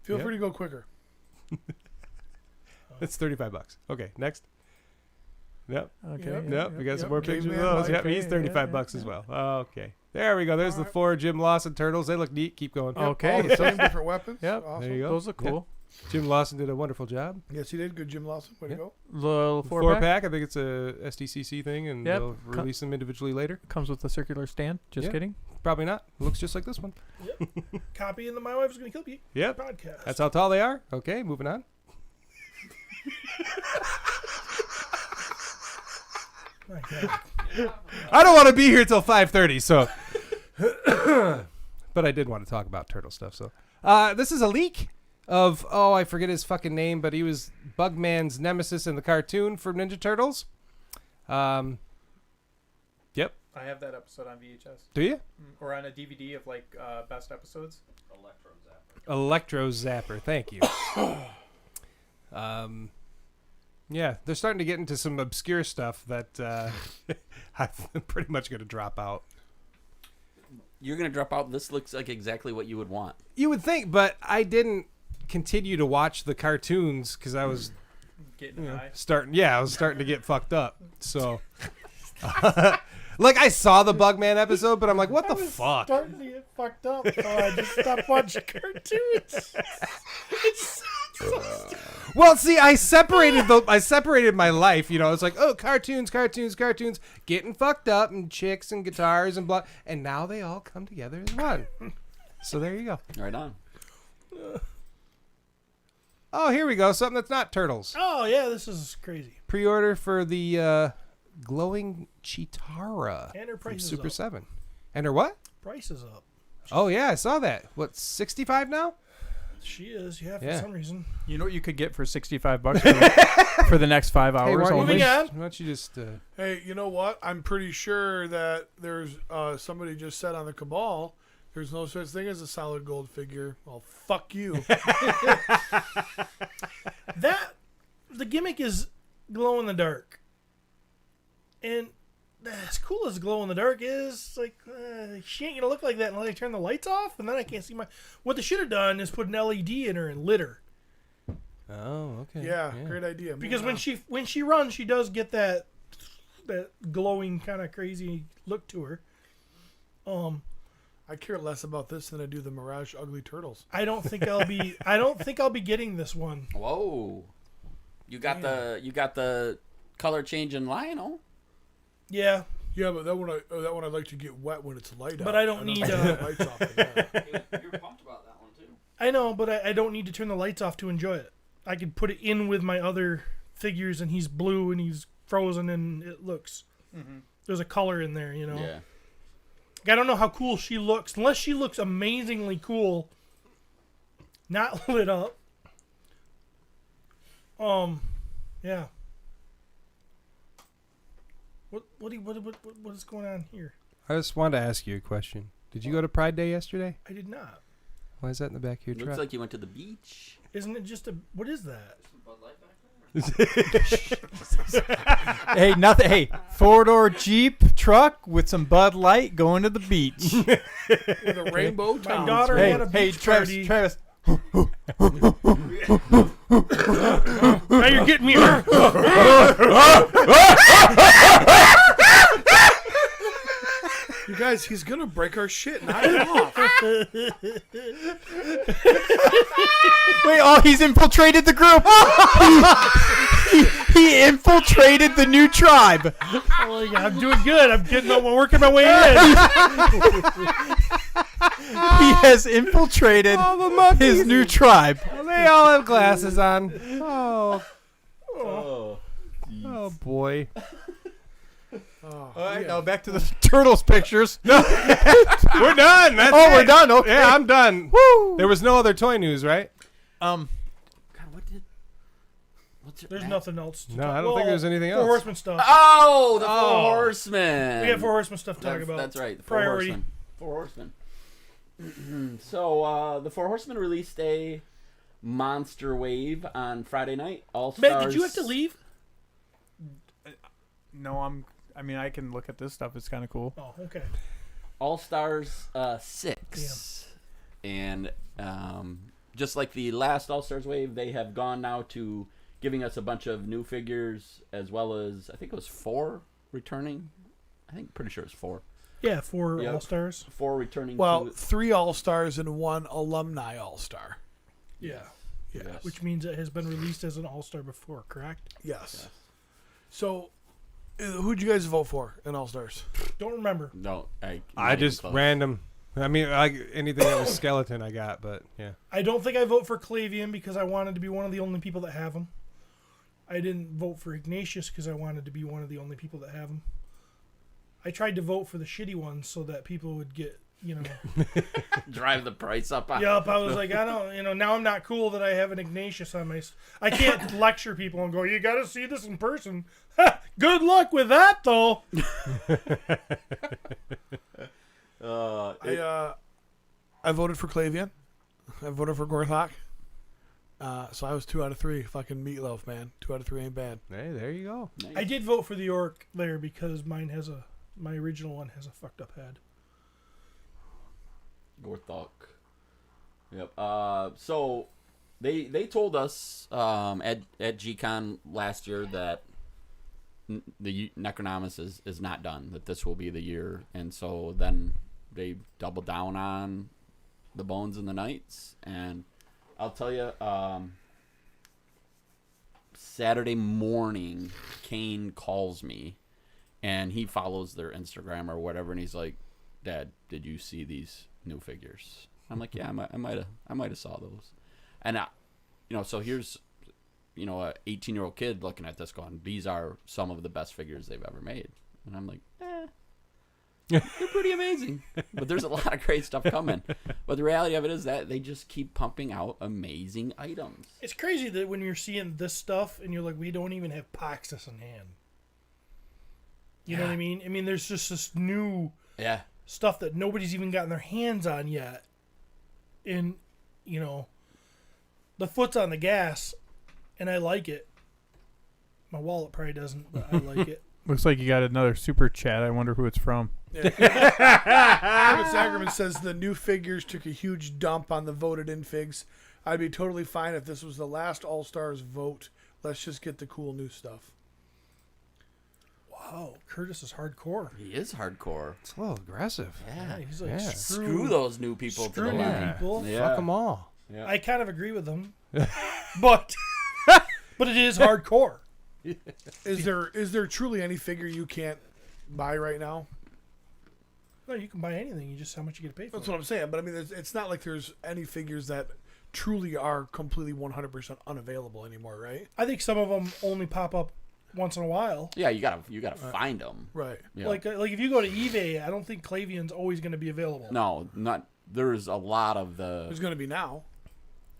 Speaker 2: Feel
Speaker 4: Yep.
Speaker 2: free to go quicker.
Speaker 4: It's $35. Okay, next. Yep.
Speaker 5: Okay.
Speaker 4: Yep. We got some more pictures of
Speaker 2: Caveman
Speaker 4: those.
Speaker 2: Mike.
Speaker 4: Yep. He's $35 as well. Okay. There we go. There's the 4 Jim Lawson Turtles. They look neat. Keep going.
Speaker 5: Okay.
Speaker 2: All the same different weapons.
Speaker 5: Yep.
Speaker 2: Awesome.
Speaker 4: There you go.
Speaker 5: Those look cool.
Speaker 4: Jim Lawson did a wonderful job.
Speaker 2: Yes, he did. Good, Jim Lawson. Way to
Speaker 4: Yeah.
Speaker 2: go.
Speaker 5: Little
Speaker 4: Four
Speaker 5: 4-pack
Speaker 4: pack. I think it's a SDCC thing, and
Speaker 5: Yep.
Speaker 4: they'll release them individually later.
Speaker 5: comes with a circular stand. Just
Speaker 4: Yeah.
Speaker 5: kidding.
Speaker 4: Probably not. Looks just like this one.
Speaker 1: Copy in the My Wife's Gonna Kill Me
Speaker 4: Yep.
Speaker 1: podcast.
Speaker 4: That's how tall they are. Okay, moving on.
Speaker 1: My God.
Speaker 4: I don't want to be here till 5:30, so. But I did want to talk about turtle stuff. So, this is a leak of I forget his fucking name, but he was Bugman's nemesis in the cartoon for Ninja Turtles. Yep.
Speaker 7: I have that episode on VHS
Speaker 4: Do you?
Speaker 7: or on a DVD of like best episodes.
Speaker 4: Electro Zapper. Thank you. Yeah, they're starting to get into some obscure stuff that I'm pretty much going to drop out.
Speaker 3: You're gonna drop out. This looks like exactly what you would want.
Speaker 4: You would think, but I didn't continue to watch the cartoons because I was
Speaker 7: Getting high.
Speaker 4: starting to get fucked up. So, like, I saw the Bugman episode, but I'm like, what the fuck?
Speaker 1: Starting to get fucked up, so I just stopped watching cartoons.
Speaker 4: Well, see, I separated my life. You know, it's like, oh, cartoons, getting fucked up, and chicks and guitars and blah, and now they all come together as one. So there you go.
Speaker 3: Right on.
Speaker 4: Oh, here we go. Something that's not turtles.
Speaker 1: Oh yeah, this is crazy.
Speaker 4: Pre-order for the glowing Chitara
Speaker 1: And her
Speaker 4: from
Speaker 1: price is
Speaker 4: Super
Speaker 1: up.
Speaker 4: 7. And her what?
Speaker 1: Price is up.
Speaker 4: Oh yeah, I saw that. What, 65 now?
Speaker 1: She is, for
Speaker 4: Yeah.
Speaker 1: some reason.
Speaker 5: You know what you could get for $65 for the next 5 hours
Speaker 4: why,
Speaker 5: only?
Speaker 1: Moving on.
Speaker 4: why don't you just
Speaker 2: Hey, you know what? I'm pretty sure that there's somebody just said on the Cabal There's no such thing as a solid gold figure. Well, fuck you.
Speaker 1: The gimmick is glow in the dark, and as cool as glow in the dark is, like she ain't gonna look like that unless I turn the lights off, and then I can't see my. What they should have done is put an LED in her and lit her.
Speaker 4: Oh, okay.
Speaker 2: Yeah, great idea.
Speaker 1: Because when she runs, she does get that glowing kind of crazy look to her.
Speaker 2: I care less about this than I do the Mirage Ugly Turtles.
Speaker 1: I don't think I'll be getting this one.
Speaker 3: Whoa. You got the color change in Lionel.
Speaker 1: Yeah,
Speaker 2: Yeah, but that one I'd like to get wet when it's light out.
Speaker 1: but I don't need.
Speaker 2: Lights off.
Speaker 6: You're pumped about that one too.
Speaker 1: I know, but I don't need to turn the lights off to enjoy it. I could put it in with my other figures, and he's blue and he's frozen, and it looks. There's a color in there, you know.
Speaker 3: Yeah.
Speaker 1: I don't know how cool she looks, unless she looks amazingly cool, not lit up. Yeah. What is going on here?
Speaker 4: I just wanted to ask you a question. Did you go to Pride Day yesterday?
Speaker 1: I did not.
Speaker 4: Why is that in the back of your
Speaker 3: Looks
Speaker 4: truck?
Speaker 3: like you went to the beach.
Speaker 1: Isn't it just a? What is that?
Speaker 5: Hey, nothing. Hey, 4-door Jeep truck with some Bud Light going to the beach.
Speaker 2: With a rainbow
Speaker 1: My
Speaker 2: top.
Speaker 1: daughter had a beach party.
Speaker 5: Travis.
Speaker 1: Now you're getting me.
Speaker 2: You guys, he's gonna break our shit. Knock it off.
Speaker 5: Wait, oh, he's infiltrated the group. he infiltrated the new tribe.
Speaker 1: Oh, yeah, I'm doing good. I'm working my way in.
Speaker 5: He has infiltrated his new tribe.
Speaker 4: Well, they all have glasses on. Oh boy.
Speaker 5: All right, now back to the turtles pictures.
Speaker 4: We're done. That's
Speaker 5: We're
Speaker 4: it.
Speaker 5: done. Okay.
Speaker 4: Yeah, I'm done.
Speaker 5: Woo.
Speaker 4: There was no other toy news, right?
Speaker 3: God, what's your
Speaker 1: There's
Speaker 3: name?
Speaker 1: nothing else. To
Speaker 4: No,
Speaker 1: talk.
Speaker 4: I don't think there's anything
Speaker 1: Four
Speaker 4: else.
Speaker 1: Horsemen stuff.
Speaker 3: Oh, the Four Horsemen.
Speaker 1: We have Four Horsemen stuff to talk about.
Speaker 3: That's right. The Four
Speaker 1: Priority.
Speaker 3: Horsemen. Four Horsemen. So, the Four Horsemen released a monster wave on Friday night. All Stars.
Speaker 1: Matt, did you have to leave?
Speaker 7: No, I can look at this stuff. It's kind of cool.
Speaker 1: Oh, okay.
Speaker 3: All Stars 6. And just like the last All Stars wave, they have gone now to giving us a bunch of new figures, as well as I think it was 4 returning. Pretty sure it's 4.
Speaker 1: Yeah, 4
Speaker 3: Yep.
Speaker 1: All Stars.
Speaker 3: 4 returning.
Speaker 2: Well,
Speaker 3: to
Speaker 2: 3 All-Stars and 1 Alumni All-Star.
Speaker 1: Yeah.
Speaker 2: Yes.
Speaker 1: Which means it has been released as an All Star before, correct?
Speaker 2: Yes. So, who'd you guys vote for in All-Stars?
Speaker 1: Don't remember.
Speaker 3: No,
Speaker 4: I just random. I mean, anything that was skeleton I got, but yeah.
Speaker 1: I don't think I vote for Clavian because I wanted to be one of the only people that have him. I didn't vote for Ignatius because I wanted to be one of the only people that have him. I tried to vote for the shitty ones so that people would get,
Speaker 3: drive the price up.
Speaker 1: Yup, I was like, I don't, now I'm not cool that I have an Ignatius on my. I can't lecture people and go, you got to see this in person. Good luck with that, though.
Speaker 2: I voted for Clavian. I voted for Gorthok. So I was 2 out of 3. Fucking meatloaf, man. 2 out of 3 ain't bad.
Speaker 4: Hey, there you go.
Speaker 3: Nice.
Speaker 1: I did vote for the Orc there because my original one has a fucked up head.
Speaker 3: Gorthok. Yep. So they told us at G-Con last year that the Necronomus is not done, that this will be the year, and so then they doubled down on the Bones and the Knights, and I'll tell you, Saturday morning, Kane calls me, and he follows their Instagram or whatever, and he's like, "Dad, did you see these new figures?" I'm like, "Yeah, I might have saw those," and so here's, a 18-year-old kid looking at this going, "These are some of the best figures they've ever made," and I'm like, they're pretty amazing, but there's a lot of great stuff coming. But the reality of it is that they just keep pumping out amazing items.
Speaker 1: It's crazy that when you're seeing this stuff and you're like, we don't even have Paxus in hand. You know what I mean? I mean, there's just this new stuff that nobody's even gotten their hands on yet. And, you know, the foot's on the gas, and I like it. My wallet probably doesn't, but I like it.
Speaker 5: Looks like you got another super chat. I wonder who it's from.
Speaker 2: Yeah. Travis Ackerman says the new figures took a huge dump on the voted in figs. I'd be totally fine if this was the last All-Stars vote. Let's just get the cool new stuff.
Speaker 1: Wow, Curtis is hardcore.
Speaker 3: He is hardcore.
Speaker 4: It's a little aggressive.
Speaker 3: Yeah.
Speaker 1: He's like,
Speaker 4: Yeah.
Speaker 3: Screw those new people to
Speaker 1: Screw
Speaker 3: the
Speaker 1: new
Speaker 3: left.
Speaker 1: people.
Speaker 3: Yeah.
Speaker 4: Fuck them all.
Speaker 3: Yeah.
Speaker 1: I kind of agree with him, but it is hardcore.
Speaker 2: Is there truly any figure you can't buy right now?
Speaker 1: No, you can buy anything. You just how much you get to pay for.
Speaker 2: That's
Speaker 1: it.
Speaker 2: what I'm saying. But I mean, it's not like there's any figures that truly are completely 100% unavailable anymore, right?
Speaker 1: I think some of them only pop up once in a while.
Speaker 3: Yeah, you gotta find them.
Speaker 2: Right.
Speaker 3: Yeah.
Speaker 1: Like if you go to eBay, I don't think Clavion's always going to be available.
Speaker 3: No, not. There's a lot of the.
Speaker 2: There's going to be now.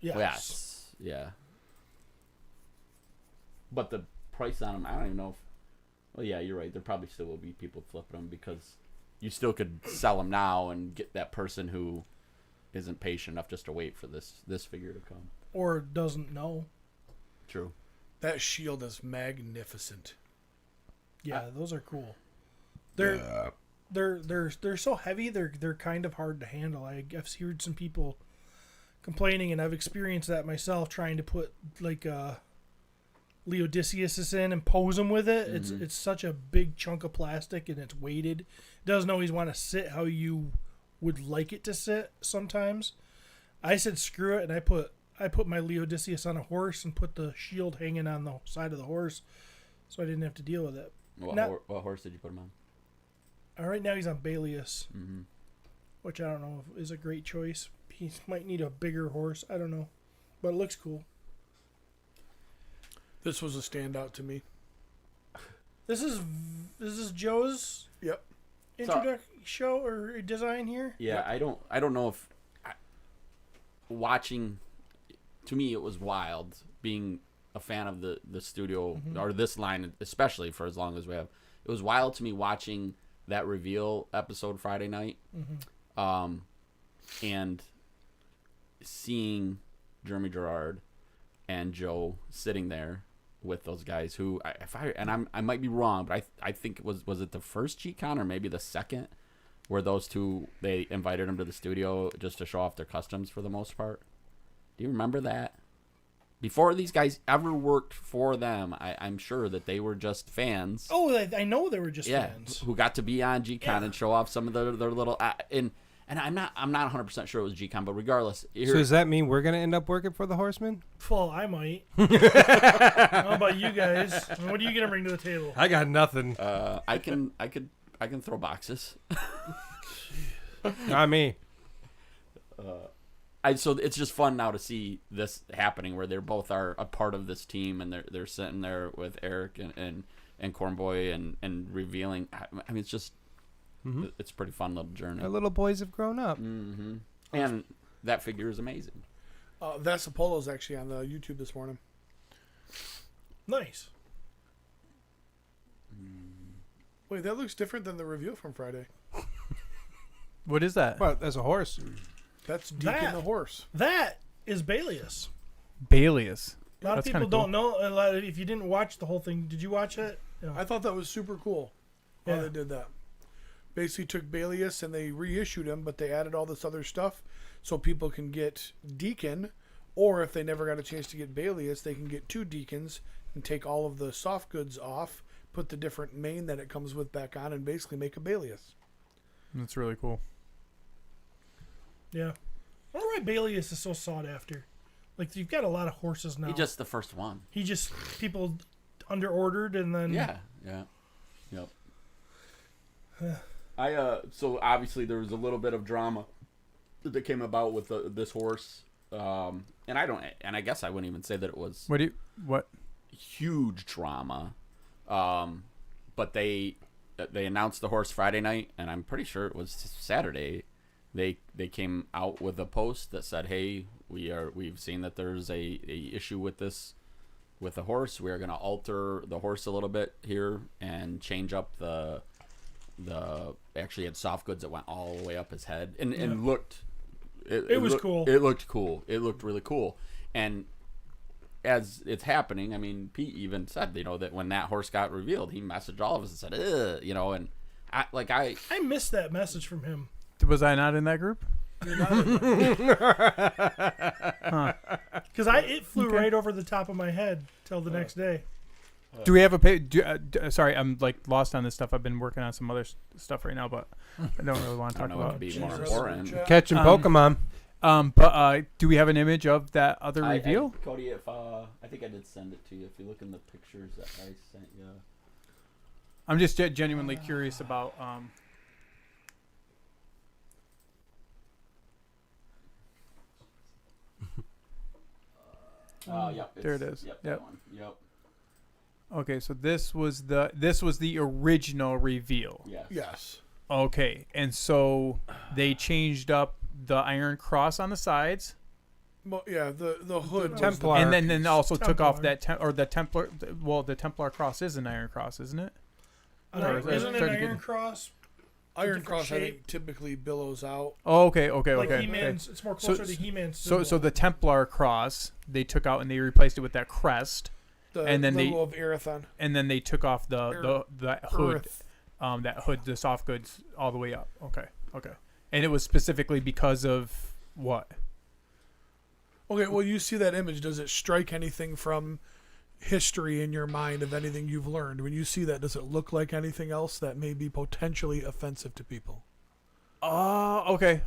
Speaker 1: Yes.
Speaker 3: Yes. Yeah. But the price on them, I don't even know if. Well, yeah, you're right. There probably still will be people flipping them because you still could sell them now and get that person who isn't patient enough just to wait for this figure to come.
Speaker 1: Or doesn't know.
Speaker 3: True.
Speaker 2: That shield is magnificent.
Speaker 1: Yeah, those are cool. They're so heavy. They're kind of hard to handle. I've heard some people complaining, and I've experienced that myself. Trying to put like Leodicius in and pose him with it. It's such a big chunk of plastic, and it's weighted. It doesn't always want to sit how you would like it to sit. Sometimes I said screw it, and I put my Leodicius on a horse and put the shield hanging on the side of the horse, so I didn't have to deal with it.
Speaker 3: What horse did you put him on?
Speaker 1: Right now he's on Balius,
Speaker 3: Mm-hmm.
Speaker 1: which I don't know if is a great choice. He might need a bigger horse. I don't know, but it looks cool.
Speaker 2: This was a standout to me.
Speaker 1: This is Joe's
Speaker 2: Yep.
Speaker 1: introduction show or design here.
Speaker 3: Yeah, I don't know if watching. To me, it was wild being a fan of the studio or this line, especially for as long as we have. It was wild to me watching that reveal episode Friday night, and seeing Jeremy Gerard and Joe sitting there with those guys who, I might be wrong, but I think it was it the first G-Con or maybe the second, where those two, they invited them to the studio just to show off their customs for the most part. Do you remember that? Before these guys ever worked for them, I'm sure that they were just fans.
Speaker 1: Oh, I know they were just fans.
Speaker 3: Who got to be on G-Con and show off some of their little and I'm not 100% sure it was G-Con, but regardless.
Speaker 4: So does that mean we're gonna end up working for the Horsemen?
Speaker 1: Well, I might. How about you guys? What are you gonna bring to the table?
Speaker 4: I got nothing.
Speaker 3: I can throw boxes.
Speaker 4: Not me.
Speaker 3: So it's just fun now to see this happening where they're both are a part of this team and they're sitting there with Eric and Cornboy and revealing. I mean, it's just it's a pretty fun little journey.
Speaker 4: Our little boys have grown up.
Speaker 3: Mm-hmm. And that figure is amazing.
Speaker 2: Vasapolo's actually on the YouTube this morning.
Speaker 1: Nice.
Speaker 2: Wait, that looks different than the reveal from Friday.
Speaker 5: What is that?
Speaker 4: Well, as a horse.
Speaker 2: That's Deacon the horse.
Speaker 1: That is Balius.
Speaker 5: Balius.
Speaker 1: A lot of
Speaker 5: That's
Speaker 1: people
Speaker 5: kinda cool.
Speaker 1: don't know. If you didn't watch the whole thing, did you watch it? No.
Speaker 2: I thought that was super cool how
Speaker 1: Yeah.
Speaker 2: they did that. Basically took Balius and they reissued him, but they added all this other stuff so people can get Deacon, or if they never got a chance to get Balius, they can get two Deacons and take all of the soft goods off, put the different mane that it comes with back on, and basically make a Balius.
Speaker 5: That's really cool.
Speaker 1: Yeah. I don't know why Balius is so sought after. Like, you've got a lot of horses now.
Speaker 3: He's just the first one.
Speaker 1: People under-ordered and then...
Speaker 3: Yeah. Yep. So obviously there was a little bit of drama that came about with this horse. And I guess I wouldn't even say that it was
Speaker 5: What?
Speaker 3: huge drama. But they announced the horse Friday night, and I'm pretty sure it was Saturday. They came out with a post that said, "Hey, we've seen that there's a issue with the horse. We are going to alter the horse a little bit here and change up the actually had soft goods that went all the way up his head and looked.
Speaker 1: It was cool.
Speaker 3: It looked cool. It looked really cool. And as it's happening, I mean, Pete even said, that when that horse got revealed, he messaged all of us and said, ugh, and I
Speaker 1: missed that message from him.
Speaker 5: Was I not in that group?
Speaker 1: Because it flew right over the top of my head till the next day.
Speaker 5: Do we have a sorry, I'm like lost on this stuff. I've been working on some other stuff right now, but I don't really want to talk about
Speaker 3: it. Could be more important.
Speaker 4: Catching Pokemon.
Speaker 5: But do we have an image of that other reveal?
Speaker 3: Cody, if I think I did send it to you. If you look in the pictures that I sent you.
Speaker 5: I'm just genuinely curious about.
Speaker 3: Yep.
Speaker 5: There it is.
Speaker 3: Yep.
Speaker 5: Yep.
Speaker 3: That one. Yep.
Speaker 5: Okay, so this was the original reveal.
Speaker 3: Yes.
Speaker 2: Yes.
Speaker 5: Okay, and so they changed up the Iron Cross on the sides.
Speaker 2: Well, yeah, the hood was
Speaker 4: Templar.
Speaker 5: And then also took off
Speaker 1: Templar.
Speaker 5: the Templar. Well, the Templar cross is an Iron Cross, isn't it?
Speaker 1: Isn't it an Iron Cross?
Speaker 2: Iron Cross, I
Speaker 1: shape.
Speaker 2: think, typically billows out.
Speaker 5: Oh, okay.
Speaker 1: Like He-Man's, it's more closer to He-Man's symbol.
Speaker 5: So the Templar cross they took out and they replaced it with that crest, and then
Speaker 2: logo of Arathon.
Speaker 5: and then they took off the hood,
Speaker 2: Earth.
Speaker 5: that hood, the soft goods all the way up. Okay. And it was specifically because of what?
Speaker 2: Okay, well, you see that image. Does it strike anything from history in your mind of anything you've learned? When you see that, does it look like anything else that may be potentially offensive to people?
Speaker 5: Okay.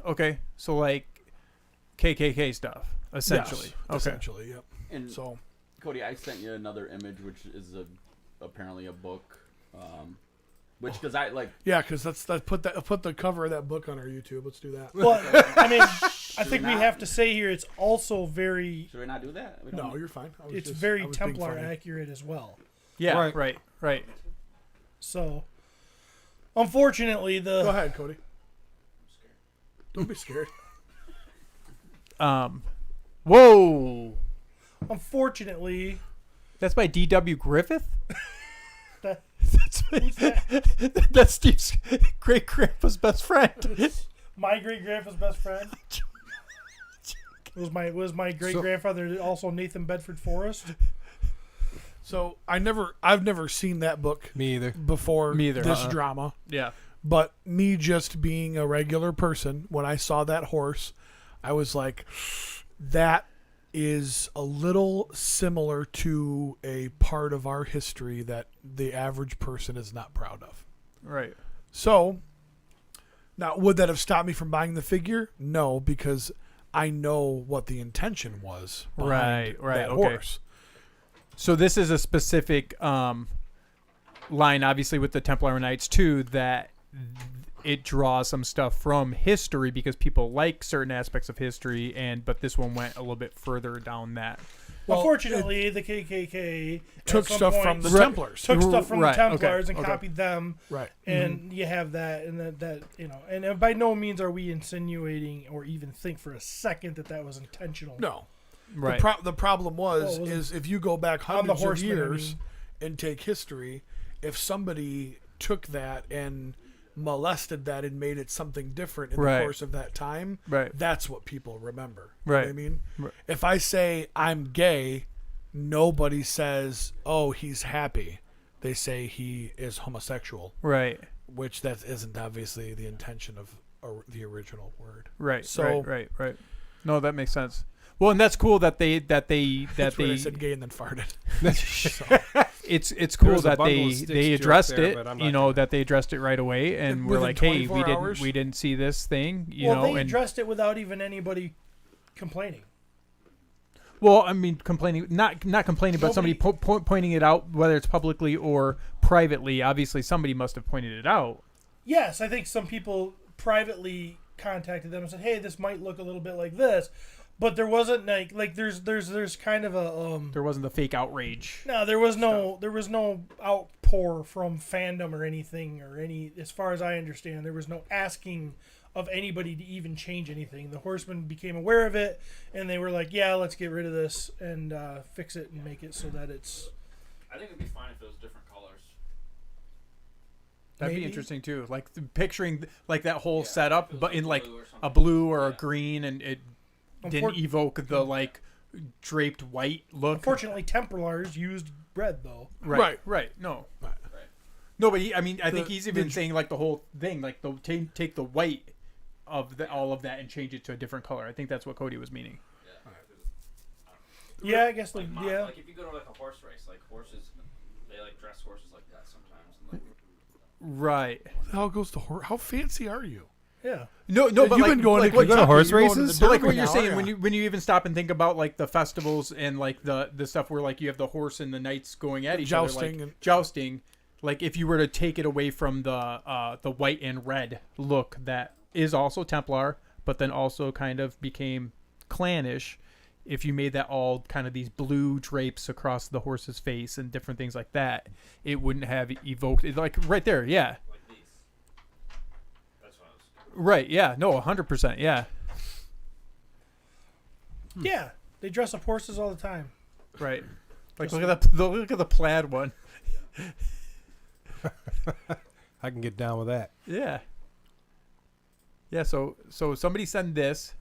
Speaker 5: So like KKK stuff, essentially.
Speaker 2: Yes,
Speaker 5: Okay.
Speaker 2: essentially, yep.
Speaker 3: And
Speaker 2: So,
Speaker 3: Cody, I sent you another image, which is apparently a book. Which, because I like.
Speaker 2: yeah, because put the cover of that book on our YouTube. Let's do that.
Speaker 1: But I mean, I think
Speaker 3: we
Speaker 1: we
Speaker 3: not?
Speaker 1: have to say here it's also very.
Speaker 3: Should we not do that? We don't-
Speaker 2: No, you're fine.
Speaker 1: It's
Speaker 2: I
Speaker 1: very
Speaker 2: was being
Speaker 1: Templar
Speaker 2: funny.
Speaker 1: accurate as well.
Speaker 5: Yeah.
Speaker 4: Right.
Speaker 5: Right.
Speaker 1: So, unfortunately,
Speaker 2: Go
Speaker 1: the
Speaker 2: ahead, Cody. Don't be scared.
Speaker 5: Whoa.
Speaker 1: unfortunately,
Speaker 5: That's by D.W. Griffith.
Speaker 1: that,
Speaker 5: That's, that's Steve's great grandpa's best friend.
Speaker 1: my great grandpa's best friend was my great grandfather also Nathan Bedford Forrest.
Speaker 2: So I've never seen that book
Speaker 4: Me either.
Speaker 2: before.
Speaker 5: Me either,
Speaker 2: This drama.
Speaker 5: Yeah.
Speaker 2: But me just being a regular person, when I saw that horse, I was like, that is a little similar to a part of our history that the average person is not proud of.
Speaker 5: Right.
Speaker 2: So, now, would that have stopped me from buying the figure? No, because I know what the intention was behind
Speaker 5: Right,
Speaker 2: that
Speaker 5: okay.
Speaker 2: horse.
Speaker 5: So this is a specific line, obviously, with the Templar Knights too, that it draws some stuff from history because people like certain aspects of history, but this one went a little bit further down that.
Speaker 2: Well,
Speaker 1: Unfortunately, the KKK
Speaker 2: took
Speaker 1: at some
Speaker 2: stuff
Speaker 1: point
Speaker 2: from the
Speaker 5: Right.
Speaker 2: Templars.
Speaker 1: took stuff from
Speaker 5: Right,
Speaker 1: the
Speaker 5: okay,
Speaker 1: Templars and
Speaker 5: okay.
Speaker 1: copied them,
Speaker 2: Right.
Speaker 1: and you have that, and that and by no means are we insinuating or even think for a second that was intentional.
Speaker 2: No.
Speaker 5: Right.
Speaker 2: The problem
Speaker 1: Well, it wasn't-
Speaker 2: is if you go back
Speaker 1: On the
Speaker 2: hundreds of
Speaker 1: horseman, I
Speaker 2: years
Speaker 1: mean.
Speaker 2: and take history, if somebody took that and molested that and made it something different in
Speaker 5: Right.
Speaker 2: the course of that time,
Speaker 5: Right.
Speaker 2: that's what people remember. You know
Speaker 5: Right.
Speaker 2: what I mean?
Speaker 5: Right.
Speaker 2: If I say I'm gay, nobody says, oh, he's happy. They say he is homosexual,
Speaker 5: Right.
Speaker 2: which that isn't obviously the intention of the original word.
Speaker 5: Right.
Speaker 2: So-
Speaker 5: right. No, that makes sense. Well, and that's cool that they
Speaker 2: That's when I said gay and then farted.
Speaker 5: it's cool
Speaker 4: There's a
Speaker 5: that
Speaker 4: bundle of
Speaker 5: they
Speaker 4: sticks joke
Speaker 5: addressed
Speaker 4: there,
Speaker 5: it,
Speaker 4: but I'm not gonna-
Speaker 5: that they addressed it right away, and we're
Speaker 2: Within
Speaker 5: like, hey,
Speaker 2: 24 hours?
Speaker 5: we didn't see this thing,
Speaker 1: Well, they
Speaker 5: and
Speaker 1: addressed it without even anybody complaining.
Speaker 5: well, I mean, complaining, not complaining, but somebody pointing it out, whether it's publicly or privately. Obviously, somebody must have pointed it out.
Speaker 1: Yes, I think some people privately contacted them and said, "Hey, this might look a little bit like this," but there wasn't like there's kind of a
Speaker 5: There wasn't the fake outrage.
Speaker 1: no, there was no outpour from fandom or anything or any, as far as I understand, there was no asking of anybody to even change anything. The Horsemen became aware of it, and they were like, "Yeah, let's get rid of this and fix it and make it so that it's."
Speaker 6: I think it'd be fine if it was different colors.
Speaker 5: That'd
Speaker 1: Maybe.
Speaker 5: be interesting too. Like picturing like that whole setup,
Speaker 6: was
Speaker 5: but
Speaker 6: like
Speaker 5: in like
Speaker 6: blue or
Speaker 5: a
Speaker 6: something.
Speaker 5: blue or a
Speaker 6: Yeah.
Speaker 5: green, and it didn't
Speaker 1: Unfor-
Speaker 5: evoke the like draped white look.
Speaker 1: Unfortunately, Templars used red though.
Speaker 5: Right. No.
Speaker 6: Right.
Speaker 5: No, but I mean, I think
Speaker 2: The-
Speaker 5: he's even
Speaker 2: the-
Speaker 5: saying like the whole thing, like take the white of all of that and change it to a different color. I think that's what Cody was meaning.
Speaker 1: Yeah, I guess like
Speaker 6: Like,
Speaker 1: yeah.
Speaker 6: like if you go to like a horse race, like horses, they like dress horses like that sometimes. And, like,
Speaker 5: Right.
Speaker 2: The hell goes to horse? How fancy are you?
Speaker 1: Yeah.
Speaker 5: No, but
Speaker 2: You've
Speaker 5: like,
Speaker 2: been going
Speaker 5: like
Speaker 2: to
Speaker 5: what
Speaker 4: go to horse
Speaker 2: Kentucky, you're going to
Speaker 4: races?
Speaker 2: the
Speaker 5: But like what
Speaker 2: Derby
Speaker 5: you're
Speaker 2: now,
Speaker 5: saying,
Speaker 2: yeah.
Speaker 5: when you even stop and think about like the festivals and like the stuff where like you have the horse and the knights going at each
Speaker 2: Jousting
Speaker 5: other,
Speaker 2: and-
Speaker 5: like jousting, like if you were to take it away from the white and red look that is also Templar, but then also kind of became clannish, if you made that all kind of these blue drapes across the horse's face and different things like that, it wouldn't have evoked it, like right there, yeah.
Speaker 6: like these. That's what I was.
Speaker 5: Right, yeah, no, 100%, yeah.
Speaker 1: Yeah. They dress up horses all the time.
Speaker 5: Right. Like look at the plaid one.
Speaker 4: I can get down with that.
Speaker 5: Yeah. Yeah, so somebody send this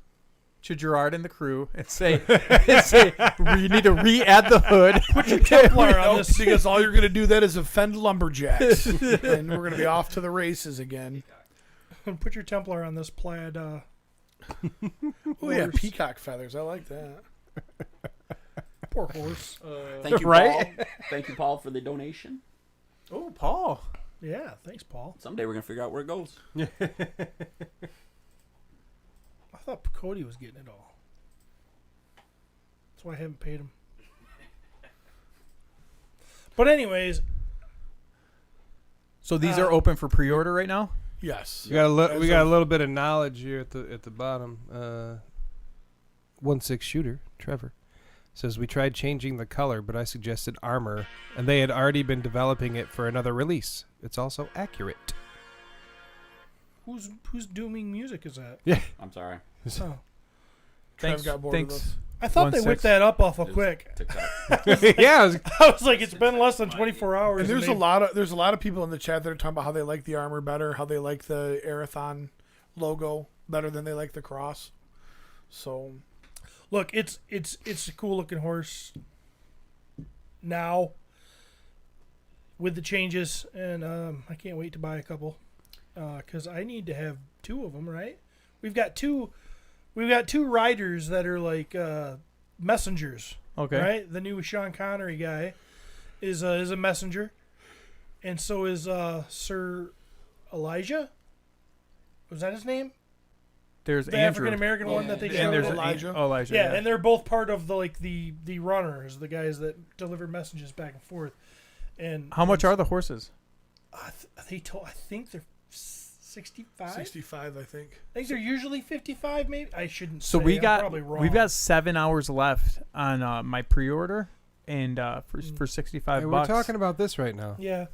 Speaker 5: to Gerard and the crew and say we need to re-add the hood. Put your
Speaker 1: Templar on this.
Speaker 2: Because all you're going to do then is offend lumberjacks. And we're going to be off to the races again.
Speaker 1: Put your Templar on this plaid.
Speaker 2: Oh, yeah,
Speaker 1: horse.
Speaker 2: peacock feathers. I like that.
Speaker 1: Poor horse.
Speaker 3: Thank you,
Speaker 5: Right?
Speaker 3: Paul. Thank you, Paul, for the donation.
Speaker 5: Oh, Paul.
Speaker 1: Yeah. Thanks, Paul.
Speaker 3: Someday we're gonna figure out where it goes.
Speaker 1: I thought Cody was getting it all. That's why I haven't paid him. But anyways,
Speaker 5: So these are open for pre-order right now?
Speaker 2: Yes.
Speaker 4: We got a
Speaker 2: As
Speaker 4: got a
Speaker 2: of-
Speaker 4: little bit of knowledge here at the bottom. 1/6 shooter Trevor says we tried changing the color, but I suggested armor, and they had already been developing it for another release. It's also accurate.
Speaker 1: who's dooming music is that?
Speaker 3: I'm sorry.
Speaker 1: Oh.
Speaker 2: Trev got bored of us.
Speaker 1: I thought they
Speaker 5: 1/6.
Speaker 1: whipped that up awful quick.
Speaker 3: TikTok.
Speaker 4: Yeah, I was-
Speaker 1: I was like, it's been less than 24 hours.
Speaker 2: And there's
Speaker 1: they-
Speaker 2: a lot of people in the chat that are talking about how they like the armor better, how they like the Arathon logo better than they like the cross. So
Speaker 1: Look, it's a cool looking horse now with the changes, and I can't wait to buy a couple because I need to have two of them. Right? We've got two riders that are like messengers.
Speaker 5: Okay.
Speaker 1: Right? The new Sean Connery guy is a messenger, and so is Sir Elijah. Was that his name?
Speaker 5: There's
Speaker 1: The
Speaker 5: Andrew.
Speaker 1: African American one that they
Speaker 5: And
Speaker 1: showed.
Speaker 5: there's
Speaker 2: Elijah.
Speaker 5: Elijah.
Speaker 1: Yeah, and they're both part of the runners, the guys that deliver messages back and forth. And
Speaker 5: How much are the horses?
Speaker 1: I think they're 65.
Speaker 2: 65, I think.
Speaker 1: I think they're usually 55. Maybe I shouldn't.
Speaker 5: So
Speaker 1: say.
Speaker 5: we've
Speaker 1: I'm probably wrong.
Speaker 5: got 7 hours left on my pre-order, and for $65
Speaker 4: Hey, we're talking about this right now.
Speaker 1: Yeah,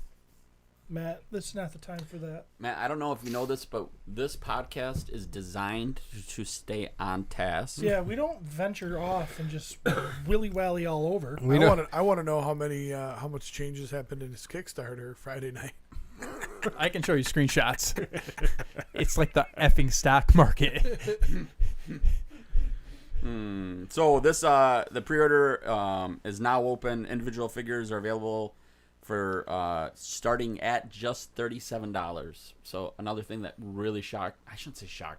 Speaker 1: Matt, this is not the time for that.
Speaker 3: Matt, I don't know if you know this, but this podcast is designed to stay on task.
Speaker 1: Yeah, we don't venture off and just willy wally all over.
Speaker 4: We know.
Speaker 2: I want to know how much changes happened in his Kickstarter Friday night.
Speaker 5: I can show you screenshots. It's like the effing stock market.
Speaker 3: So this the pre-order is now open. Individual figures are available for starting at just $37. So another thing that really shocked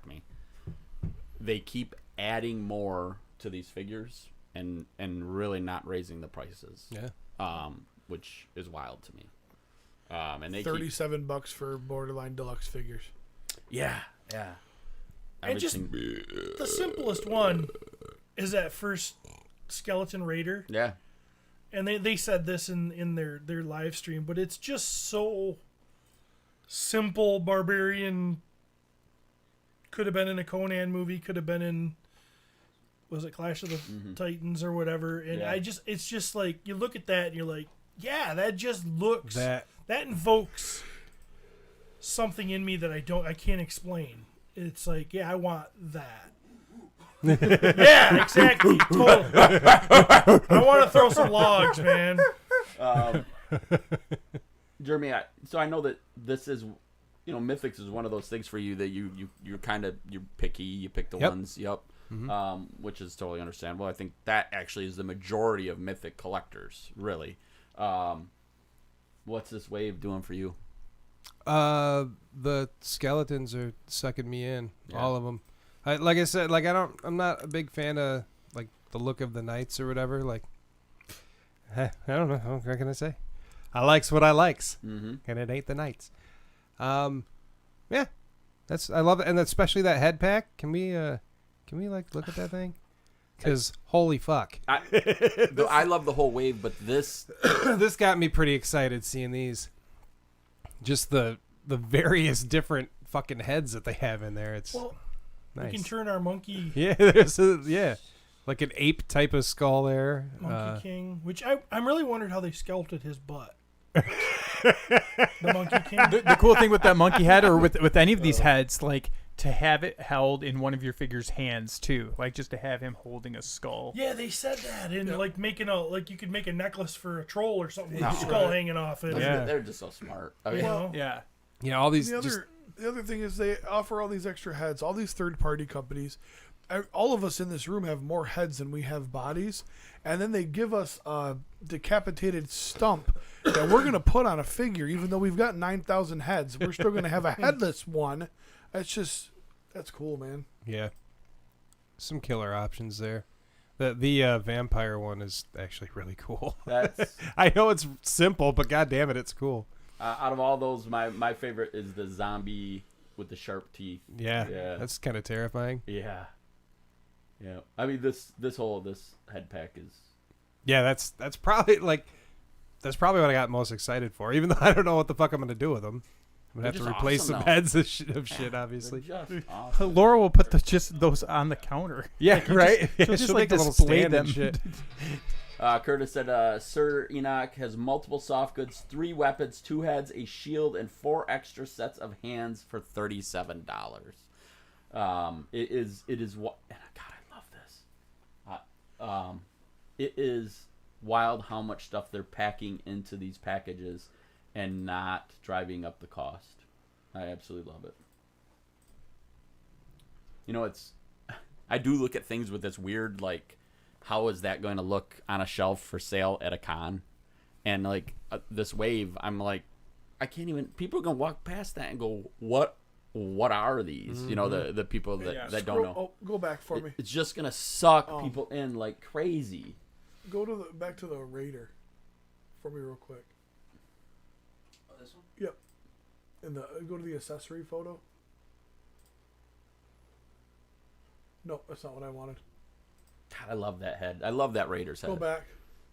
Speaker 3: me. They keep adding more to these figures and really not raising the prices.
Speaker 4: Yeah.
Speaker 3: Which is wild to me. And they
Speaker 2: $37 for borderline deluxe figures.
Speaker 3: yeah.
Speaker 1: And just the simplest one is that first skeleton raider.
Speaker 3: Yeah.
Speaker 1: And they said this in their live stream, but it's just so simple. Barbarian could have been in a Conan movie, could have been in, was it Clash of the Titans or whatever. And
Speaker 3: Yeah.
Speaker 1: it's just like, you look at that and you're like, yeah, that just looks, that invokes something in me that I can't explain. It's like, yeah, I want that. Yeah, exactly. Totally. I want to throw some logs, man.
Speaker 3: Jeremy, so I know that this is, Mythics is one of those things for you that you're picky. You pick the
Speaker 4: Yep.
Speaker 3: ones,
Speaker 4: Mm-hmm.
Speaker 3: which is totally understandable. I think that actually is the majority of Mythic collectors, really. What's this wave doing for you?
Speaker 4: The skeletons are sucking me in,
Speaker 3: Yeah.
Speaker 4: all of them. Like I said, like I'm not a big fan of like the look of the knights or whatever. Like, I don't know. What can I say? I likes what I likes,
Speaker 3: Mm-hmm.
Speaker 4: and it ain't the knights. Yeah, I love it, and especially that head pack. Can we like look at that thing? Because holy fuck,
Speaker 3: I love the whole wave, but this
Speaker 4: this got me pretty excited seeing these. Just the various different fucking heads that they have in there. It's
Speaker 1: Well,
Speaker 4: nice.
Speaker 1: we can turn our monkey
Speaker 4: Yeah, like an ape type of skull there.
Speaker 1: monkey king, which I'm really wondering how they sculpted his butt. The monkey king.
Speaker 5: The cool thing with that monkey head, or with any of these heads, like to have it held in one of your figure's hands too, like just to have him holding a skull.
Speaker 1: Yeah, they said that, and like making you could make a necklace for a troll or something with
Speaker 3: No.
Speaker 1: a skull hanging off it.
Speaker 4: Yeah.
Speaker 3: they're just so smart. I mean,
Speaker 1: You know?
Speaker 7: Yeah.
Speaker 4: Yeah, all these.
Speaker 2: The other thing is they offer all these extra heads. All these third-party companies, all of us in this room have more heads than we have bodies, and then they give us a decapitated stump that we're gonna put on a figure. Even though we've got 9,000 heads, we're still gonna have a headless one. That's cool, man.
Speaker 4: Yeah, some killer options there. The vampire one is actually really cool.
Speaker 3: that's
Speaker 4: I know it's simple, but god damn it, it's cool.
Speaker 3: out of all those, my favorite is the zombie with the sharp teeth.
Speaker 4: Yeah,
Speaker 3: Yeah.
Speaker 4: that's kind of terrifying.
Speaker 3: Yeah. I mean, this head pack is.
Speaker 4: Yeah, that's probably what I got most excited for. Even though I don't know what the fuck I'm gonna do with them. I'm gonna have to
Speaker 3: They're just
Speaker 4: replace
Speaker 3: awesome,
Speaker 4: some
Speaker 3: though.
Speaker 4: heads of shit, obviously.
Speaker 3: They're just awesome.
Speaker 5: Laura will put just those on the counter.
Speaker 4: Yeah,
Speaker 5: Like, you
Speaker 4: right.
Speaker 5: She'll just
Speaker 4: She'll
Speaker 5: like
Speaker 4: make a little
Speaker 5: display
Speaker 4: stand
Speaker 5: them.
Speaker 4: and shit.
Speaker 3: Curtis said, Sir Enoch has multiple soft goods, 3 weapons, 2 heads, a shield, and 4 extra sets of hands for $37. It is what. God, I love this. It is wild how much stuff they're packing into these packages and not driving up the cost. I absolutely love it. I do look at things with this weird, like, how is that going to look on a shelf for sale at a con? And, like, this wave, I'm like, I can't even, people are going to walk past that and go, what are these?
Speaker 4: Mm-hmm.
Speaker 3: The people that don't know.
Speaker 2: Oh, go back for me.
Speaker 3: It's just going to suck people in like crazy.
Speaker 2: Go to back to the Raider for me real quick.
Speaker 6: Oh, this one?
Speaker 2: Yep. And go to the accessory photo. No, that's not what I wanted.
Speaker 3: God, I love that head. I love that Raiders head.
Speaker 2: Go back.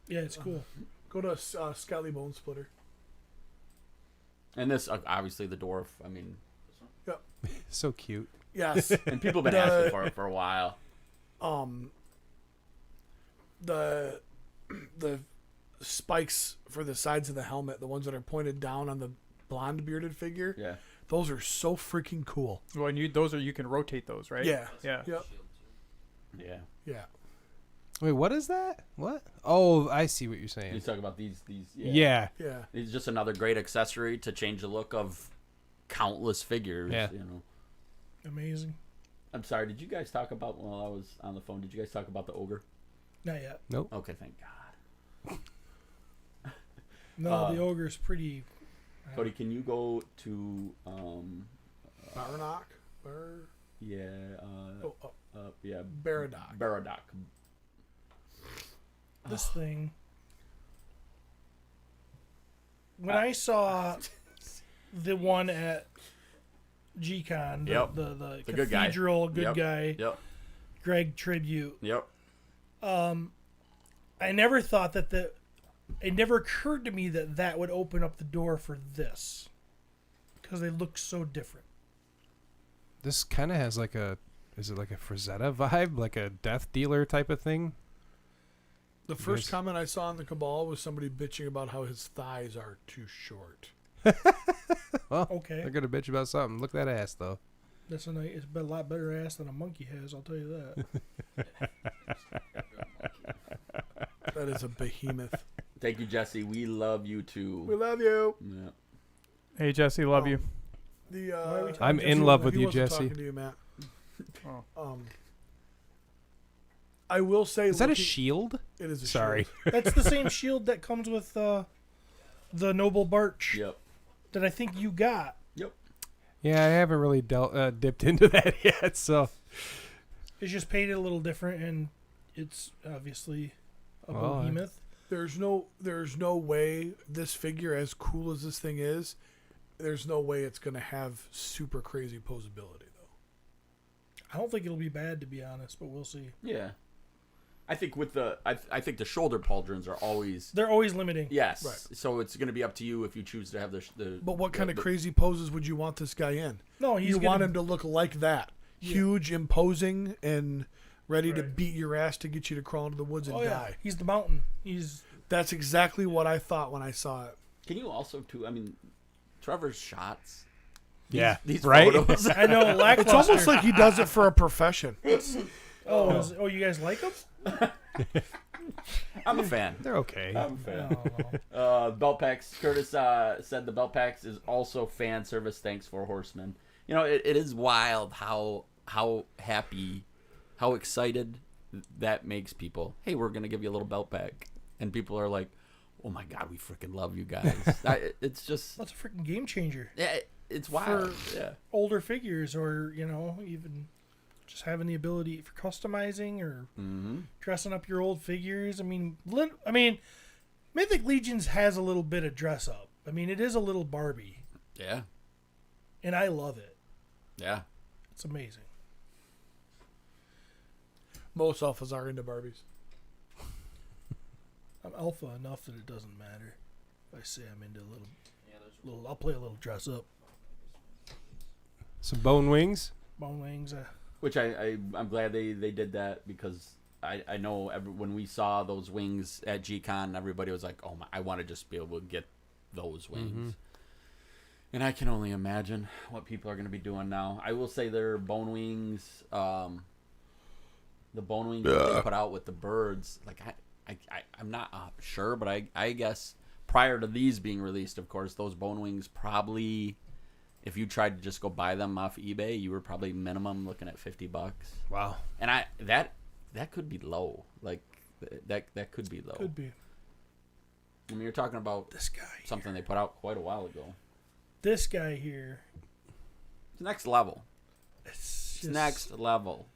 Speaker 1: Yeah, it's cool.
Speaker 2: Go to Skelly Bone Splitter.
Speaker 3: And this, obviously, the dwarf. I mean,
Speaker 4: So cute.
Speaker 2: Yes.
Speaker 3: and people have been asking for it for a while.
Speaker 2: The spikes for the sides of the helmet, the ones that are pointed down on the blonde bearded figure,
Speaker 3: Yeah.
Speaker 2: those are so freaking cool.
Speaker 7: Well, and you can rotate those, right?
Speaker 2: Yeah.
Speaker 7: Yeah.
Speaker 2: Yep.
Speaker 3: Yeah.
Speaker 2: Yeah.
Speaker 4: Wait, what is that? What? Oh, I see what you're saying.
Speaker 3: You talk about these.
Speaker 4: Yeah.
Speaker 2: Yeah.
Speaker 3: It's just another great accessory to change the look of countless figures.
Speaker 4: Yeah.
Speaker 1: Amazing.
Speaker 3: I'm sorry. Did you guys talk about while I was on the phone? Did you guys talk about the ogre?
Speaker 1: Not yet.
Speaker 4: Nope.
Speaker 3: Okay, thank God.
Speaker 1: No, the ogre's pretty.
Speaker 3: Cody, can you go to
Speaker 2: Barnock.
Speaker 3: yeah yeah
Speaker 2: Baradoc.
Speaker 3: Baradoc.
Speaker 1: This thing. When I saw the one at G-Con,
Speaker 3: Yep.
Speaker 1: the
Speaker 3: The good guy.
Speaker 1: cathedral good
Speaker 3: Yep.
Speaker 1: guy,
Speaker 3: Yep.
Speaker 1: Greg tribute,
Speaker 3: Yep.
Speaker 1: I never thought that it never occurred to me that would open up the door for this, because they look so different.
Speaker 4: This kind of has is it like a Frazetta vibe, like a death dealer type of thing?
Speaker 2: The first
Speaker 4: Yes.
Speaker 2: comment I saw in the Cabal was somebody bitching about how his thighs are too short.
Speaker 4: Well,
Speaker 1: Okay,
Speaker 4: they're gonna bitch about something. Look at that ass though.
Speaker 1: it's a lot better ass than a monkey has. I'll tell you that.
Speaker 2: That is a behemoth.
Speaker 3: Thank you, Jesse. We love you too.
Speaker 2: We love you.
Speaker 3: Yeah.
Speaker 8: Hey Jesse, love you.
Speaker 4: I'm in love with
Speaker 2: he
Speaker 4: you,
Speaker 2: wasn't
Speaker 4: Jesse.
Speaker 2: talking to you, Matt.
Speaker 8: Oh.
Speaker 2: I will say,
Speaker 4: Is that a
Speaker 2: looking-
Speaker 4: shield?
Speaker 2: It is a
Speaker 4: Sorry.
Speaker 2: shield.
Speaker 1: That's the same shield that comes with the Noble Birch
Speaker 3: Yep.
Speaker 1: that I think you got.
Speaker 4: Yeah, I haven't really dipped into that yet, so.
Speaker 1: It's just painted a little different, and it's obviously a
Speaker 4: Well,
Speaker 1: behemoth.
Speaker 2: There's no way this figure, as cool as this thing is, there's no way it's gonna have super crazy posability though.
Speaker 1: I don't think it'll be bad, to be honest, but we'll see.
Speaker 3: Yeah. I think with the I think the shoulder pauldrons are always
Speaker 1: They're always limiting.
Speaker 3: yes.
Speaker 2: Right.
Speaker 3: So it's going to be up to you if you choose to have the
Speaker 2: But what kind of
Speaker 3: the-
Speaker 2: crazy poses would you want this guy in?
Speaker 1: No, he's
Speaker 2: You
Speaker 1: gonna,
Speaker 2: want him to look like that, huge, imposing, and ready to
Speaker 1: Right.
Speaker 2: beat your ass to get you to crawl into the woods and
Speaker 1: Oh yeah,
Speaker 2: die.
Speaker 1: he's the mountain. He's
Speaker 2: That's exactly what I thought when I saw it.
Speaker 3: Can you also too? I mean, Trevor's shots.
Speaker 4: Yeah.
Speaker 3: These
Speaker 4: right?
Speaker 3: photos.
Speaker 1: I know
Speaker 2: It's
Speaker 1: lackluster.
Speaker 2: almost like he does it for a profession.
Speaker 1: Oh, you guys like him?
Speaker 3: I'm a fan.
Speaker 4: They're okay.
Speaker 3: I'm a fan.
Speaker 1: No.
Speaker 3: Belt packs. Curtis said the belt packs is also fan service. Thanks for Horsemen. You know, it is wild how happy, how excited that makes people. Hey, we're gonna give you a little belt pack, and people are like, "Oh my god, we freaking love you guys." It's just
Speaker 1: That's a freaking game changer.
Speaker 3: yeah, it's wild.
Speaker 1: For-
Speaker 3: Yeah.
Speaker 1: Older figures, or even just having the ability for customizing or
Speaker 3: Mm-hmm.
Speaker 1: dressing up your old figures. I mean, Mythic Legions has a little bit of dress up. I mean, it is a little Barbie,
Speaker 3: Yeah.
Speaker 1: and I love it.
Speaker 3: Yeah.
Speaker 1: It's amazing.
Speaker 2: Most alphas are into Barbies.
Speaker 1: I'm alpha enough that it doesn't matter. If I say I'm into a little, I'll play a little dress up.
Speaker 4: Some bone wings.
Speaker 1: Bone wings.
Speaker 3: Which I'm glad they did that because I know when we saw those wings at G-Con, everybody was like, "Oh my, I want to just be able to get those wings."
Speaker 4: Mm-hmm.
Speaker 3: And I can only imagine what people are going to be doing now. I will say their bone wings, the bone wings that they put out with the birds. Like I'm not sure, but I guess prior to these being released, of course, those bone wings probably, if you tried to just go buy them off eBay, you were probably minimum looking at $50.
Speaker 4: Wow.
Speaker 3: And that could be low. Like that could be low.
Speaker 1: Could be.
Speaker 3: I mean, you're talking about
Speaker 1: This guy.
Speaker 3: something they put out quite a while ago.
Speaker 1: This guy here.
Speaker 3: It's next level.
Speaker 1: It's just,
Speaker 3: Next level.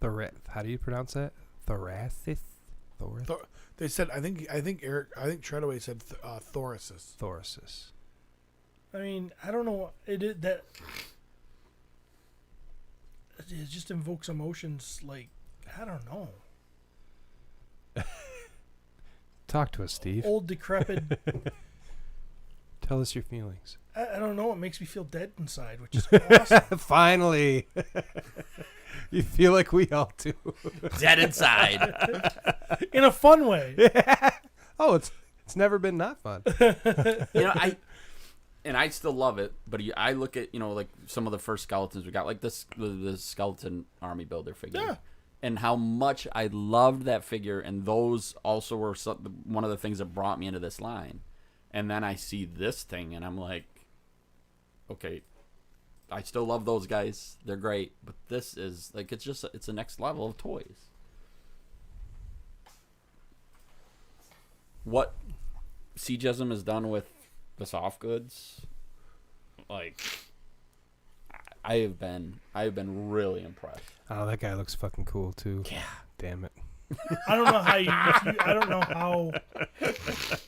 Speaker 4: How do you pronounce that? Thoracis?
Speaker 2: They said I think Treadaway said thoracis.
Speaker 4: Thoracis.
Speaker 1: I mean, I don't know. It just invokes emotions like, I don't know.
Speaker 4: Talk to us, Steve.
Speaker 1: Old decrepit.
Speaker 4: Tell us your feelings.
Speaker 1: I don't know. It makes me feel dead inside, which is awesome.
Speaker 4: Finally. You feel like we all do.
Speaker 3: Dead inside.
Speaker 1: In a fun way.
Speaker 4: Oh, it's never been not fun.
Speaker 3: You know, I still love it, but I look at, like some of the first skeletons we got, like the skeleton army builder figure.
Speaker 1: Yeah.
Speaker 3: And how much I loved that figure, and those also were one of the things that brought me into this line. And then I see this thing, and I'm like, okay, I still love those guys. They're great, but this is like it's the next level of toys. What Siegism has done with the soft goods, like I have been really impressed.
Speaker 4: Oh, that guy looks fucking cool too.
Speaker 3: Yeah.
Speaker 4: Damn it.
Speaker 1: I don't know how I don't know how.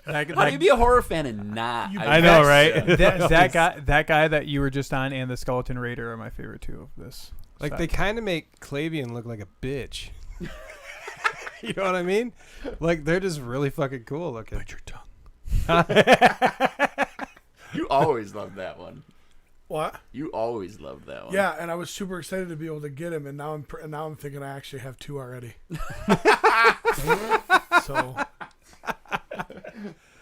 Speaker 3: How do you be a horror fan and not?
Speaker 8: I know, right?
Speaker 3: Yeah.
Speaker 8: that guy that you were just on and the Skeleton Raider are my favorite two of this.
Speaker 4: Like,
Speaker 8: set.
Speaker 4: they kind of make Clavian look like a bitch. You know what I mean? Like, they're just really fucking cool looking.
Speaker 2: Bite your tongue.
Speaker 3: You always loved that one.
Speaker 2: What?
Speaker 3: You always loved that one.
Speaker 2: Yeah, and I was super excited to be able to get him, and now I'm thinking I actually have two already. So,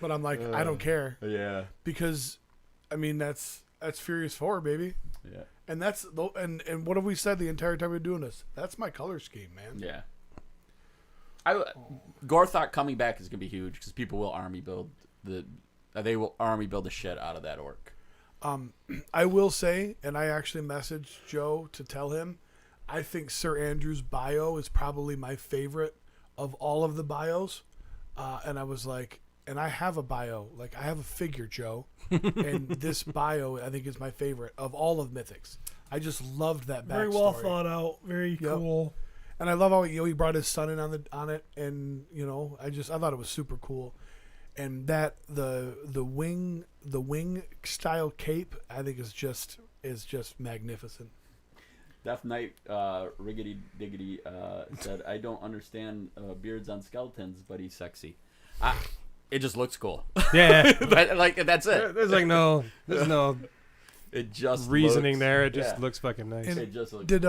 Speaker 2: but I'm like, I don't care
Speaker 3: Yeah.
Speaker 2: because, I mean, that's Furious 4, baby,
Speaker 3: Yeah.
Speaker 2: and and what have we said the entire time we're doing this? That's my color scheme, man.
Speaker 3: Yeah. Gorthok coming back is gonna be huge because people will army build the They will army build the shit out of that orc.
Speaker 2: I will say, and I actually messaged Joe to tell him, I think Sir Andrew's bio is probably my favorite of all of the bios. And I was like, and I have a bio, like I have a figure, Joe, and this bio I think is my favorite of all of Mythics. I just loved that backstory.
Speaker 1: Very well thought out. Very cool.
Speaker 2: And I love how he brought his son in on it, and I thought it was super cool. And that the wing style cape I think is just magnificent.
Speaker 3: Death Knight Riggedy Diggity said, I don't understand beards on skeletons, but he's sexy. It just looks cool.
Speaker 4: Yeah.
Speaker 3: But, like, that's it.
Speaker 4: There's no
Speaker 3: It just
Speaker 4: reasoning
Speaker 3: looks,
Speaker 4: there. It just looks fucking nice.
Speaker 2: And
Speaker 3: it just looks
Speaker 2: did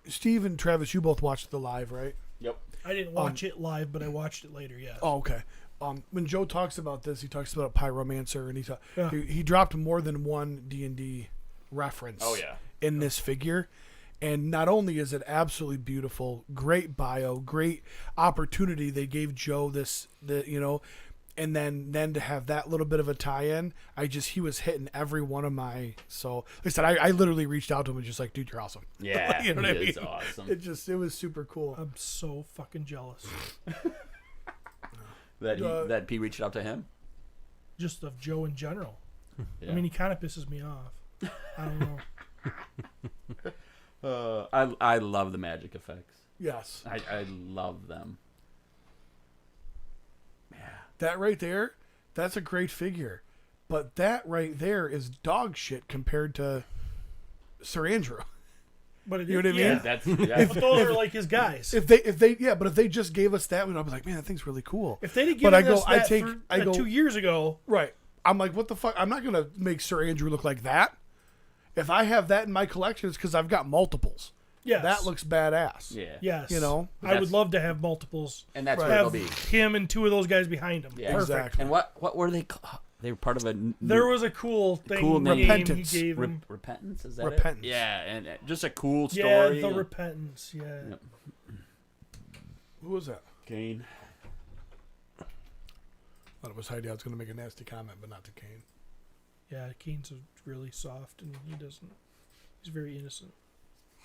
Speaker 2: Steve and Travis, you both watched the live, right?
Speaker 3: Yep.
Speaker 1: I didn't watch it live, but I watched it later. Yes.
Speaker 2: Oh, okay. When Joe talks about this, he talks about Pyromancer, and he dropped more than one D&D reference.
Speaker 3: Oh, yeah.
Speaker 2: In this figure. And not only is it absolutely beautiful, great bio, great opportunity they gave Joe and then to have that little bit of a tie-in, he was hitting every one of my. So like I said, I literally reached out to him and just like, dude, you're awesome.
Speaker 3: Yeah,
Speaker 2: you know what I mean?
Speaker 3: It's awesome.
Speaker 2: It was super cool.
Speaker 1: I'm so fucking jealous.
Speaker 3: That P reached out to him.
Speaker 1: Just of Joe in general.
Speaker 3: Yeah.
Speaker 1: I mean, he kind of pisses me off. I don't know.
Speaker 3: I love the magic effects.
Speaker 2: Yes.
Speaker 3: I love them.
Speaker 2: That right there, that's a great figure. But that right there is dog shit compared to Sir Andrew.
Speaker 1: But
Speaker 2: You know what I mean?
Speaker 1: But those are like his guys.
Speaker 2: If they just gave us that, I'd be like, man, that thing's really cool.
Speaker 1: If they'd given us that 2 years ago,
Speaker 2: right. I'm like, what the fuck? I'm not gonna make Sir Andrew look like that. If I have that in my collection, it's because I've got multiples.
Speaker 1: yes,
Speaker 2: That looks badass.
Speaker 3: Yeah.
Speaker 1: yes.
Speaker 3: That's-
Speaker 1: I would love to have multiples.
Speaker 3: And that's
Speaker 2: Right.
Speaker 3: where it'll
Speaker 1: Have
Speaker 3: be.
Speaker 1: him and 2 of those guys behind him.
Speaker 3: Yeah.
Speaker 1: Perfect.
Speaker 2: Exactly.
Speaker 3: And what were they? They were part of a.
Speaker 1: There was a cool thing.
Speaker 3: Cool name.
Speaker 2: Repentance.
Speaker 1: He gave him.
Speaker 3: Repentance. Is that
Speaker 2: Repentance.
Speaker 3: it? Yeah, and just a cool story.
Speaker 1: Yeah, the repentance. Yeah.
Speaker 3: Yep.
Speaker 2: Who was that?
Speaker 3: Kane.
Speaker 2: I thought it was Heidi. I was gonna make a nasty comment, but not to Kane.
Speaker 1: Yeah, Kane's really soft, and he doesn't. He's very innocent.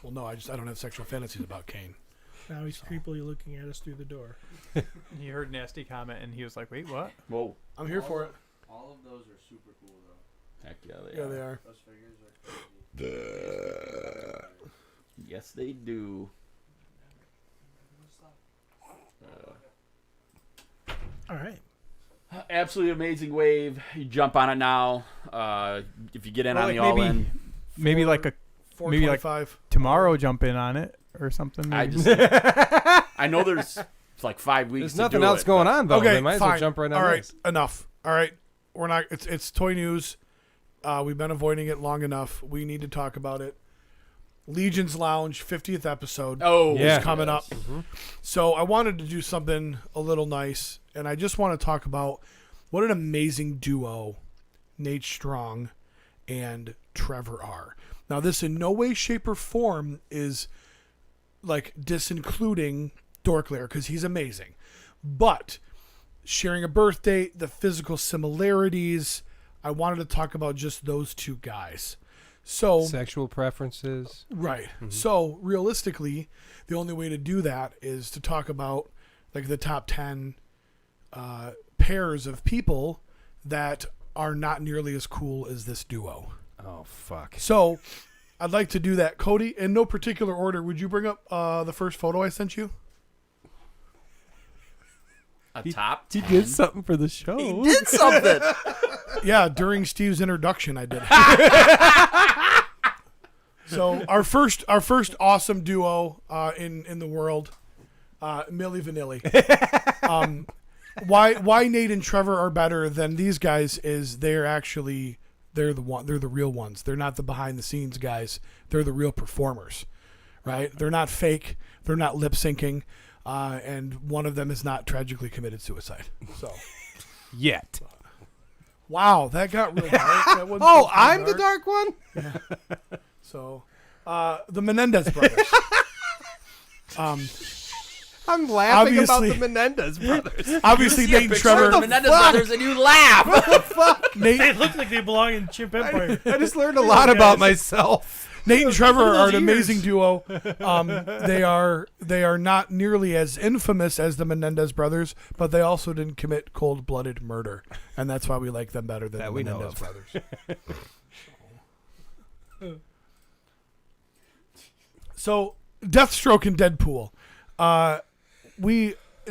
Speaker 2: Well, no, I don't have sexual fantasies about Kane.
Speaker 1: Now he's creepily looking at us through the door.
Speaker 8: He heard nasty comment and he was like, "Wait, what?"
Speaker 3: Whoa.
Speaker 2: I'm here for it.
Speaker 6: All of those are super cool though.
Speaker 3: Heck yeah,
Speaker 2: Yeah, they are.
Speaker 6: Those figures are crazy.
Speaker 3: Yes, they do.
Speaker 1: All right.
Speaker 3: Absolutely amazing wave. You jump on it now. If you get in
Speaker 8: Well,
Speaker 3: on
Speaker 8: like
Speaker 3: the all
Speaker 8: maybe-
Speaker 3: in.
Speaker 8: Maybe like a maybe like
Speaker 2: 425.
Speaker 8: tomorrow jump in on it or something.
Speaker 3: I
Speaker 8: Maybe.
Speaker 3: just. I know there's like 5 weeks.
Speaker 4: There's
Speaker 3: to
Speaker 4: nothing
Speaker 3: do
Speaker 4: else
Speaker 3: it,
Speaker 4: going
Speaker 3: but-
Speaker 4: on though.
Speaker 2: Okay,
Speaker 4: They might as
Speaker 2: fine.
Speaker 4: well jump right on
Speaker 2: All right,
Speaker 4: this.
Speaker 2: enough. All right, we're not. It's toy news. We've been avoiding it long enough. We need to talk about it. Legion's Lounge 50th episode
Speaker 3: Oh,
Speaker 4: Yeah.
Speaker 2: is coming up. So I wanted to do something a little nice, and I just want to talk about what an amazing duo Nate Strong and Trevor are. Now, this in no way, shape, or form is like disincluding Dorklair because he's amazing. But sharing a birth date, the physical similarities, I wanted to talk about just those two guys. So
Speaker 4: Sexual preferences.
Speaker 2: right. So realistically, the only way to do that is to talk about like the top 10 pairs of people that are not nearly as cool as this duo.
Speaker 4: Oh fuck.
Speaker 2: So I'd like to do that. Cody, in no particular order, would you bring up the first photo I sent you?
Speaker 3: a top.
Speaker 8: He
Speaker 3: 10.
Speaker 8: did something for the show.
Speaker 3: He did something.
Speaker 2: Yeah, during Steve's introduction, I did. So our first awesome duo in the world, Milli Vanilli. Why Nate and Trevor are better than these guys is they're the real ones. They're not the behind the scenes guys. They're the real performers, right? They're not fake. They're not lip syncing, and one of them is not tragically committed suicide. So.
Speaker 4: Yet.
Speaker 2: Wow, that got real dark. That wasn't
Speaker 4: Oh,
Speaker 2: supposed to be
Speaker 4: I'm the dark one?
Speaker 2: So, the Menendez brothers.
Speaker 4: I'm laughing about
Speaker 2: Obviously-
Speaker 4: the Menendez brothers.
Speaker 2: Obviously, Nate and
Speaker 3: The
Speaker 2: Trevor.
Speaker 3: Menendez brothers, and you laugh.
Speaker 2: Nate,
Speaker 1: They look like they belong in Chimp Empire.
Speaker 4: I just learned a lot about myself.
Speaker 2: Nate and Trevor are an
Speaker 1: those
Speaker 2: amazing
Speaker 1: ears.
Speaker 2: duo. They are not nearly as infamous as the Menendez brothers, but they also didn't commit cold-blooded murder, and that's why we like them better than
Speaker 4: That
Speaker 2: the
Speaker 4: we know
Speaker 2: Menendez
Speaker 4: of.
Speaker 2: brothers. So, Deathstroke and Deadpool.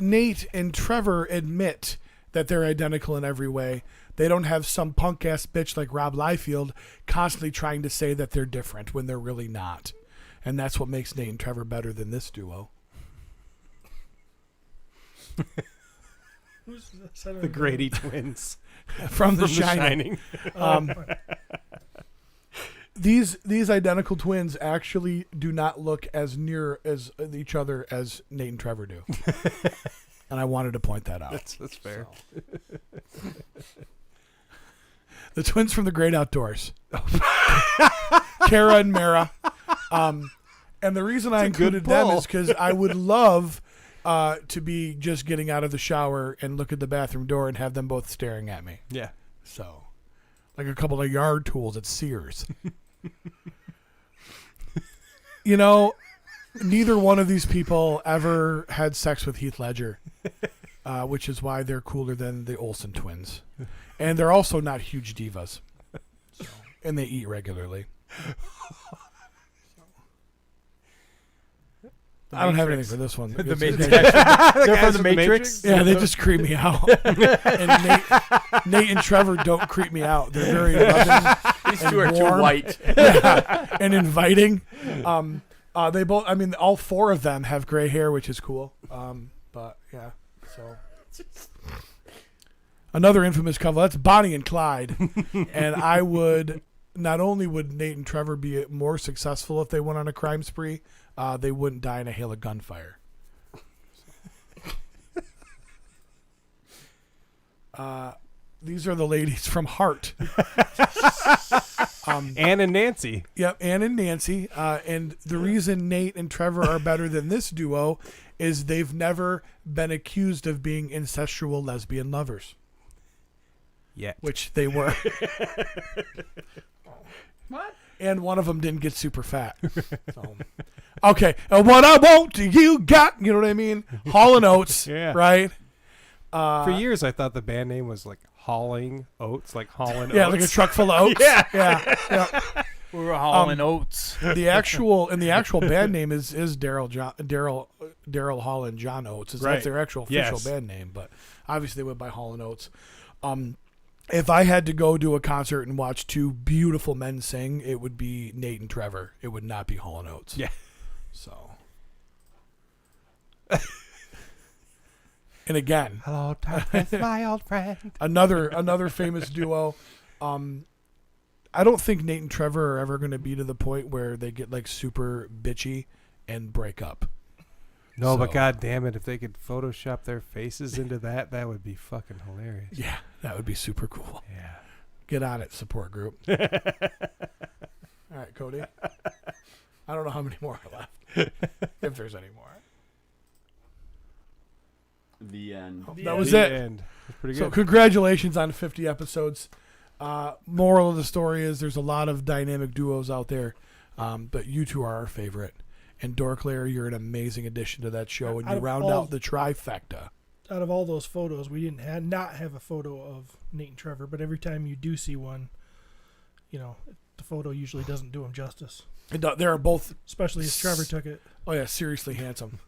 Speaker 2: Nate and Trevor admit that they're identical in every way. They don't have some punk ass bitch like Rob Liefeld constantly trying to say that they're different when they're really not. And that's what makes Nate and Trevor better than this duo.
Speaker 1: Who's the son of
Speaker 4: The Grady twins
Speaker 2: From The
Speaker 4: from
Speaker 2: Shining.
Speaker 4: The Shining.
Speaker 2: These identical twins actually do not look as near as each other as Nate and Trevor do. And I wanted to point that out.
Speaker 4: That's fair.
Speaker 2: The twins from The Great Outdoors. Kara and Mara. And the reason I
Speaker 4: That's a good
Speaker 2: included them
Speaker 4: pull.
Speaker 2: is because I would love to be just getting out of the shower and look at the bathroom door and have them both staring at me.
Speaker 4: Yeah.
Speaker 2: So, like a couple of yard tools at Sears. You know, neither one of these people ever had sex with Heath Ledger, which is why they're cooler than the Olsen twins. And they're also not huge divas. So, and they eat regularly. I don't have anything for this one.
Speaker 5: The
Speaker 2: It's-
Speaker 5: Matrix.
Speaker 2: it's-
Speaker 5: They're
Speaker 4: guys
Speaker 5: from the
Speaker 4: with
Speaker 5: Matrix.
Speaker 2: Yeah, they just creep me out. And Nate and Trevor don't creep me out. They're very loving
Speaker 3: These two are
Speaker 2: and
Speaker 3: too
Speaker 2: warm.
Speaker 3: white.
Speaker 2: and inviting. They both. I mean, all four of them have gray hair, which is cool. But yeah, so another infamous couple. That's Bonnie and Clyde. And I would not only would Nate and Trevor be more successful if they went on a crime spree, they wouldn't die in a hail of gunfire. These are the ladies from Heart.
Speaker 4: Ann and Nancy.
Speaker 2: Yep, Ann and Nancy. And the reason Nate and Trevor are better than this duo is they've never been accused of being incestual lesbian lovers,
Speaker 4: Yeah.
Speaker 2: which they were.
Speaker 7: What?
Speaker 2: And one of them didn't get super fat. So. Okay, and what I want you got, you know what I mean? Hall & Oates,
Speaker 4: Yeah.
Speaker 2: right?
Speaker 4: For years, I thought the band name was like Hauling Oats, like Hauling
Speaker 2: Yeah,
Speaker 4: Oats.
Speaker 2: like a truck full of oats.
Speaker 4: Yeah.
Speaker 2: yeah.
Speaker 8: We were hauling oats.
Speaker 2: The actual band name is Daryl Hall and John Oates. That's
Speaker 4: Right.
Speaker 2: their actual official
Speaker 4: Yes.
Speaker 2: band name, but obviously they went by Hall and Oates. If I had to go to a concert and watch two beautiful men sing, it would be Nate and Trevor. It would not be Hall and Oates.
Speaker 4: Yeah.
Speaker 2: So. And again,
Speaker 4: Hello, darkness, my old friend.
Speaker 2: another famous duo. I don't think Nate and Trevor are ever going to be to the point where they get like super bitchy and break up.
Speaker 4: No, but
Speaker 2: So-
Speaker 4: god damn it, if they could Photoshop their faces into that would be fucking hilarious.
Speaker 2: Yeah, that would be super cool.
Speaker 4: Yeah.
Speaker 2: Get on it, support group. All right, Cody. I don't know how many more are left, if there's any more.
Speaker 3: The end.
Speaker 2: That was
Speaker 4: The
Speaker 2: it.
Speaker 4: end. That's pretty
Speaker 2: So
Speaker 4: good.
Speaker 2: congratulations on 50 episodes. Moral of the story is there's a lot of dynamic duos out there, but you two are our favorite. And Dorklayer, you're an amazing addition to that show, and
Speaker 1: Out
Speaker 2: you
Speaker 1: of
Speaker 2: round
Speaker 1: all-
Speaker 2: out the trifecta.
Speaker 1: Out of all those photos, we didn't not have a photo of Nate and Trevor, but every time you do see one, you know, the photo usually doesn't do them justice.
Speaker 2: And they are both,
Speaker 1: Especially as Trevor took it.
Speaker 2: oh yeah, seriously handsome.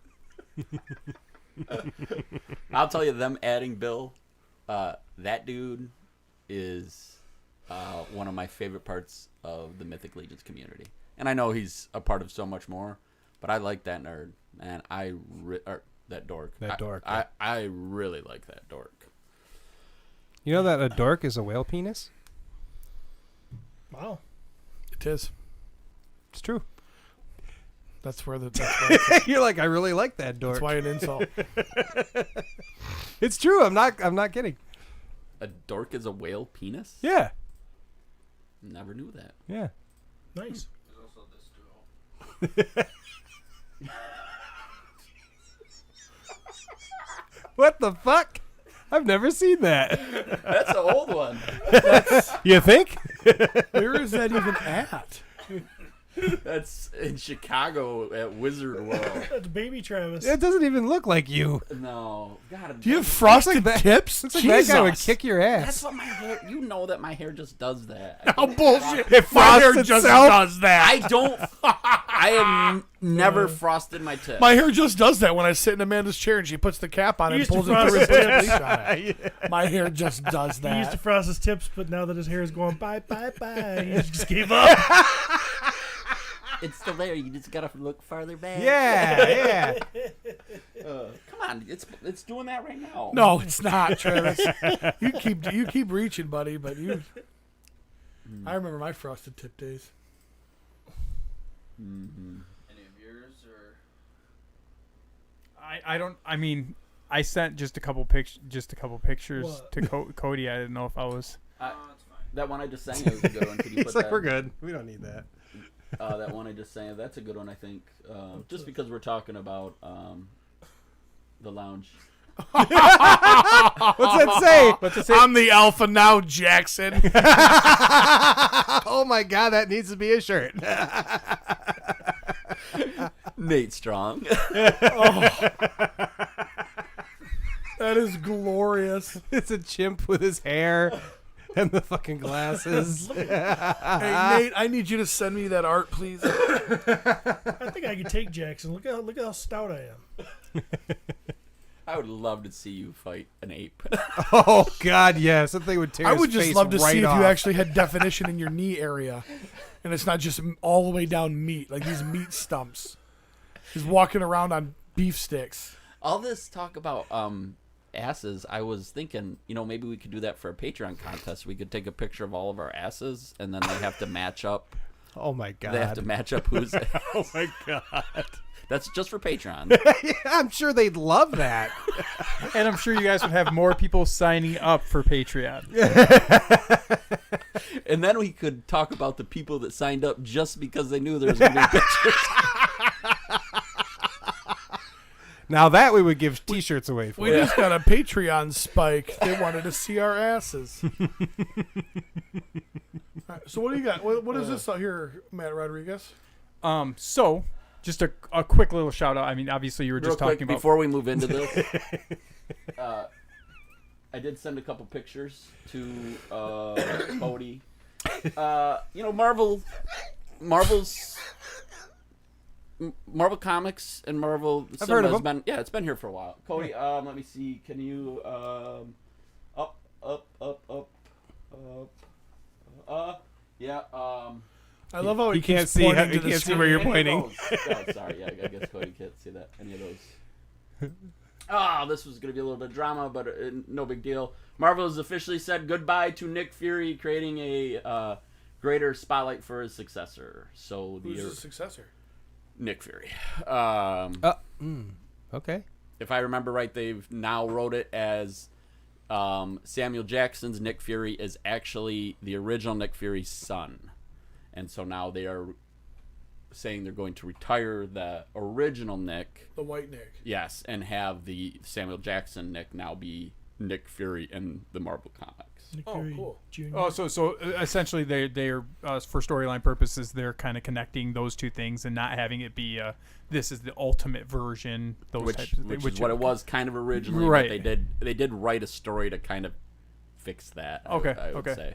Speaker 3: I'll tell you, them adding Bill, that dude is one of my favorite parts of the Mythic Legions community. And I know he's a part of so much more, but I like that nerd, and that dork.
Speaker 4: That dork,
Speaker 3: I really like that dork.
Speaker 4: You know that a dork is a whale penis?
Speaker 1: Wow.
Speaker 2: It is.
Speaker 4: It's true.
Speaker 2: That's where
Speaker 4: You're like, I really like that dork.
Speaker 2: that's why an insult.
Speaker 4: It's true. I'm not kidding.
Speaker 3: A dork is a whale penis?
Speaker 4: Yeah.
Speaker 3: Never knew that.
Speaker 4: Yeah.
Speaker 1: Nice.
Speaker 6: There's also this duo.
Speaker 4: What the fuck? I've never seen that.
Speaker 3: That's an old one.
Speaker 4: You think?
Speaker 2: Where is that even at?
Speaker 3: That's in Chicago at Wizard World.
Speaker 1: That's baby Travis.
Speaker 4: It doesn't even look like you.
Speaker 3: No, God.
Speaker 2: Do you have frosted
Speaker 4: that-
Speaker 2: tips?
Speaker 4: Looks like that guy would kick your
Speaker 3: That's
Speaker 4: ass.
Speaker 3: what my hair. You know that my hair just does that.
Speaker 2: Oh, bullshit.
Speaker 4: It
Speaker 2: My hair
Speaker 4: frosts
Speaker 2: just
Speaker 4: itself?
Speaker 2: does that.
Speaker 3: I don't. I have never frosted my tip.
Speaker 2: My hair just does that when I sit in Amanda's chair and she puts the cap on
Speaker 1: He
Speaker 2: it and
Speaker 1: used to
Speaker 2: pulls it
Speaker 1: frost
Speaker 2: through and
Speaker 1: his
Speaker 2: puts
Speaker 1: tips.
Speaker 2: bleach on it. My hair just does
Speaker 1: He used to
Speaker 2: that.
Speaker 1: frost his tips, but now that his hair is going bye, bye, bye, he just gave up.
Speaker 3: It's still there. You just gotta look farther back.
Speaker 4: Yeah.
Speaker 3: Come on, it's doing that right now.
Speaker 2: No, it's not, Travis. You keep reaching, buddy, but you. I remember my frosted tip days.
Speaker 3: Mm-hmm.
Speaker 6: Any of yours or?
Speaker 8: I don't. I mean, I sent just a couple pictures
Speaker 1: What?
Speaker 8: to Cody. I didn't know if I was.
Speaker 6: It's fine.
Speaker 3: That one I just sang is a good one. Could you
Speaker 4: He's
Speaker 3: put
Speaker 4: like,
Speaker 3: that?
Speaker 4: we're good. We don't need that.
Speaker 3: That one I just sang. That's a good one, I think. Just because we're talking about the lounge.
Speaker 4: What's that say?
Speaker 8: What's it say?
Speaker 2: I'm the alpha now, Jackson.
Speaker 4: Oh my god, that needs to be a shirt.
Speaker 3: Nate Strong.
Speaker 2: That is glorious.
Speaker 4: It's a chimp with his hair and the fucking glasses.
Speaker 2: Hey, Nate, I need you to send me that art, please.
Speaker 1: I think I could take Jackson. Look how stout I am.
Speaker 3: I would love to see you fight an ape.
Speaker 4: Oh god, yes. That thing would tear
Speaker 2: I
Speaker 4: his
Speaker 2: would just
Speaker 4: face
Speaker 2: love to
Speaker 4: right
Speaker 2: see if
Speaker 4: off.
Speaker 2: you actually had definition in your knee area, and it's not just all the way down meat, like these meat stumps. He's walking around on beef sticks.
Speaker 3: All this talk about asses, I was thinking, maybe we could do that for a Patreon contest. We could take a picture of all of our asses, and then they have to match up.
Speaker 4: Oh my god.
Speaker 3: They have to match up who's.
Speaker 4: Oh my god.
Speaker 3: That's just for Patreon.
Speaker 4: Yeah, I'm sure they'd love that.
Speaker 8: And I'm sure you guys would have more people signing up for Patreon.
Speaker 3: And then we could talk about the people that signed up just because they knew there was going to be pictures.
Speaker 4: Now that we would give T-shirts away for.
Speaker 2: We just got a Patreon spike. They wanted to see our asses. All right, so what do you got? What is this out here, Matt Rodriguez?
Speaker 8: So just a quick little shout out. I mean, obviously you were
Speaker 3: Real
Speaker 8: just
Speaker 3: quick,
Speaker 8: talking about.
Speaker 3: before we move into this, I did send a couple pictures to Cody. Marvel Comics and Marvel
Speaker 4: I've heard of
Speaker 3: has
Speaker 4: them.
Speaker 3: been it's been here for a while. Cody, let me see. Can you up. Yeah.
Speaker 2: I love how
Speaker 4: He
Speaker 2: keeps
Speaker 4: can't see.
Speaker 2: pointing
Speaker 4: He
Speaker 2: to the
Speaker 4: can't see
Speaker 2: screen.
Speaker 4: where you're
Speaker 3: Any of
Speaker 4: pointing.
Speaker 3: those. Oh, sorry. Yeah, I guess Cody can't see that. Any of those. This was going to be a little bit of drama, but no big deal. Marvel has officially said goodbye to Nick Fury, creating a greater spotlight for his successor. So
Speaker 2: Who's the successor?
Speaker 3: Nick Fury.
Speaker 4: Okay.
Speaker 3: If I remember right, they've now wrote it as Samuel Jackson's Nick Fury is actually the original Nick Fury's son. And so now they are saying they're going to retire the original Nick.
Speaker 2: The white Nick.
Speaker 3: Yes, and have the Samuel Jackson Nick now be Nick Fury in the Marvel Comics.
Speaker 1: Nick
Speaker 2: Oh,
Speaker 1: Fury
Speaker 2: cool.
Speaker 1: Jr.
Speaker 8: Oh, so essentially they're for storyline purposes they're kind of connecting those two things and not having it be this is the ultimate version. Those types of things,
Speaker 3: Which is what it was kind of originally.
Speaker 8: Right.
Speaker 3: But they did write a story to kind of fix that. I would say.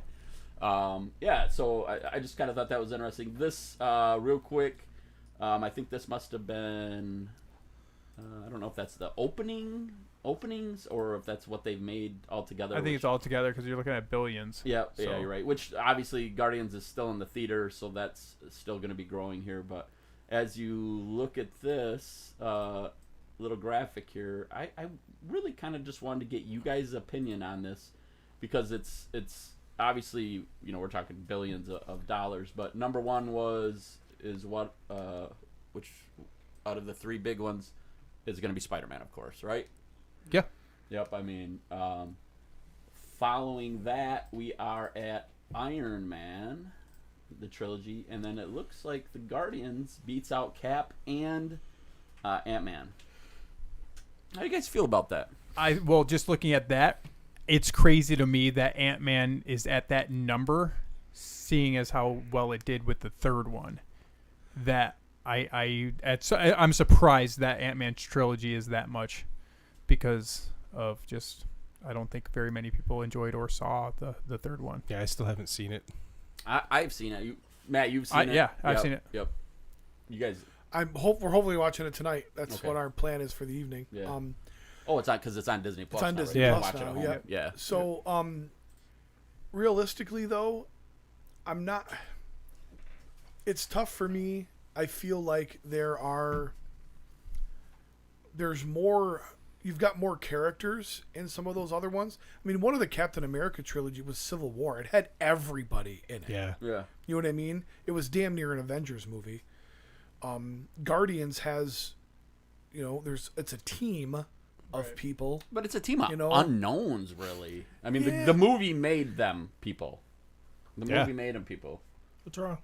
Speaker 3: So I just kind of thought that was interesting. This real quick, I think this must have been. I don't know if that's the openings or if that's what they've made altogether.
Speaker 8: I think it's all together because you're looking at billions.
Speaker 3: Yeah,
Speaker 8: So-
Speaker 3: yeah, you're right. Which obviously Guardians is still in the theater, so that's still going to be growing here. But as you look at this little graphic here, I really kind of just wanted to get you guys' opinion on this because it's obviously we're talking billions of dollars. But number one is what which out of the three big ones is going to be Spider-Man, of course, right?
Speaker 4: Yeah.
Speaker 3: Yep. I mean, following that, we are at Iron Man, the trilogy, and then it looks like the Guardians beats out Cap and Ant-Man. How do you guys feel about that?
Speaker 8: Well, just looking at that, it's crazy to me that Ant-Man is at that number, seeing as how well it did with the third one. That I'm surprised that Ant-Man trilogy is that much, because of just I don't think very many people enjoyed or saw the third one.
Speaker 4: Yeah, I still haven't seen it.
Speaker 3: I've seen it. Matt, you've seen it?
Speaker 8: Yeah, I've seen it.
Speaker 3: Yep. You guys.
Speaker 2: We're hopefully watching it tonight. That's
Speaker 3: Okay.
Speaker 2: what our plan is for the evening.
Speaker 3: Yeah. It's on because it's on Disney Plus.
Speaker 2: It's on
Speaker 3: now,
Speaker 2: Disney
Speaker 3: right? You can
Speaker 2: Plus
Speaker 3: watch it
Speaker 2: now,
Speaker 3: at home. Yeah.
Speaker 2: So, realistically, though, I'm not. It's tough for me. I feel like there's more. You've got more characters in some of those other ones. I mean, one of the Captain America trilogy was Civil War. It had everybody in it.
Speaker 4: Yeah.
Speaker 3: Yeah.
Speaker 2: You know what I mean? It was damn near an Avengers movie. Guardians has, it's a team of people.
Speaker 3: But it's a team of
Speaker 2: You know?
Speaker 3: unknowns, really. I mean,
Speaker 2: Yeah.
Speaker 3: the movie made them people. The
Speaker 4: Yeah.
Speaker 3: movie made them people.
Speaker 1: What's wrong?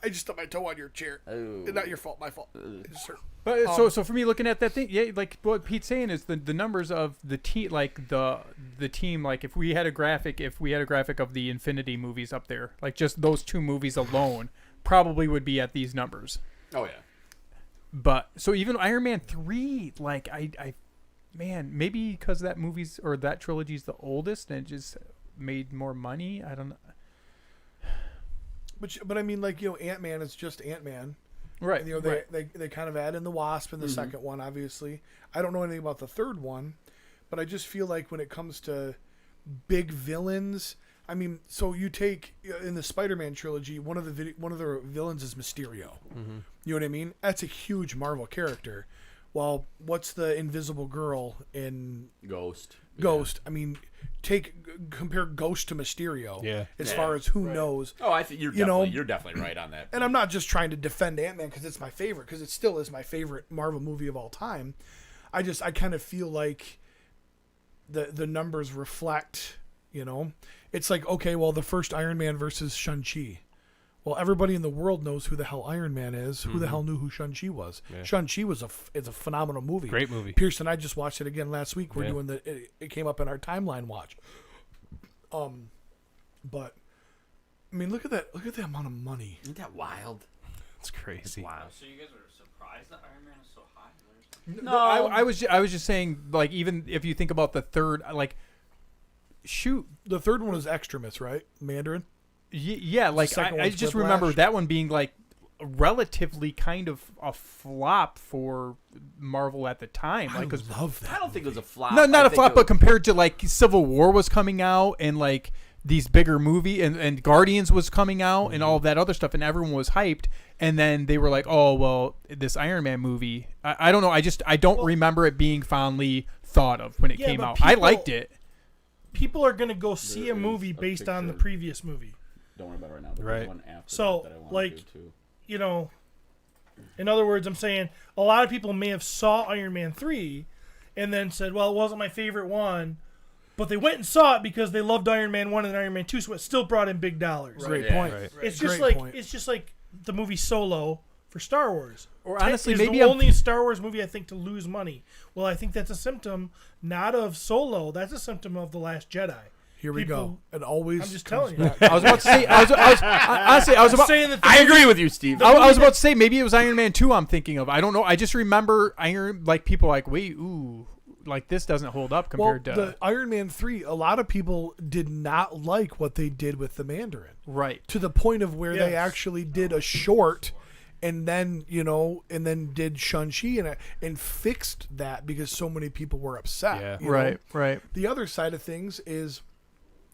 Speaker 2: I just stubbed my toe on your chair.
Speaker 3: Oh.
Speaker 2: Not your fault. My fault. It just hurt.
Speaker 8: But so for me, looking at that thing, yeah, like what Pete's saying is the numbers of the team, like the team, like if we had a graphic of the Infinity movies up there, like just those two movies alone, probably would be at these numbers.
Speaker 3: Oh, yeah.
Speaker 8: But so even Iron Man 3, like man, maybe because that movie's or that trilogy's the oldest and it just made more money. I don't know.
Speaker 2: But I mean, like, Ant-Man is just Ant-Man.
Speaker 8: Right.
Speaker 2: They kind of add in the Wasp in the second one, obviously. I don't know anything about the third one, but I just feel like when it comes to big villains, I mean, so you take in the Spider-Man trilogy, one of the villains is Mysterio.
Speaker 4: Mm-hmm.
Speaker 2: You know what I mean? That's a huge Marvel character. Well, what's the Invisible Girl in
Speaker 3: Ghost?
Speaker 2: Ghost? I mean, compare Ghost to Mysterio.
Speaker 4: Yeah.
Speaker 2: As
Speaker 3: Yeah,
Speaker 2: far as who
Speaker 3: right.
Speaker 2: knows.
Speaker 3: Oh, I think you're definitely right on that.
Speaker 2: And I'm not just trying to defend Ant-Man because it's my favorite, because it still is my favorite Marvel movie of all time. I kind of feel like the numbers reflect, It's like, okay, well, the first Iron Man versus Shang-Chi. Well, everybody in the world knows who the hell Iron Man is. Who the hell knew who Shang-Chi was?
Speaker 4: Yeah.
Speaker 2: Shang-Chi is a phenomenal movie.
Speaker 4: Great movie.
Speaker 2: Pierce and I just watched it again last week. We're
Speaker 4: Yeah.
Speaker 2: doing it came up in our timeline watch. But I mean, look at that amount of money.
Speaker 3: Isn't that wild?
Speaker 4: It's crazy.
Speaker 3: Wow.
Speaker 6: So you guys are surprised that Iron Man is so high?
Speaker 8: No, I was just saying, like, even if you think about the third, like, shoot,
Speaker 2: The third one was Extremis, right? Mandarin.
Speaker 8: yeah, like
Speaker 2: second
Speaker 8: I
Speaker 2: one's
Speaker 8: just
Speaker 2: Whiplash.
Speaker 8: remember that one being like relatively kind of a flop for Marvel at the time, like, because
Speaker 2: love that.
Speaker 3: I don't think it was a flop.
Speaker 8: not
Speaker 3: I
Speaker 8: a
Speaker 3: think
Speaker 8: flop,
Speaker 3: it
Speaker 8: but
Speaker 3: was-
Speaker 8: compared to like Civil War was coming out and like these bigger movie and Guardians was coming out and all of that other stuff and everyone was hyped, and then they were like, oh well, this Iron Man movie, I don't know, I don't remember it being fondly thought of when it
Speaker 1: Yeah,
Speaker 8: came
Speaker 1: but
Speaker 8: out. I
Speaker 1: people-
Speaker 8: liked it.
Speaker 1: People are gonna go see
Speaker 3: There
Speaker 1: a
Speaker 3: is
Speaker 1: movie
Speaker 3: a
Speaker 1: based on the
Speaker 3: picture.
Speaker 1: previous movie.
Speaker 3: Don't worry about it right now. But
Speaker 4: Right.
Speaker 3: there's one after
Speaker 1: So,
Speaker 3: that I want
Speaker 1: like,
Speaker 3: to do too.
Speaker 1: In other words, I'm saying a lot of people may have saw Iron Man 3 and then said, well, it wasn't my favorite one, but they went and saw it because they loved Iron Man 1 and Iron Man 2, so it still brought in big dollars.
Speaker 2: Great
Speaker 3: Yeah.
Speaker 2: point.
Speaker 4: Right.
Speaker 1: It's just
Speaker 2: Great
Speaker 1: like
Speaker 2: point.
Speaker 1: it's just like the movie Solo for Star Wars.
Speaker 8: Or honestly,
Speaker 1: It's
Speaker 8: maybe
Speaker 1: the
Speaker 8: I'm-
Speaker 1: only Star Wars movie I think to lose money. Well, I think that's a symptom not of Solo. That's a symptom of The Last Jedi.
Speaker 2: Here we go.
Speaker 1: People-
Speaker 2: It always.
Speaker 1: I'm just
Speaker 2: comes
Speaker 1: telling you.
Speaker 2: back.
Speaker 8: I was about to say, honestly, I was
Speaker 1: I'm
Speaker 8: about.
Speaker 1: saying that the
Speaker 3: I
Speaker 1: movie-
Speaker 3: agree with you, Steve.
Speaker 8: I was about to say maybe it was Iron Man 2 I'm thinking of. I don't know. I just remember people like, wait, ooh, like this doesn't hold up
Speaker 2: Well,
Speaker 8: compared to
Speaker 2: the Iron Man 3, a lot of people did not like what they did with the Mandarin.
Speaker 8: right.
Speaker 2: To the point of where they
Speaker 1: Yes.
Speaker 2: actually did a short and then, did Shang-Chi and fixed that because so many people were upset.
Speaker 4: Yeah.
Speaker 2: you know?
Speaker 8: Right.
Speaker 2: The other side of things is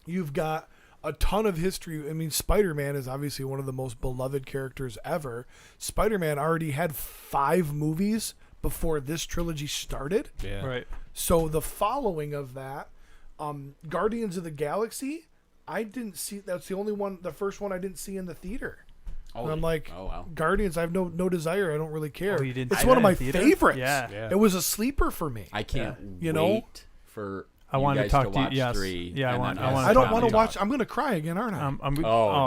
Speaker 2: you've got a ton of history. I mean, Spider-Man is obviously one of the most beloved characters ever. Spider-Man already had 5 movies before this trilogy started.
Speaker 4: Yeah.
Speaker 8: Right.
Speaker 2: So the following of that, Guardians of the Galaxy, I didn't see. That's the only one, the first one I didn't see in the theater. And I'm like,
Speaker 3: oh wow.
Speaker 2: Guardians, I have no desire. I don't really care.
Speaker 8: Oh, you didn't
Speaker 2: It's
Speaker 8: see
Speaker 2: one
Speaker 8: that
Speaker 2: of my
Speaker 8: in theater?
Speaker 2: favorites.
Speaker 8: Yeah.
Speaker 4: Yeah.
Speaker 2: It was a sleeper for me.
Speaker 3: I can't
Speaker 2: You know?
Speaker 3: wait for
Speaker 8: I
Speaker 3: you
Speaker 8: wanted to
Speaker 3: guys
Speaker 8: talk to you-
Speaker 3: watch
Speaker 8: yes.
Speaker 3: 3.
Speaker 8: Yeah, I
Speaker 3: and
Speaker 8: want-
Speaker 3: then
Speaker 8: I
Speaker 3: us
Speaker 8: wanna
Speaker 2: I don't
Speaker 8: talk
Speaker 2: want
Speaker 8: to
Speaker 2: to
Speaker 8: you.
Speaker 2: watch. I'm going to cry again, aren't I?
Speaker 8: I'm
Speaker 3: Oh,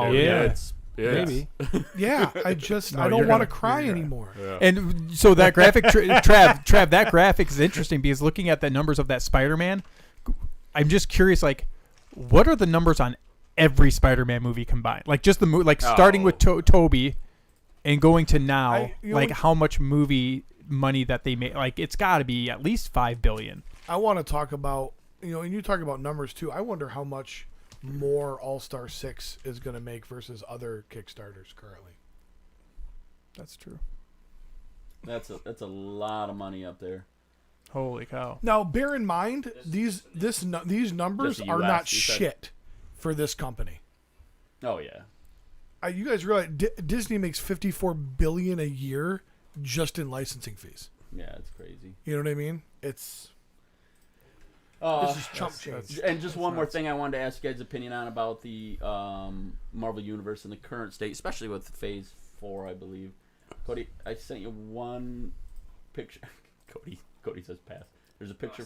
Speaker 8: oh
Speaker 3: dude,
Speaker 8: yeah.
Speaker 3: It's
Speaker 4: Maybe.
Speaker 2: Yeah, I
Speaker 8: No,
Speaker 2: don't
Speaker 8: you're
Speaker 2: want to
Speaker 8: gonna-
Speaker 2: cry
Speaker 8: you're gonna-
Speaker 2: anymore.
Speaker 8: And so that graphic, Trav, that graphic is interesting because looking at the numbers of that Spider-Man, I'm just curious, like, what are the numbers on every Spider-Man movie combined? Like, just the like starting with Toby and going to now, like, how much movie money that they made? Like, it's got to be at least $5 billion.
Speaker 2: I want to talk about, and you talk about numbers too. I wonder how much more All-Star 6 is going to make versus other Kickstarters currently.
Speaker 8: That's true.
Speaker 3: That's a lot of money up there.
Speaker 8: Holy cow!
Speaker 2: Now, bear in mind, these numbers
Speaker 3: Just the
Speaker 2: are
Speaker 3: US,
Speaker 2: not
Speaker 3: you said.
Speaker 2: shit for this company.
Speaker 3: Oh yeah.
Speaker 2: You guys realize Disney makes $54 billion a year just in licensing fees.
Speaker 3: Yeah, it's crazy.
Speaker 2: You know what I mean? It's this is chump change.
Speaker 3: And just one more thing I wanted to ask you guys' opinion on about the Marvel Universe in the current state, especially with Phase 4, I believe. Cody, I sent you one picture. Cody says pass. There's a picture.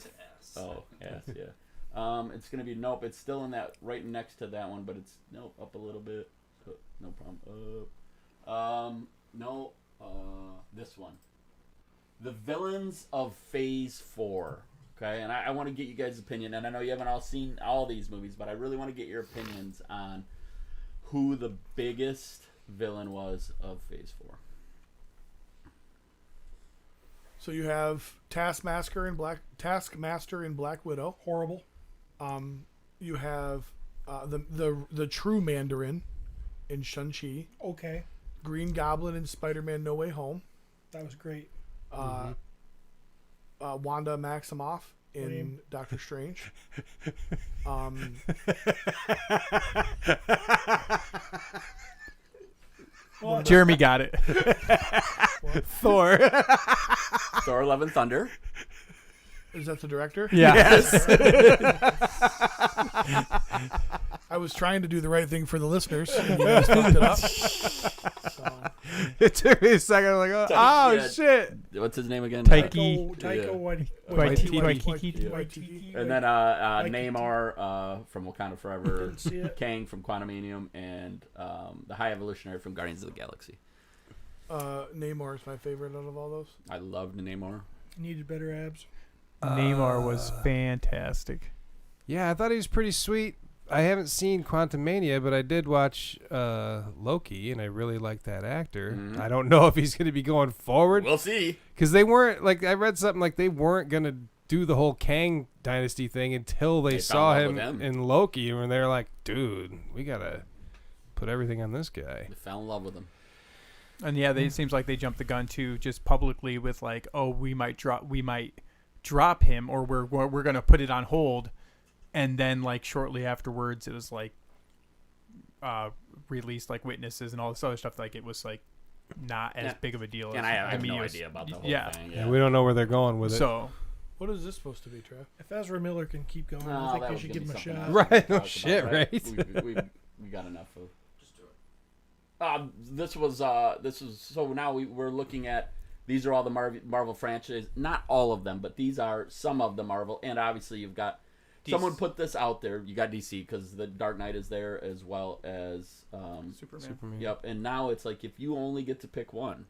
Speaker 3: Oh, yes, yeah. It's going to be, nope, it's still in that, right next to that one, but it's, nope, up a little bit. No problem. This one. The villains of Phase 4. Okay, and I want to get you guys' opinion, and I know you haven't all seen all these movies, but I really want to get your opinions on who the biggest villain was of Phase 4.
Speaker 2: So you have Taskmaster and Black Widow.
Speaker 1: Horrible.
Speaker 2: You have the true Mandarin in Shang-Chi.
Speaker 1: Okay,
Speaker 2: Green Goblin in Spider-Man No Way Home.
Speaker 1: that was great.
Speaker 2: Wanda Maximoff in
Speaker 1: Lame.
Speaker 2: Doctor Strange.
Speaker 8: Jeremy got it. Thor.
Speaker 3: Thor: Love and Thunder.
Speaker 2: Is that the director?
Speaker 8: Yeah.
Speaker 4: Yes.
Speaker 2: I was trying to do the right thing for the listeners, and you guys fucked it up. So,
Speaker 4: It took me a second. I'm like,
Speaker 3: Yeah.
Speaker 4: shit.
Speaker 3: What's his name again?
Speaker 8: Taika
Speaker 1: Taika
Speaker 8: Waititi.
Speaker 1: Waititi.
Speaker 3: And then Namor from Wakanda Forever,
Speaker 1: Didn't see it.
Speaker 3: Kang from Quantumanium, and the High Evolutionary from Guardians of the Galaxy.
Speaker 2: Namor is my favorite out of all those.
Speaker 3: I loved Namor.
Speaker 1: Needed better abs.
Speaker 8: Namor was fantastic.
Speaker 4: Yeah, I thought he was pretty sweet. I haven't seen Quantumania, but I did watch Loki, and I really like that actor.
Speaker 3: Mhm.
Speaker 4: I don't know if he's going to be going forward
Speaker 3: We'll see.
Speaker 4: because they weren't like I read something like they weren't going to do the whole Kang dynasty thing until they
Speaker 3: They
Speaker 4: saw
Speaker 3: fell in
Speaker 4: him
Speaker 3: love with him.
Speaker 4: in Loki, and they're like, "Dude, we gotta put everything on this guy."
Speaker 3: I fell in love with him.
Speaker 8: And yeah, it seems like they jumped the gun too, just publicly with like, oh, we might drop him, or we're gonna put it on hold, and then like shortly afterwards, it was like released like witnesses and all this other stuff. Like it was like not as
Speaker 3: Yeah.
Speaker 8: big of a deal.
Speaker 3: And
Speaker 8: as
Speaker 3: I have
Speaker 8: mean,
Speaker 3: no
Speaker 8: it was-
Speaker 3: idea about the whole
Speaker 8: yeah.
Speaker 3: thing.
Speaker 4: Yeah, we don't know where they're going with it.
Speaker 8: So
Speaker 2: What is this supposed to be, Trev?
Speaker 1: If Ezra Miller can keep going,
Speaker 3: No,
Speaker 1: I think
Speaker 3: that
Speaker 1: they
Speaker 3: would
Speaker 1: should
Speaker 3: give
Speaker 1: give him
Speaker 3: me
Speaker 1: a
Speaker 3: something
Speaker 1: shot.
Speaker 3: else.
Speaker 4: Right,
Speaker 3: to
Speaker 4: no
Speaker 3: talk
Speaker 4: shit,
Speaker 3: about,
Speaker 4: right?
Speaker 3: We got enough of.
Speaker 6: Just do it.
Speaker 3: This was so now we're looking at, these are all the Marvel franchises, not all of them, but these are some of the Marvel, and obviously you've got someone put this out there. You got DC because the Dark Knight is there as well as
Speaker 8: Superman.
Speaker 3: Yep, and now it's like if you only get to pick one,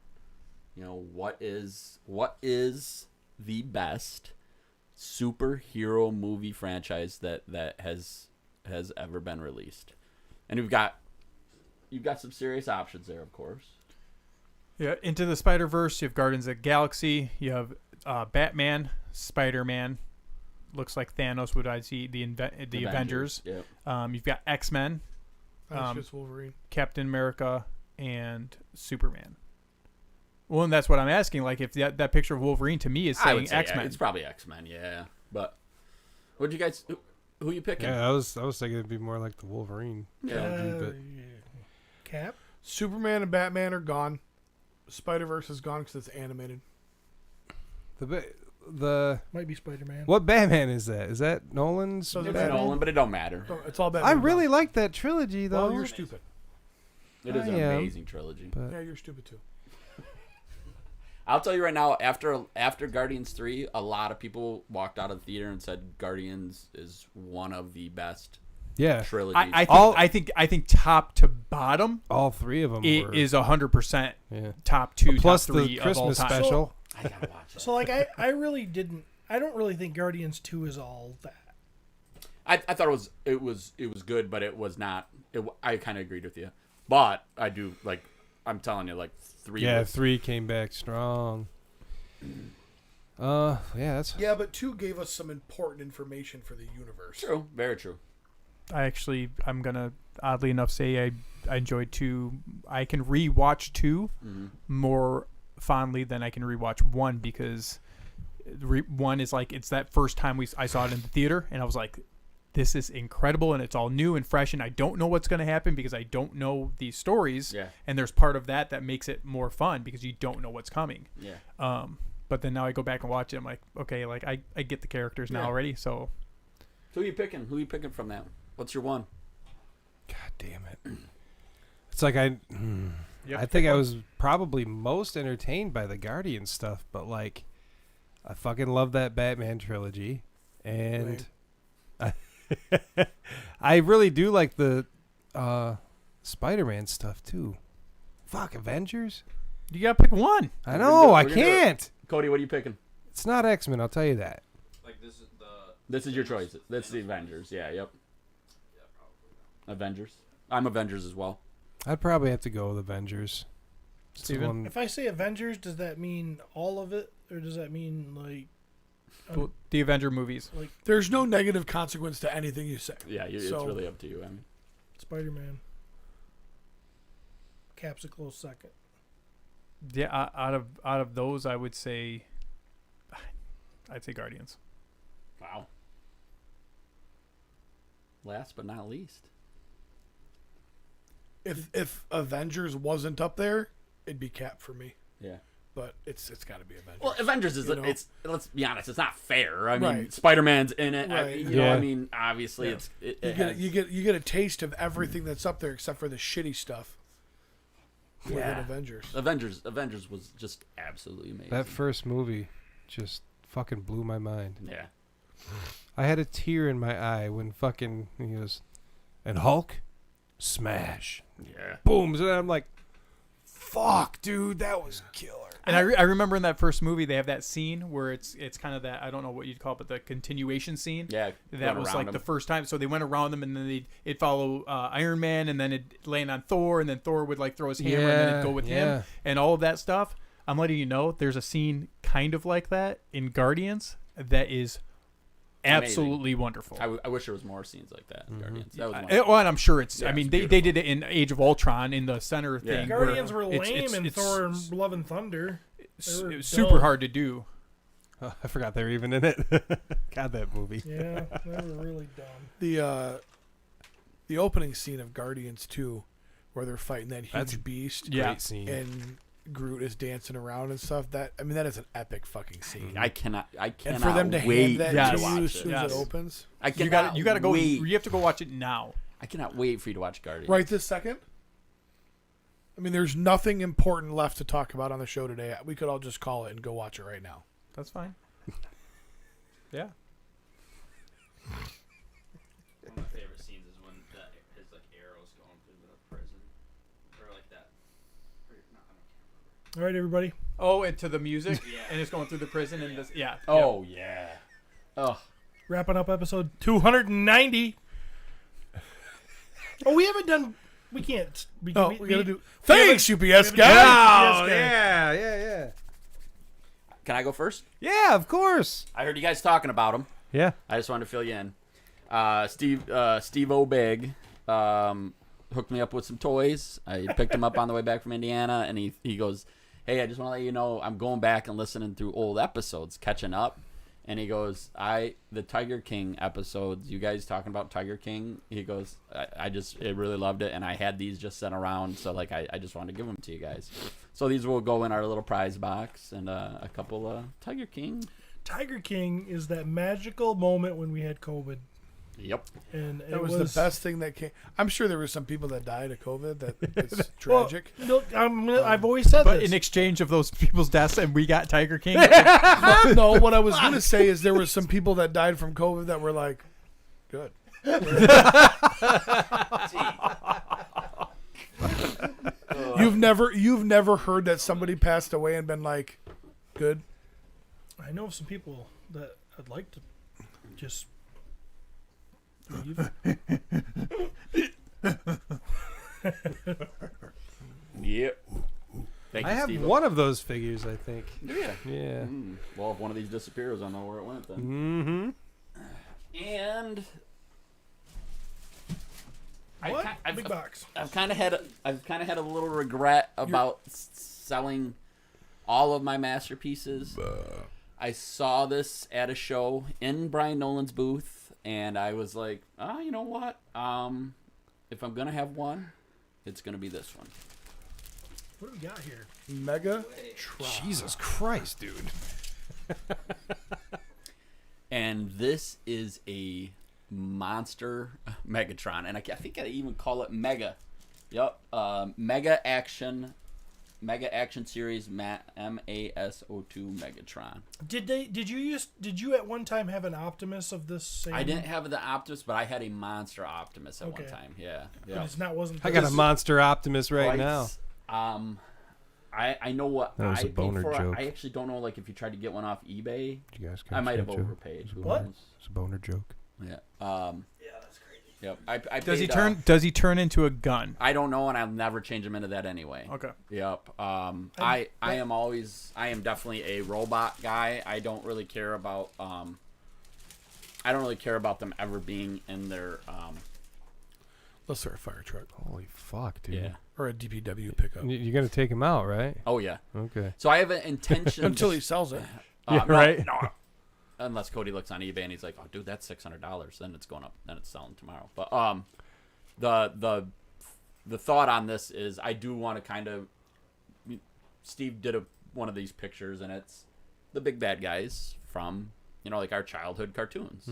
Speaker 3: what is the best superhero movie franchise that has ever been released? And you've got some serious options there, of course.
Speaker 8: Yeah, Into the Spider-Verse, you have Guardians of the Galaxy, you have Batman, Spider-Man, looks like Thanos would I see the Avengers.
Speaker 3: Yep.
Speaker 8: You've got X-Men,
Speaker 2: That's just Wolverine.
Speaker 8: Captain America, and Superman. Well, and that's what I'm asking. Like, if that picture of Wolverine to me is
Speaker 3: I would
Speaker 8: saying
Speaker 3: say
Speaker 8: X-Men.
Speaker 3: it's probably X-Men, yeah. But what you guys? Who you picking?
Speaker 4: Yeah, I was thinking it'd be more like the Wolverine.
Speaker 3: Yeah.
Speaker 1: Cap.
Speaker 2: Superman and Batman are gone. Spider-Verse is gone because it's animated.
Speaker 4: The
Speaker 1: Might be Spider-Man.
Speaker 4: what Batman is that? Is that Nolan's?
Speaker 2: So
Speaker 3: It's
Speaker 2: Batman.
Speaker 3: Nolan, but it don't matter.
Speaker 2: So it's all Batman.
Speaker 4: I really like that trilogy though.
Speaker 2: Well, you're stupid.
Speaker 3: It is an
Speaker 4: I am.
Speaker 3: amazing trilogy.
Speaker 4: But
Speaker 2: Yeah, you're stupid too.
Speaker 3: I'll tell you right now, after Guardians 3, a lot of people walked out of the theater and said Guardians is one of the best
Speaker 4: Yeah,
Speaker 3: trilogy.
Speaker 8: I think top to bottom
Speaker 4: all three of them
Speaker 8: it is 100%
Speaker 4: yeah.
Speaker 8: top 2,
Speaker 4: Plus
Speaker 8: top 3
Speaker 4: the Christmas
Speaker 8: of all time.
Speaker 4: special.
Speaker 3: I gotta watch it.
Speaker 1: So like I really didn't. I don't really think Guardians 2 is all that.
Speaker 3: I thought it was good, but it was not. I kind of agreed with you, but I do like. I'm telling you, like 3.
Speaker 4: Yeah, 3 came back strong. Yeah, that's
Speaker 2: Yeah, but 2 gave us some important information for the universe.
Speaker 3: True, very true.
Speaker 8: I'm gonna oddly enough say I enjoyed 2. I can rewatch 2 more fondly than I can rewatch 1 because 1 is like it's that first time I saw it in the theater and I was like, this is incredible and it's all new and fresh and I don't know what's going to happen because I don't know these stories.
Speaker 3: Yeah.
Speaker 8: And there's part of that makes it more fun because you don't know what's coming.
Speaker 3: Yeah.
Speaker 8: But then now I go back and watch it. I'm like, okay, like I get the characters now already. So
Speaker 3: who are you picking? Who are you picking from that? What's your one?
Speaker 4: God damn it. It's like I think I was probably most entertained by the Guardian stuff, but like I fucking love that Batman trilogy and I really do like the Spider-Man stuff too. Fuck, Avengers?
Speaker 8: you got to pick one.
Speaker 4: I know, I
Speaker 3: we're gonna do it.
Speaker 4: can't.
Speaker 3: Cody, what are you picking?
Speaker 4: It's not X-Men, I'll tell you that.
Speaker 6: Like this is the.
Speaker 3: This is your choice. That's the Avengers. Yeah, yep.
Speaker 6: Yeah, probably.
Speaker 3: Avengers. I'm Avengers as well.
Speaker 4: I'd probably have to go with Avengers. It's the
Speaker 8: Steven?
Speaker 4: one-
Speaker 1: If I say Avengers, does that mean all of it, or does that mean like
Speaker 8: The Avenger movies.
Speaker 2: There's no negative consequence to anything you say.
Speaker 3: Yeah, it's
Speaker 2: So-
Speaker 3: really up to you. I mean,
Speaker 1: Spider-Man? Cap's a close second.
Speaker 8: Yeah, out of those, I would say, I'd say Guardians.
Speaker 3: wow. Last but not least.
Speaker 2: If Avengers wasn't up there, it'd be Cap for me.
Speaker 3: Yeah.
Speaker 2: But it's got to be Avengers.
Speaker 3: Well, Avengers is
Speaker 2: You know?
Speaker 3: it's. Let's be honest, it's not fair. I mean,
Speaker 2: Right.
Speaker 3: Spider-Man's in it.
Speaker 2: Right.
Speaker 3: You know,
Speaker 4: Yeah.
Speaker 3: I mean, obviously,
Speaker 2: Yeah.
Speaker 3: it
Speaker 2: you get a taste of everything that's up there except for the shitty stuff. Within
Speaker 3: Yeah.
Speaker 2: Avengers.
Speaker 3: Avengers was just absolutely amazing.
Speaker 4: That first movie just fucking blew my mind.
Speaker 3: Yeah.
Speaker 4: I had a tear in my eye when fucking he goes, and Hulk, smash,
Speaker 3: Yeah.
Speaker 4: boom. And I'm like, fuck, dude, that was killer.
Speaker 8: And I remember in that first movie they have that scene where it's kind of that, I don't know what you'd call it, but the continuation scene.
Speaker 3: Yeah.
Speaker 8: That
Speaker 3: going
Speaker 8: was
Speaker 3: around
Speaker 8: like
Speaker 3: them.
Speaker 8: the first time. So they went around them and then it'd follow Iron Man and then it'd land on Thor and then Thor would like throw his hammer and then it'd go with him and all of that stuff. I'm letting you know there's a scene kind of like that in Guardians that is absolutely wonderful.
Speaker 3: I wish there was more scenes like that in Guardians. That was one.
Speaker 8: Well, and I'm sure it's.
Speaker 3: Yeah,
Speaker 8: I mean,
Speaker 3: it's
Speaker 8: they did it in Age of Ultron in the center
Speaker 3: Yeah.
Speaker 8: thing.
Speaker 1: Guardians
Speaker 8: where
Speaker 1: were lame in Thor and Love and Thunder.
Speaker 8: It's
Speaker 1: They were
Speaker 8: it was super
Speaker 1: dumb.
Speaker 8: hard to do.
Speaker 4: Oh, I forgot they were even in it. God, that movie.
Speaker 1: Yeah, they were really dumb.
Speaker 2: The opening scene of Guardians 2, where they're fighting that huge
Speaker 4: That's
Speaker 2: beast,
Speaker 8: Yeah.
Speaker 4: Great scene.
Speaker 2: and Groot is dancing around and stuff. That is an epic fucking scene.
Speaker 3: I cannot
Speaker 2: And for them to
Speaker 3: wait
Speaker 2: hand that
Speaker 8: Yes.
Speaker 2: to
Speaker 3: to
Speaker 2: you
Speaker 3: watch
Speaker 2: as soon
Speaker 3: it.
Speaker 2: as
Speaker 8: Yes.
Speaker 2: it opens,
Speaker 3: I
Speaker 8: You
Speaker 3: cannot
Speaker 8: got to go.
Speaker 3: wait.
Speaker 8: You have to go watch it now.
Speaker 3: I cannot wait for you to watch Guardians.
Speaker 2: right this second. I mean, there's nothing important left to talk about on the show today. We could all just call it and go watch it right now.
Speaker 8: That's fine. Yeah.
Speaker 6: One of my favorite scenes is when his like arrows going through the prison, or like that. Or, no, I don't
Speaker 1: All right, everybody.
Speaker 8: Oh, and to the music,
Speaker 6: Yeah.
Speaker 8: and it's going through the prison, and this, yeah.
Speaker 3: Oh yeah. Oh.
Speaker 1: Wrapping up episode 290. Oh, we haven't done. We can't. We
Speaker 2: We gotta do.
Speaker 1: we
Speaker 2: Thanks, UPS
Speaker 1: we
Speaker 2: guy.
Speaker 1: haven't-
Speaker 4: yeah.
Speaker 3: Can I go first?
Speaker 4: Yeah, of course.
Speaker 3: I heard you guys talking about him.
Speaker 4: Yeah.
Speaker 3: I just wanted to fill you in. Steve O'Big hooked me up with some toys. I picked him up on the way back from Indiana, and he goes, "Hey, I just want to let you know I'm going back and listening through old episodes, catching up." And he goes, the Tiger King episodes, you guys talking about Tiger King, he goes, I really loved it, and I had these just sent around, so like I just wanted to give them to you guys. So these will go in our little prize box, and a couple Tiger King.
Speaker 1: Tiger King is that magical moment when we had COVID,
Speaker 3: Yep.
Speaker 1: and
Speaker 2: That was the best thing that came. I'm sure there were some people that died of COVID. It's
Speaker 1: Well,
Speaker 2: tragic.
Speaker 1: look, I've always said
Speaker 8: But
Speaker 1: this.
Speaker 8: in exchange of those people's deaths, and we got Tiger King.
Speaker 2: No, what I was going to say is there were some people that died from COVID that were like, good. You've never heard that somebody passed away and been like, good.
Speaker 1: I know of some people that I'd like to just leave.
Speaker 3: Yep. Thank you,
Speaker 4: I have
Speaker 3: Steve.
Speaker 4: one of those figures, I think.
Speaker 3: Yeah.
Speaker 4: Yeah.
Speaker 3: Well, if one of these disappears, I'll know where it went then.
Speaker 4: Mm-hmm.
Speaker 3: And
Speaker 1: What?
Speaker 3: I've
Speaker 1: Big box.
Speaker 3: kind of had a little regret about selling all of my masterpieces. I saw this at a show in Brian Nolan's booth, and I was like, oh, you know what? If I'm gonna have one, it's gonna be this one.
Speaker 1: What do we got here?
Speaker 2: Mega.
Speaker 4: Jesus Christ, dude.
Speaker 3: And this is a monster Megatron, and I think I even call it Mega. Yep, Mega Action Series MASO2 Megatron.
Speaker 1: Did you at one time have an Optimus of this same?
Speaker 3: I didn't have the Optimus, but I had a monster Optimus at one time. Yeah,
Speaker 1: But
Speaker 3: yeah.
Speaker 1: it's not wasn't.
Speaker 4: I got a
Speaker 1: this-
Speaker 4: monster Optimus right now.
Speaker 3: I know what
Speaker 4: That was
Speaker 3: I
Speaker 4: a
Speaker 3: paid
Speaker 4: boner
Speaker 3: for.
Speaker 4: joke.
Speaker 3: I actually don't know, like, if you tried to get one off eBay.
Speaker 4: Did you guys
Speaker 3: I might have
Speaker 4: catch that joke?
Speaker 3: overpaid. Who
Speaker 1: What?
Speaker 3: knows?
Speaker 4: It's a boner joke.
Speaker 3: Yeah.
Speaker 1: Yeah, that's crazy.
Speaker 3: Yep. I
Speaker 8: Does he
Speaker 3: paid,
Speaker 8: turn? Does he turn into a gun?
Speaker 3: I don't know, and I'll never change him into that anyway.
Speaker 1: Okay.
Speaker 3: Yep. I am definitely a robot guy. I don't really care about them ever being in their
Speaker 2: Let's start a fire truck
Speaker 4: Holy fuck, dude.
Speaker 3: yeah.
Speaker 2: or a DPW pickup
Speaker 4: You're going to take him out, right?
Speaker 3: Oh yeah.
Speaker 4: Okay.
Speaker 3: So I have an intention
Speaker 2: until he sells it.
Speaker 4: Yeah, right.
Speaker 3: No, unless Cody looks on eBay and he's like, "Oh, dude, that's $600." Then it's going up. Then it's selling tomorrow. But the thought on this is I do want to kind of. Steve did one of these pictures, and it's the big bad guys from like our childhood cartoons,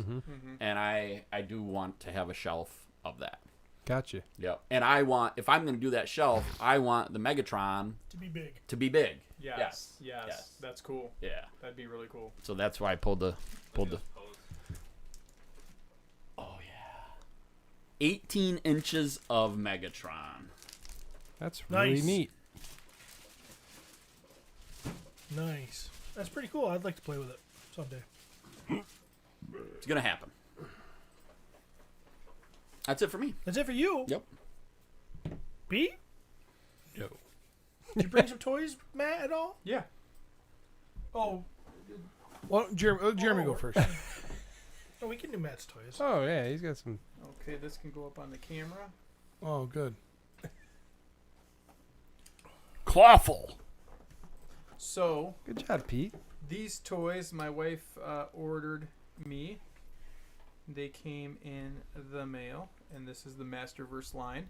Speaker 3: and I do want to have a shelf of that.
Speaker 4: Gotcha.
Speaker 3: Yep. And I want, if I'm going to do that shelf, I want the Megatron
Speaker 1: To be big.
Speaker 3: to be big.
Speaker 7: Yes.
Speaker 3: Yes.
Speaker 7: That's cool.
Speaker 3: Yeah.
Speaker 7: That'd be really cool.
Speaker 3: So that's why I pulled the.
Speaker 6: Pose.
Speaker 3: Oh yeah. 18 inches of Megatron.
Speaker 4: That's really
Speaker 1: Nice.
Speaker 4: neat.
Speaker 1: Nice. That's pretty cool. I'd like to play with it someday.
Speaker 3: It's gonna happen. That's it for me.
Speaker 1: That's it for you.
Speaker 3: Yep.
Speaker 1: B?
Speaker 2: No.
Speaker 1: Did you bring some toys, Matt, at all?
Speaker 7: Yeah.
Speaker 1: Oh,
Speaker 2: Well, Jeremy go first.
Speaker 1: no, we can do Matt's toys.
Speaker 4: Oh, yeah, he's got some.
Speaker 7: Okay, this can go up on the camera.
Speaker 2: Oh, good.
Speaker 3: Clawful.
Speaker 7: So
Speaker 4: Good job, Pete.
Speaker 7: these toys my wife ordered me. They came in the mail, and this is the Masterverse line,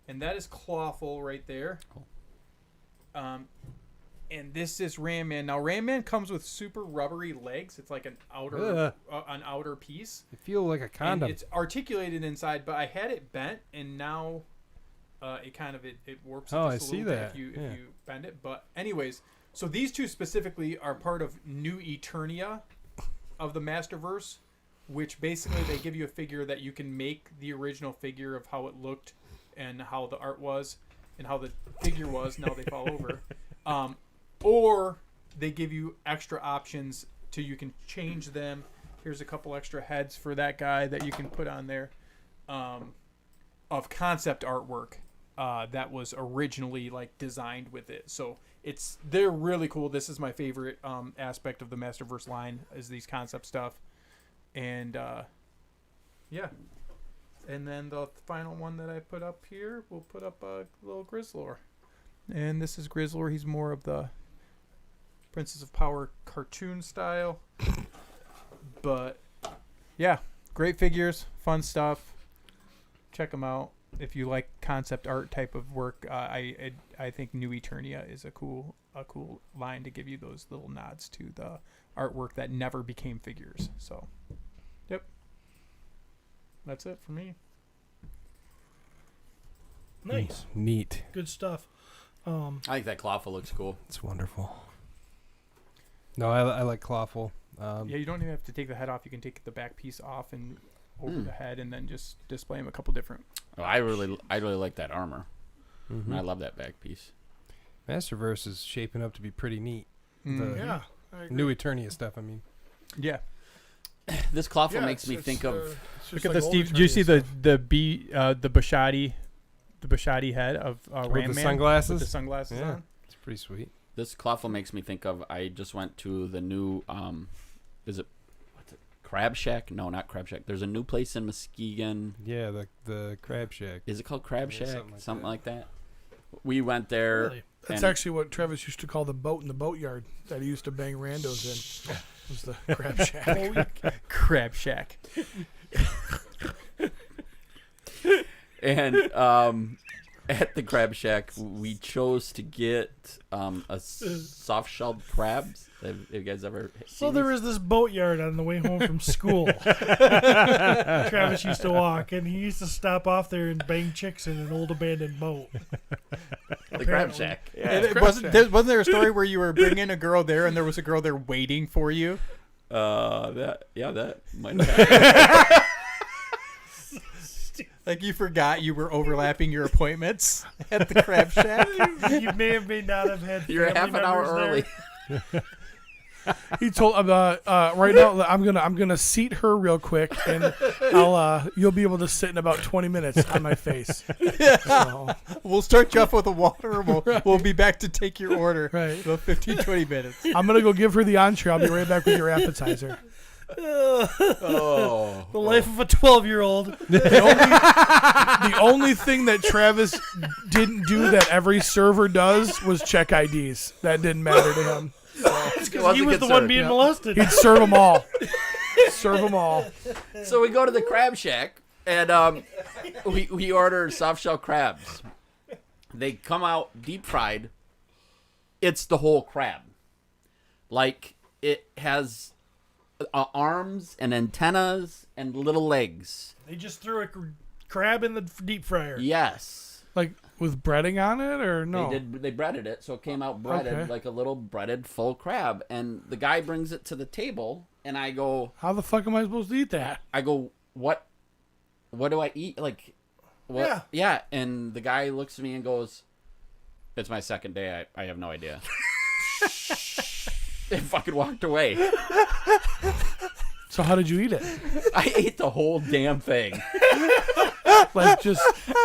Speaker 7: and that is Clawful right there. And this is Ram Man. Now Ram Man comes with super rubbery legs. It's like an outer piece.
Speaker 4: They feel like a
Speaker 7: And
Speaker 4: condom.
Speaker 7: it's articulated inside, but I had it bent, and now it kind of it warps.
Speaker 4: Oh,
Speaker 7: it
Speaker 4: I
Speaker 7: just a
Speaker 4: see
Speaker 7: little
Speaker 4: that.
Speaker 7: bit if
Speaker 4: Yeah.
Speaker 7: you bend it. But anyways, so these two specifically are part of New Eternia of the Masterverse, which basically they give you a figure that you can make the original figure of how it looked and how the art was and how the figure was. Now they fall over. Or they give you extra options to you can change them. Here's a couple extra heads for that guy that you can put on there of concept artwork that was originally like designed with it. So they're really cool. This is my favorite aspect of the Masterverse line is these concept stuff. And yeah. And then the final one that I put up here, we'll put up a little Grizzlor. And this is Grizzlor. He's more of the Princess of Power cartoon style. But yeah, great figures, fun stuff. Check them out if you like concept art type of work. I think New Eternia is a cool line to give you those little nods to the artwork that never became figures. So, yep, that's it for me.
Speaker 1: Nice.
Speaker 4: Neat.
Speaker 1: Good stuff.
Speaker 3: I think that Clawful looks cool.
Speaker 4: It's wonderful. No, I like Clawful.
Speaker 7: Yeah, you don't even have to take the head off. You can take the back piece off and
Speaker 8: over the head, and then just display them a couple different.
Speaker 3: Oh, I really like that armor.
Speaker 4: Mm-hmm.
Speaker 3: I love that back piece.
Speaker 4: Masterverse is shaping up to be pretty neat.
Speaker 2: Yeah.
Speaker 4: New Eternia stuff, I mean.
Speaker 8: Yeah.
Speaker 3: This Clawful
Speaker 2: Yeah,
Speaker 3: makes me think of.
Speaker 8: Look at the Steve. Do you see the Bushotee, the Bushotee head of Ram
Speaker 4: the
Speaker 8: Man
Speaker 4: sunglasses?
Speaker 8: with the sunglasses
Speaker 4: Yeah,
Speaker 8: on?
Speaker 4: it's pretty sweet.
Speaker 3: This Clawful makes me think of. I just went to the new. Is it? What's it? Crab Shack? No, not Crab Shack. There's a new place in Muskegon.
Speaker 4: Yeah, the Crab Shack.
Speaker 3: Is it called Crab
Speaker 4: Yeah,
Speaker 3: Shack?
Speaker 4: something like that.
Speaker 3: Like that. We went there.
Speaker 1: Really?
Speaker 2: That's
Speaker 3: and-
Speaker 2: actually what Travis used to call the boat in the boatyard that he used to bang randos in. Was the crab shack.
Speaker 8: Crab Shack.
Speaker 3: And at the Crab Shack, we chose to get soft-shelled crabs. Have you guys ever
Speaker 1: So
Speaker 3: seen
Speaker 1: there
Speaker 3: these?
Speaker 1: was this boatyard on the way home from school. Travis used to walk, and he used to stop off there and bang chicks in an old abandoned boat.
Speaker 3: The Crab Shack.
Speaker 8: And it wasn't there a story where you were bringing a girl there, and there was a girl there waiting for you?
Speaker 3: That might have.
Speaker 8: Like you forgot you were overlapping your appointments at the Crab Shack.
Speaker 1: You may not have had.
Speaker 3: You're
Speaker 1: family
Speaker 3: half an hour
Speaker 1: members
Speaker 3: early.
Speaker 1: there.
Speaker 2: He told right now I'm gonna seat her real quick and you'll be able to sit in about 20 minutes on my face. So,
Speaker 8: We'll start you off with a water, and we'll be back to take your order.
Speaker 2: right.
Speaker 8: About 15, 20 minutes.
Speaker 2: I'm gonna go give her the entree. I'll be right back with your appetizer.
Speaker 3: Oh.
Speaker 1: The life of a 12-year-old.
Speaker 2: The only thing that Travis didn't do that every server does was check IDs. That didn't matter to him.
Speaker 1: Because he was the one being molested.
Speaker 2: He'd serve them all. Serve them all.
Speaker 3: So we go to the Crab Shack, and we order soft shell crabs. They come out deep fried. It's the whole crab. Like, it has arms and antennas and little legs.
Speaker 1: They just threw a crab in the deep fryer.
Speaker 3: Yes.
Speaker 2: Like with breading on it or no?
Speaker 3: They breaded it, so it came out breaded,
Speaker 2: Okay.
Speaker 3: like a little breaded full crab. And the guy brings it to the table, and I go,
Speaker 2: How the fuck am I supposed to eat that?
Speaker 3: what do I eat? Like, what? Yeah. And the guy looks at me and goes, it's my second day. I have no idea. And fucking walked away.
Speaker 2: So how did you eat it?
Speaker 3: I ate the whole damn thing.
Speaker 2: Like just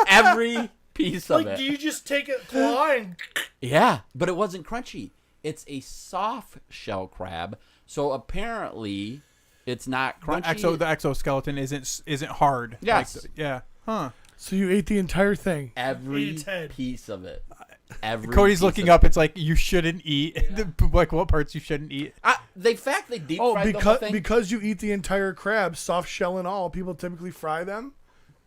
Speaker 3: Every piece of
Speaker 1: Like,
Speaker 3: it.
Speaker 1: do you just take a claw and...
Speaker 3: Yeah, but it wasn't crunchy. It's a soft shell crab, so apparently it's not crunchy.
Speaker 8: The exoskeleton isn't hard.
Speaker 3: Yes.
Speaker 8: Yeah. Huh.
Speaker 2: so you ate the entire thing.
Speaker 3: Every
Speaker 1: Ate its head.
Speaker 3: piece of it. Every
Speaker 8: Cody's
Speaker 3: piece
Speaker 8: looking
Speaker 3: of
Speaker 8: up. It's like you shouldn't eat. Like what parts you shouldn't eat.
Speaker 3: it. They deep
Speaker 2: Oh,
Speaker 3: fried the whole
Speaker 2: because
Speaker 3: thing.
Speaker 2: because you eat the entire crab, soft shell and all. People typically fry them,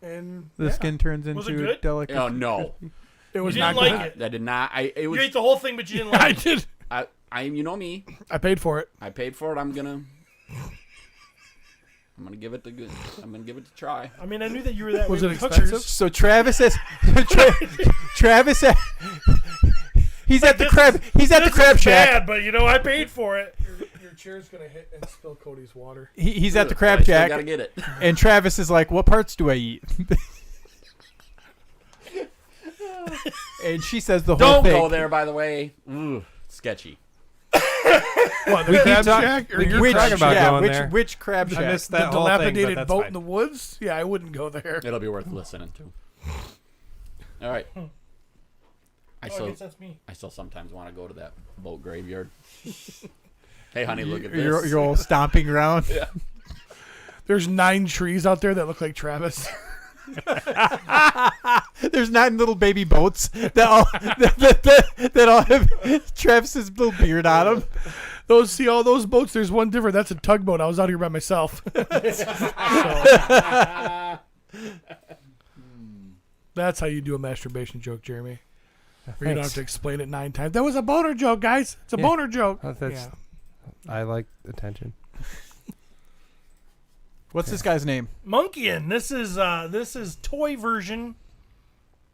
Speaker 2: and
Speaker 8: The skin turns
Speaker 1: Was it
Speaker 8: into
Speaker 1: good?
Speaker 8: delicate.
Speaker 3: Oh no,
Speaker 2: it was
Speaker 1: You
Speaker 2: not
Speaker 1: didn't
Speaker 2: good.
Speaker 1: like it.
Speaker 3: I did not. It
Speaker 1: You
Speaker 3: was.
Speaker 1: ate the whole thing, but you didn't like
Speaker 2: I
Speaker 1: it.
Speaker 2: did.
Speaker 3: I you know me.
Speaker 2: I paid for it.
Speaker 3: I paid for it. I'm gonna give it a try.
Speaker 1: I mean, I knew that you were that
Speaker 2: Was
Speaker 1: way
Speaker 2: it
Speaker 1: with
Speaker 2: expensive?
Speaker 1: hookers.
Speaker 8: So Travis says, Travis said, he's at the crab. He's at the
Speaker 1: This
Speaker 8: Crab
Speaker 1: is
Speaker 8: Shack.
Speaker 1: bad, but, I paid for it.
Speaker 2: Your chair's gonna hit and spill Cody's water.
Speaker 8: He's at the
Speaker 3: I
Speaker 8: Crab
Speaker 3: still
Speaker 8: Shack,
Speaker 3: gotta get it.
Speaker 8: and Travis is like, "What parts do I eat?" And she says the whole
Speaker 3: Don't
Speaker 8: thing.
Speaker 3: go there, by the way. Ooh, sketchy.
Speaker 2: What, the
Speaker 8: We keep
Speaker 2: crab
Speaker 8: talk-
Speaker 2: shack? Or
Speaker 4: we
Speaker 2: your
Speaker 4: keep
Speaker 2: crab
Speaker 4: talking about
Speaker 2: shack?
Speaker 4: going
Speaker 8: which
Speaker 4: there.
Speaker 8: which Crab
Speaker 4: I
Speaker 8: Shack?
Speaker 4: missed
Speaker 2: The
Speaker 4: that whole thing, but
Speaker 2: dilapidated
Speaker 4: that's
Speaker 2: boat
Speaker 4: fine.
Speaker 2: in the woods? Yeah, I wouldn't go there.
Speaker 3: It'll be worth listening to. All right. I
Speaker 1: I
Speaker 3: still
Speaker 1: guess that's me.
Speaker 3: sometimes want to go to that boat graveyard. Hey, honey, look at this.
Speaker 8: Your old stomping ground.
Speaker 2: There's 9 trees out there that look like Travis.
Speaker 8: There's 9 little baby boats that all have Travis's little beard on them.
Speaker 2: All those boats. There's one different. That's a tugboat. I was out here by myself. That's how you do a masturbation joke, Jeremy. Where you don't have to explain it 9 times. That was a boner joke, guys. It's a
Speaker 4: Yeah.
Speaker 2: boner joke.
Speaker 4: That's- I like attention.
Speaker 8: What's this guy's name?
Speaker 1: Monkeyin. This is toy version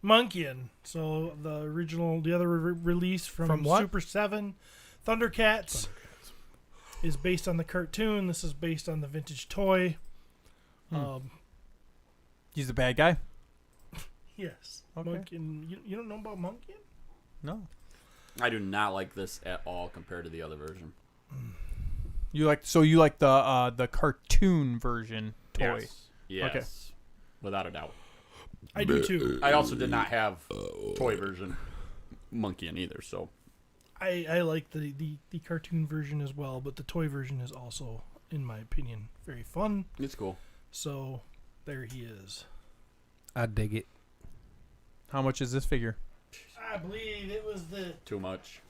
Speaker 1: Monkeyin. So the other release from
Speaker 2: what?
Speaker 1: Super 7, Thundercats, is based on the cartoon. This is based on the vintage toy.
Speaker 8: He's the bad guy.
Speaker 1: Yes.
Speaker 8: Okay.
Speaker 1: Monkin. You don't know about Monkin?
Speaker 8: No.
Speaker 3: I do not like this at all compared to the other version.
Speaker 8: You like the cartoon version toy.
Speaker 3: Yes.
Speaker 8: Okay.
Speaker 3: Without a doubt.
Speaker 1: I do too.
Speaker 3: I also did not have toy version monkey in either, so
Speaker 1: I like the cartoon version as well, but the toy version is also, in my opinion, very fun.
Speaker 3: it's cool.
Speaker 1: So there he is.
Speaker 4: I dig it.
Speaker 8: How much is this figure?
Speaker 1: I believe it was the
Speaker 3: Too much.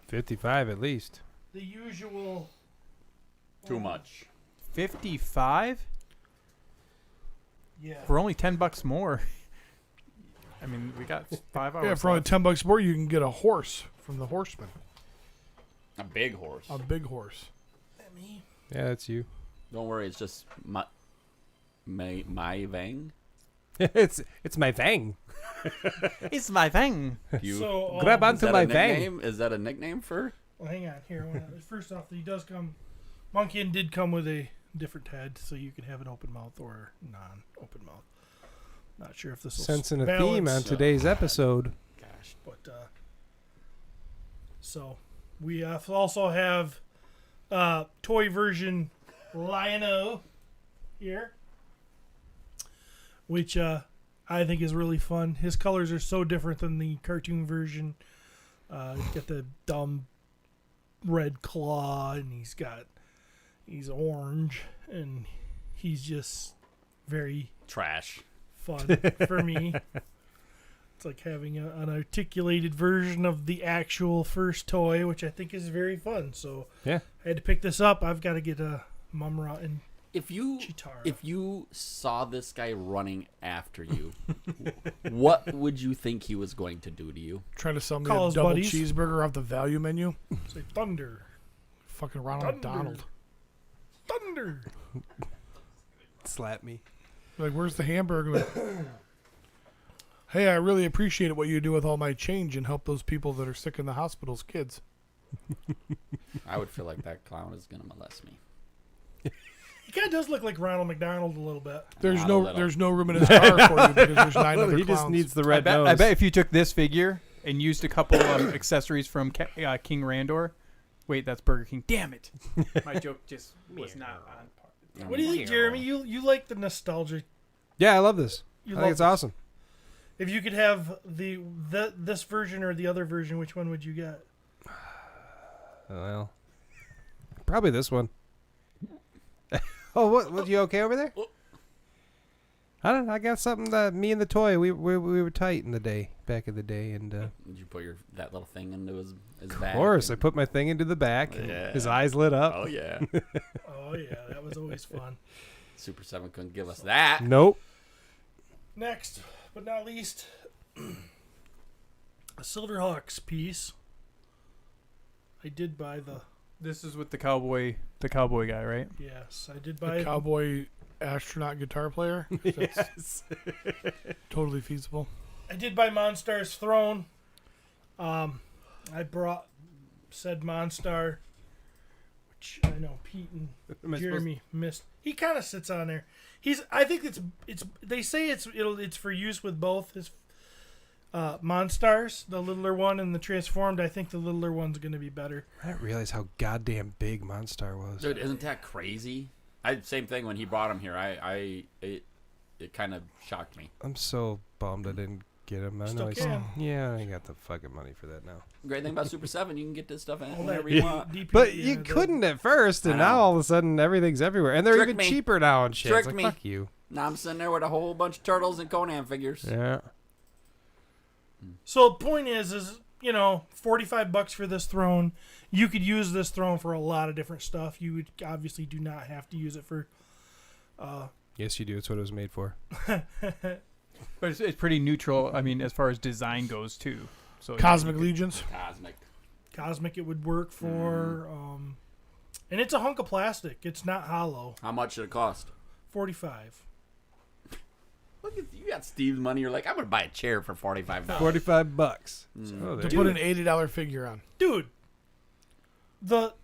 Speaker 4: 55 at least.
Speaker 1: usual.
Speaker 3: Too much.
Speaker 8: 55
Speaker 1: Yeah.
Speaker 8: for only $10 more. I mean, we got 5 hours.
Speaker 2: Yeah, for only
Speaker 8: left.
Speaker 2: $10 more, you can get a horse from the Horseman,
Speaker 3: A big horse.
Speaker 2: a big horse.
Speaker 1: Me.
Speaker 4: Yeah, that's you.
Speaker 3: Don't worry, it's just my Vang.
Speaker 4: it's my thing.
Speaker 8: It's my thing.
Speaker 3: You
Speaker 1: So
Speaker 4: Grab
Speaker 3: is
Speaker 4: onto
Speaker 3: that
Speaker 4: my
Speaker 3: a
Speaker 4: thing.
Speaker 3: nickname? Is that a nickname for?
Speaker 1: Well, hang on here. First off, he does come. Monkin did come with a different head, so you can have an open mouth or non-open mouth. Not sure if this will
Speaker 4: Sensing a
Speaker 1: balance,
Speaker 4: theme on today's episode.
Speaker 3: Gosh.
Speaker 1: but so we also have toy version Lion-O here, which I think is really fun. His colors are so different than the cartoon version. He's got the dumb red claw, and he's orange, and he's just very
Speaker 3: Trash.
Speaker 1: fun for me. It's like having an articulated version of the actual first toy, which I think is very fun. So
Speaker 4: Yeah.
Speaker 1: I had to pick this up. I've got to get a Mumra and
Speaker 3: If you
Speaker 1: Chitara.
Speaker 3: saw this guy running after you, what would you think he was going to do to you?
Speaker 2: Trying to sell me
Speaker 1: Call
Speaker 2: a
Speaker 1: his
Speaker 2: double
Speaker 1: buddies.
Speaker 2: cheeseburger off the value menu.
Speaker 1: Say thunder,
Speaker 2: Fucking Ronald
Speaker 1: Thunder.
Speaker 2: McDonald.
Speaker 1: thunder.
Speaker 4: Slap me.
Speaker 2: Like, where's the hamburger? Hey, I really appreciate what you do with all my change and help those people that are sick in the hospitals, kids.
Speaker 3: I would feel like that clown is gonna molest me.
Speaker 1: He kind of does look like Ronald McDonald a little bit.
Speaker 2: There's
Speaker 3: Not a
Speaker 2: no
Speaker 3: little.
Speaker 2: there's no room in his car for you because there's 9 other
Speaker 4: He
Speaker 2: clowns.
Speaker 4: just needs the
Speaker 8: I
Speaker 4: red
Speaker 8: bet,
Speaker 4: nose.
Speaker 8: I bet if you took this figure and used a couple accessories from King Randor. Wait, that's Burger King. Damn it. My joke just was not on par.
Speaker 1: What do you think, Jeremy? You like the nostalgia?
Speaker 4: Yeah, I love this.
Speaker 1: You
Speaker 4: I
Speaker 1: love
Speaker 4: think it's
Speaker 1: this.
Speaker 4: awesome.
Speaker 1: If you could have this version or the other version, which one would you get?
Speaker 4: Well, probably this one. Oh, what? Was you okay over there? I don't know. I got something that me and the toy, we were tight in the day, back in the day. And
Speaker 3: Did you put that little thing into his bag?
Speaker 4: of course, I put my thing into the back. And
Speaker 3: Yeah.
Speaker 4: his eyes lit up.
Speaker 3: Oh yeah.
Speaker 1: Oh yeah, that was always fun.
Speaker 3: Super 7 couldn't give us that.
Speaker 4: Nope.
Speaker 1: Next, but not least, a Silverhawks piece. I did buy the
Speaker 8: This is with the cowboy guy, right?
Speaker 1: yes, I did
Speaker 2: The
Speaker 1: buy
Speaker 2: cowboy astronaut guitar player. That's totally feasible.
Speaker 1: I did buy Monstar's Throne. I brought said Monstar, which I know Pete and
Speaker 4: Am I
Speaker 1: Jeremy missed. He kind of sits on there. I think it's. They say it's for use with both his Monstars, the littler one and the transformed. I think the littler one's going to be better.
Speaker 4: I didn't realize how goddamn big Monstar was.
Speaker 3: Dude, isn't that crazy? Same thing when he brought him here. It kind of shocked me.
Speaker 4: I'm so bummed I didn't get him. I
Speaker 1: Still
Speaker 4: know.
Speaker 1: can.
Speaker 4: Yeah, I ain't got the fucking money for that now.
Speaker 3: Great thing about Super 7, you can get this stuff in
Speaker 1: All
Speaker 3: whenever
Speaker 1: that
Speaker 3: you want.
Speaker 1: DP,
Speaker 4: But
Speaker 1: yeah,
Speaker 4: you
Speaker 1: the-
Speaker 4: couldn't at first, and
Speaker 3: I
Speaker 4: now
Speaker 3: know.
Speaker 4: all of a sudden everything's everywhere, and they're
Speaker 3: Tricked
Speaker 4: even
Speaker 3: me.
Speaker 4: cheaper now and shit. It's
Speaker 3: Tricked
Speaker 4: like,
Speaker 3: me.
Speaker 4: fuck you.
Speaker 3: Now I'm sitting there with a whole bunch of turtles and Conan figures.
Speaker 4: Yeah.
Speaker 1: So the point is $45 for this throne. You could use this throne for a lot of different stuff. You would obviously do not have to use it for.
Speaker 4: Yes, you do. It's what it was made for.
Speaker 8: But it's pretty neutral. I mean, as far as design goes, too. So
Speaker 2: Cosmic
Speaker 8: you could-
Speaker 2: Legions.
Speaker 1: Cosmic, it would work for. And it's a hunk of plastic. It's not hollow.
Speaker 3: How much did it cost?
Speaker 1: $45.
Speaker 3: Look at you got Steve's money. You're like, I'm gonna buy a chair for $45.
Speaker 4: $45.
Speaker 3: Mm.
Speaker 4: Oh, there
Speaker 2: To
Speaker 4: you
Speaker 2: put
Speaker 4: go.
Speaker 2: an $80 figure on.
Speaker 1: Dude, that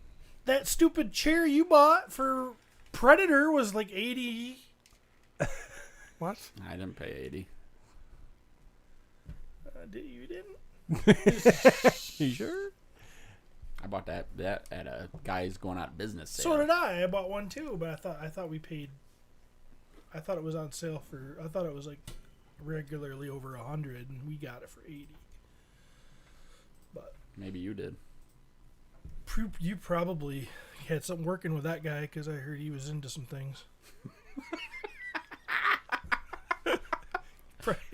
Speaker 1: stupid chair you bought for Predator was like 80.
Speaker 2: What?
Speaker 3: I didn't pay 80.
Speaker 1: You didn't?
Speaker 4: You sure?
Speaker 3: I bought that at a guy's going out of business sale.
Speaker 1: So did I. I bought one too, but I thought we paid. I thought it was on sale for. I thought it was like regularly over 100, and we got it for 80. But
Speaker 3: Maybe you did.
Speaker 1: you probably had something working with that guy because I heard he was into some things.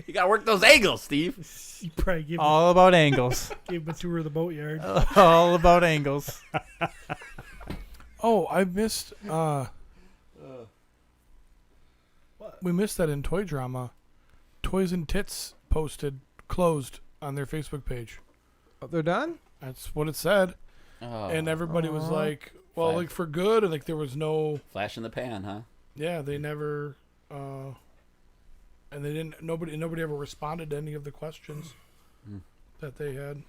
Speaker 3: You gotta work those angles, Steve.
Speaker 1: You probably gave him,
Speaker 8: All about angles.
Speaker 1: gave him a tour of the boatyard.
Speaker 8: All about angles.
Speaker 2: Oh, I missed. We missed that in Toy Drama. Toys and Tits posted closed on their Facebook page.
Speaker 4: Oh, they're done?
Speaker 2: That's what it said,
Speaker 3: Oh,
Speaker 2: and everybody was like, "Well,
Speaker 3: Flag.
Speaker 2: like for good," and like there was no.
Speaker 3: flash in the pan, huh?
Speaker 2: Yeah, they never. And they didn't. Nobody ever responded to any of the questions that they had.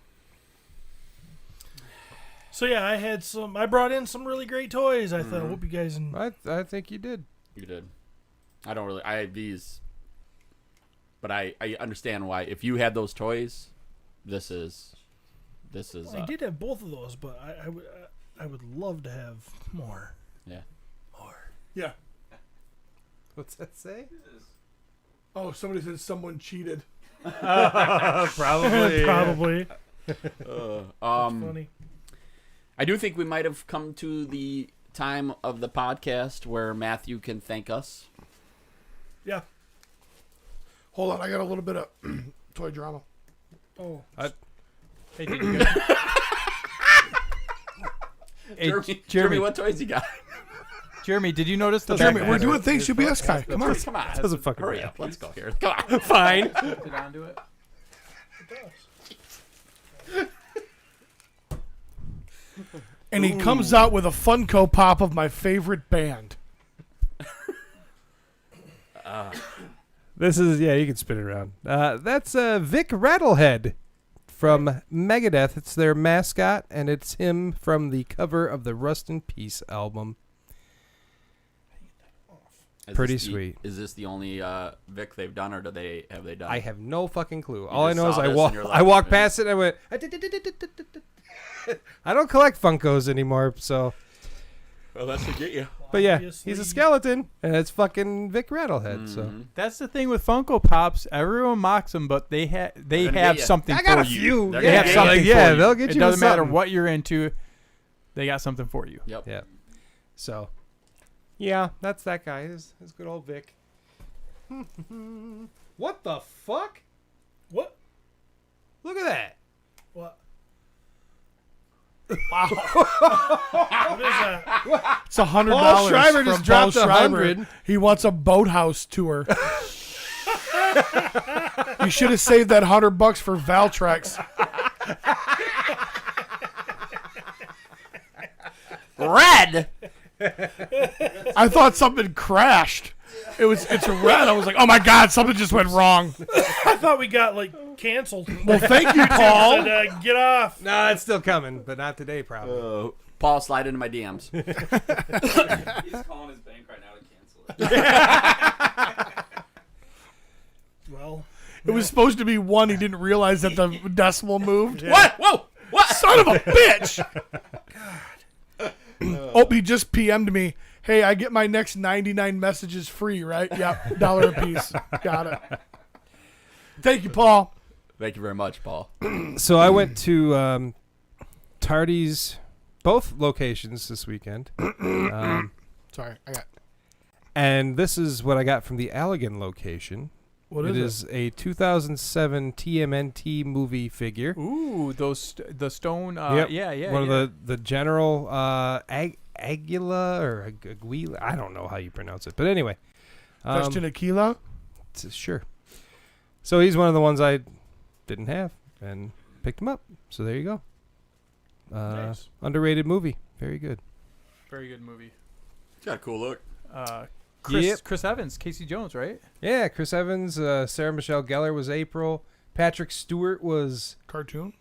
Speaker 1: So yeah, I brought in some really great toys. I thought, I hope you guys.
Speaker 4: I think you did.
Speaker 3: You did. I don't really. I had these, but I understand why. If you had those toys, this is.
Speaker 1: I did have both of those, but I would love to have more.
Speaker 3: Yeah.
Speaker 2: Yeah.
Speaker 4: What's that say?
Speaker 2: Oh, somebody said someone cheated.
Speaker 8: Probably.
Speaker 1: Probably.
Speaker 3: Funny. I do think we might have come to the time of the podcast where Matthew can thank us.
Speaker 1: Yeah.
Speaker 2: Hold on, I got a little bit of Toy Drama.
Speaker 1: Oh.
Speaker 8: Hey, did you guys... Hey,
Speaker 3: Jeremy, what toys you got?
Speaker 8: Jeremy, did you notice the
Speaker 2: Jeremy,
Speaker 8: back-
Speaker 2: we're doing things UPS guy. Come on.
Speaker 3: Come on.
Speaker 4: Doesn't fucking
Speaker 3: Hurry
Speaker 4: matter.
Speaker 3: up. Let's go here. Come on.
Speaker 4: Fine.
Speaker 7: Put it onto it.
Speaker 2: And he comes out with a Funko Pop of my favorite band.
Speaker 4: This is, you can spin it around. That's Vic Rattlehead from Megadeth. It's their mascot, and it's him from the cover of the Rust in Peace album. Pretty sweet.
Speaker 3: Is this the only Vic they've done, or have they done?
Speaker 4: I have no fucking clue. All I
Speaker 3: just
Speaker 4: know is
Speaker 3: saw
Speaker 4: I
Speaker 3: this
Speaker 4: walk.
Speaker 3: and you're
Speaker 4: I
Speaker 3: like,
Speaker 4: walked past it and I went. I don't collect Funkos anymore, so.
Speaker 3: Well, that should get you.
Speaker 4: But yeah,
Speaker 1: Obviously.
Speaker 4: he's a skeleton, and it's fucking Vic Rattlehead. So
Speaker 8: That's the thing with Funko Pops. Everyone mocks them, but they
Speaker 3: gonna
Speaker 8: have
Speaker 3: get ya.
Speaker 8: something
Speaker 4: I got
Speaker 8: for
Speaker 4: a
Speaker 8: you.
Speaker 4: few.
Speaker 3: They're
Speaker 8: They
Speaker 3: gonna
Speaker 8: have
Speaker 3: get
Speaker 8: something
Speaker 3: ya.
Speaker 8: for
Speaker 4: Yeah,
Speaker 8: you.
Speaker 4: they'll get
Speaker 8: It
Speaker 4: you
Speaker 8: doesn't
Speaker 4: with
Speaker 8: matter
Speaker 4: something.
Speaker 8: what you're into. They got something for you.
Speaker 3: Yep.
Speaker 4: yeah. So, yeah, that's that guy. His good old Vic. What the fuck?
Speaker 1: What?
Speaker 4: Look at that.
Speaker 1: What? Wow. What is that?
Speaker 2: It's $100.
Speaker 4: Paul Schreiber
Speaker 2: from
Speaker 4: just dropped
Speaker 2: Paul Schreiber.
Speaker 4: 100.
Speaker 2: He wants a boathouse tour. You should have saved that $100 for Valtrex.
Speaker 3: Red.
Speaker 2: I thought something crashed. It's red. I was like, oh my god, something just went wrong.
Speaker 1: I thought we got canceled.
Speaker 2: Well, thank you, Paul.
Speaker 1: Said, get off.
Speaker 4: No, it's still coming, but not today, probably.
Speaker 3: Paul, slide into my DMs.
Speaker 6: He's calling his bank right now to cancel it.
Speaker 1: Well,
Speaker 2: It was supposed to be 1. He didn't realize that the decimal moved.
Speaker 3: What? Whoa! What?
Speaker 2: Son of a bitch! Oh, he just PM'd me. Hey, I get my next 99 messages free, right? Yep, $1 a piece. Got it. Thank you, Paul.
Speaker 3: Thank you very much, Paul.
Speaker 4: So I went to Tardy's, both locations this weekend.
Speaker 2: Sorry, I got.
Speaker 4: And this is what I got from the Allegan location.
Speaker 2: What
Speaker 4: It
Speaker 2: is
Speaker 4: is a 2007 TMNT movie figure.
Speaker 8: Ooh, the stone.
Speaker 4: Yep.
Speaker 8: Yeah.
Speaker 4: One of the general Aguila or Aguila. I don't know how you pronounce it, but anyway.
Speaker 2: Question Aquila?
Speaker 4: Sure. So he's one of the ones I didn't have and picked him up. So there you go.
Speaker 1: Nice.
Speaker 4: Underrated movie. Very good.
Speaker 8: Very good movie.
Speaker 3: It's got a cool look.
Speaker 8: Chris Evans, Casey Jones, right?
Speaker 4: Yeah, Chris Evans, Sarah Michelle Gellar was April. Patrick Stewart was
Speaker 2: Cartoon?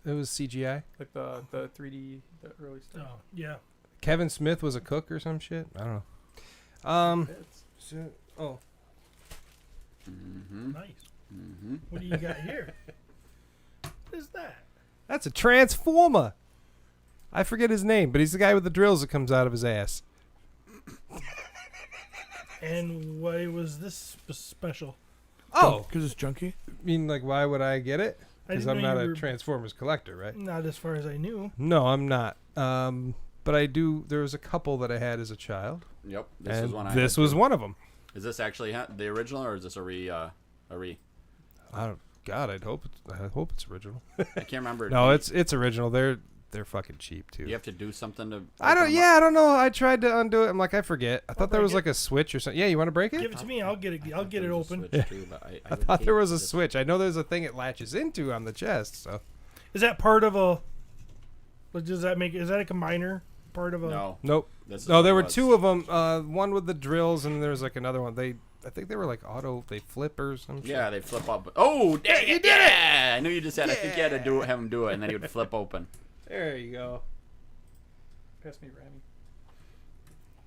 Speaker 4: it was CGI.
Speaker 8: Like the 3D, the early stuff.
Speaker 1: oh, yeah.
Speaker 4: Kevin Smith was a cook or some shit. I don't know.
Speaker 1: Nice. What do you got here? What is that?
Speaker 4: That's a transformer. I forget his name, but he's the guy with the drills that comes out of his ass.
Speaker 1: And why was this special?
Speaker 4: Oh,
Speaker 2: because it's junky.
Speaker 4: I mean, like, why would I get it?
Speaker 1: I
Speaker 4: Because
Speaker 1: didn't
Speaker 4: I'm
Speaker 1: know
Speaker 4: not
Speaker 1: you
Speaker 4: a
Speaker 1: were-
Speaker 4: Transformers collector, right?
Speaker 1: Not as far as I knew.
Speaker 4: No, I'm not. But I do. There was a couple that I had as a child.
Speaker 3: Yep. This
Speaker 4: and
Speaker 3: was one.
Speaker 4: this was one of them.
Speaker 3: Is this actually the original, or is this a re?
Speaker 4: I don't. God, I hope it's original.
Speaker 3: I can't remember.
Speaker 4: No, it's original. They're fucking cheap too.
Speaker 3: You have to do something to.
Speaker 4: I don't.
Speaker 3: open 'em
Speaker 4: Yeah, I don't know. I tried to undo it. I'm like, I forget. I thought there
Speaker 1: break
Speaker 4: was
Speaker 1: it.
Speaker 4: like a switch or something. Yeah, you want to break it?
Speaker 1: Give it to me. I'll get it. I'll
Speaker 3: up.
Speaker 1: get it
Speaker 3: There was a
Speaker 1: open.
Speaker 3: switch, too, but
Speaker 4: I
Speaker 3: would
Speaker 4: thought
Speaker 3: hate
Speaker 4: there was a
Speaker 3: this.
Speaker 4: switch. I know there's a thing it latches into on the chest. So
Speaker 1: Is that part of a? Does that make? Is that like a minor part of a?
Speaker 3: No.
Speaker 4: nope.
Speaker 3: This is
Speaker 4: No,
Speaker 3: what
Speaker 4: there
Speaker 3: it
Speaker 4: were
Speaker 3: was.
Speaker 4: two of them. One with the drills, and there's like another one. I think they were like auto. They flip or something.
Speaker 3: Yeah, they flip up. Oh, dang it! Yeah, I knew you just had. I think you had to have him do it, and then he would flip open.
Speaker 4: There you go.
Speaker 7: Pass me Rami.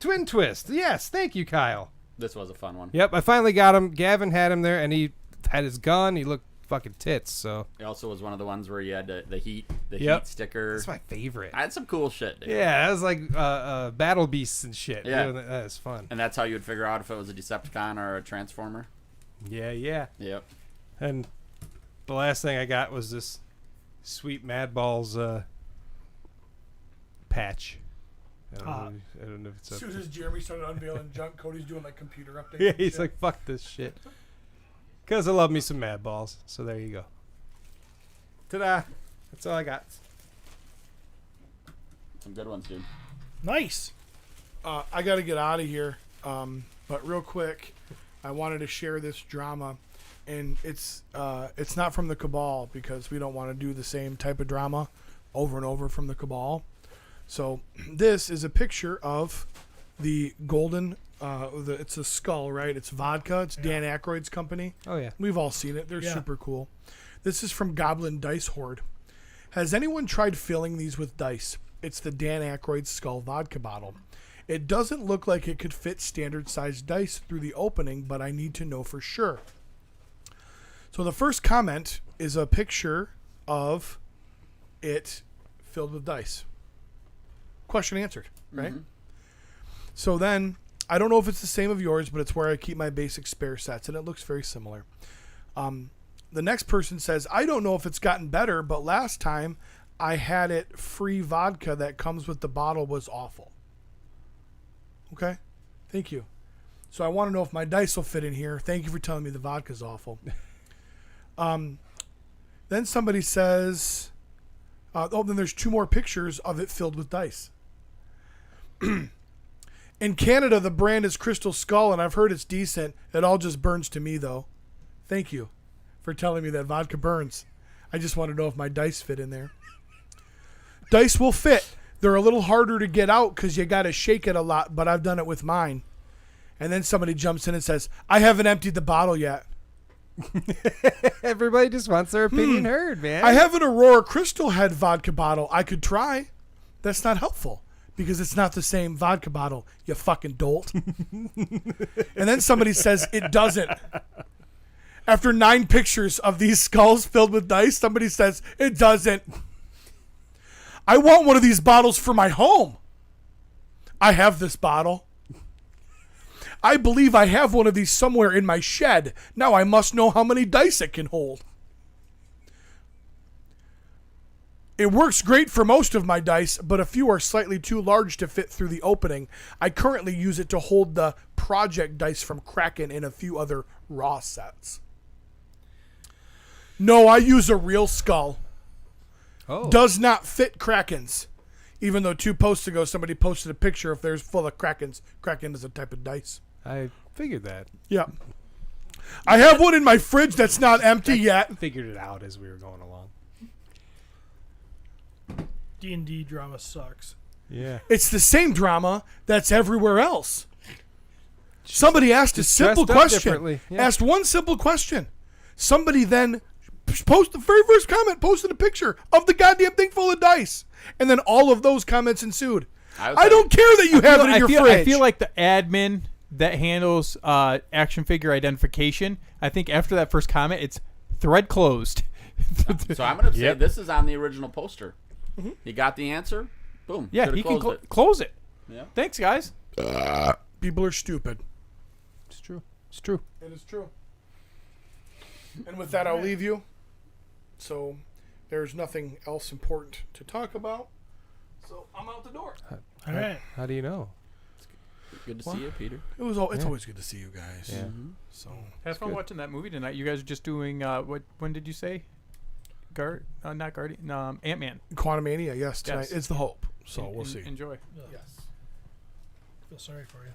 Speaker 4: Twin twist. Yes, thank you, Kyle.
Speaker 3: This was a fun one.
Speaker 4: Yep, I finally got him. Gavin had him there, and he had his gun. He looked fucking tits. So
Speaker 3: It also was one of the ones where you had the heat
Speaker 4: Yep.
Speaker 3: heat sticker.
Speaker 4: that's my favorite.
Speaker 3: I had some cool shit, dude.
Speaker 4: Yeah, that was like battle beasts and shit.
Speaker 3: Yeah.
Speaker 4: That was fun.
Speaker 3: And that's how you would figure out if it was a Decepticon or a Transformer.
Speaker 4: Yeah, yeah.
Speaker 3: Yep.
Speaker 4: And the last thing I got was this sweet Mad Balls patch. I don't know if it's
Speaker 2: As
Speaker 4: up
Speaker 2: soon
Speaker 4: to-
Speaker 2: as Jeremy started unveiling junk, Cody's doing like computer updates.
Speaker 4: Yeah,
Speaker 2: and
Speaker 4: he's
Speaker 2: shit.
Speaker 4: like, fuck this shit. Because I love me some Mad Balls. So there you go. Ta-da. That's all I got.
Speaker 3: Some good ones, dude.
Speaker 1: Nice.
Speaker 2: I got to get out of here. But real quick, I wanted to share this drama, and it's not from the Cabal because we don't want to do the same type of drama over and over from the Cabal. So this is a picture of the golden. It's a skull, right? It's vodka. It's Dan Aykroyd's company.
Speaker 4: Oh, yeah.
Speaker 2: We've all seen it. They're
Speaker 1: Yeah.
Speaker 2: super cool. This is from Goblin Dice Horde. Has anyone tried filling these with dice? It's the Dan Aykroyd skull vodka bottle. It doesn't look like it could fit standard sized dice through the opening, but I need to know for sure. So the first comment is a picture of it filled with dice. Question answered, right? So then, I don't know if it's the same of yours, but it's where I keep my basic spare sets, and it looks very similar. The next person says, I don't know if it's gotten better, but last time I had it free vodka that comes with the bottle was awful. Okay, thank you. So I want to know if my dice will fit in here. Thank you for telling me the vodka's awful. Then somebody says, then there's two more pictures of it filled with dice. In Canada, the brand is Crystal Skull, and I've heard it's decent. It all just burns to me, though. Thank you for telling me that vodka burns. I just want to know if my dice fit in there. Dice will fit. They're a little harder to get out because you got to shake it a lot, but I've done it with mine. And then somebody jumps in and says, I haven't emptied the bottle yet.
Speaker 4: Everybody just wants their opinion heard, man.
Speaker 2: I have an Aurora Crystal Head vodka bottle. I could try. That's not helpful because it's not the same vodka bottle, you fucking dolt. And then somebody says it doesn't. After 9 pictures of these skulls filled with dice, somebody says it doesn't. I want one of these bottles for my home. I have this bottle. I believe I have one of these somewhere in my shed. Now I must know how many dice it can hold. It works great for most of my dice, but a few are slightly too large to fit through the opening. I currently use it to hold the project dice from Kraken and a few other raw sets. No, I use a real skull.
Speaker 4: Oh.
Speaker 2: Does not fit Krakens. Even though 2 posts ago somebody posted a picture of theirs full of Krakens. Kraken is a type of dice.
Speaker 4: I figured that.
Speaker 2: Yeah. I have one in my fridge that's not empty yet.
Speaker 4: Figured it out as we were going along.
Speaker 1: D&D drama sucks.
Speaker 4: Yeah.
Speaker 2: It's the same drama that's everywhere else. Somebody asked a
Speaker 4: just
Speaker 2: simple
Speaker 4: dressed up
Speaker 2: question.
Speaker 4: differently, yeah.
Speaker 2: Asked one simple question. Somebody then posted the very first comment, posted a picture of the goddamn thing full of dice. And then all of those comments ensued. I don't care that you have it in your fridge.
Speaker 8: I feel like the admin that handles action figure identification. I think after that first comment, it's thread closed.
Speaker 3: So I'm going to say this is on the original poster. He got the answer. Boom.
Speaker 8: Yeah,
Speaker 3: Should've
Speaker 8: he can
Speaker 3: closed it.
Speaker 8: close it.
Speaker 3: Yeah.
Speaker 8: Thanks, guys.
Speaker 2: People are stupid.
Speaker 4: It's true. It's true.
Speaker 2: It is true. And with that, I'll leave you. So there's nothing else important to talk about. So I'm out the door.
Speaker 1: All right.
Speaker 4: How do you know?
Speaker 3: Good to see you, Peter.
Speaker 2: It's always good to see you guys.
Speaker 4: Yeah.
Speaker 2: So
Speaker 8: Have fun watching that movie tonight. You guys are just doing when did you say? Not Guardian. Ant-Man.
Speaker 2: Quantumania, yes, tonight
Speaker 8: Yes.
Speaker 2: is the hope. So we'll see.
Speaker 8: Enjoy.
Speaker 2: Yes.
Speaker 1: I feel sorry for you.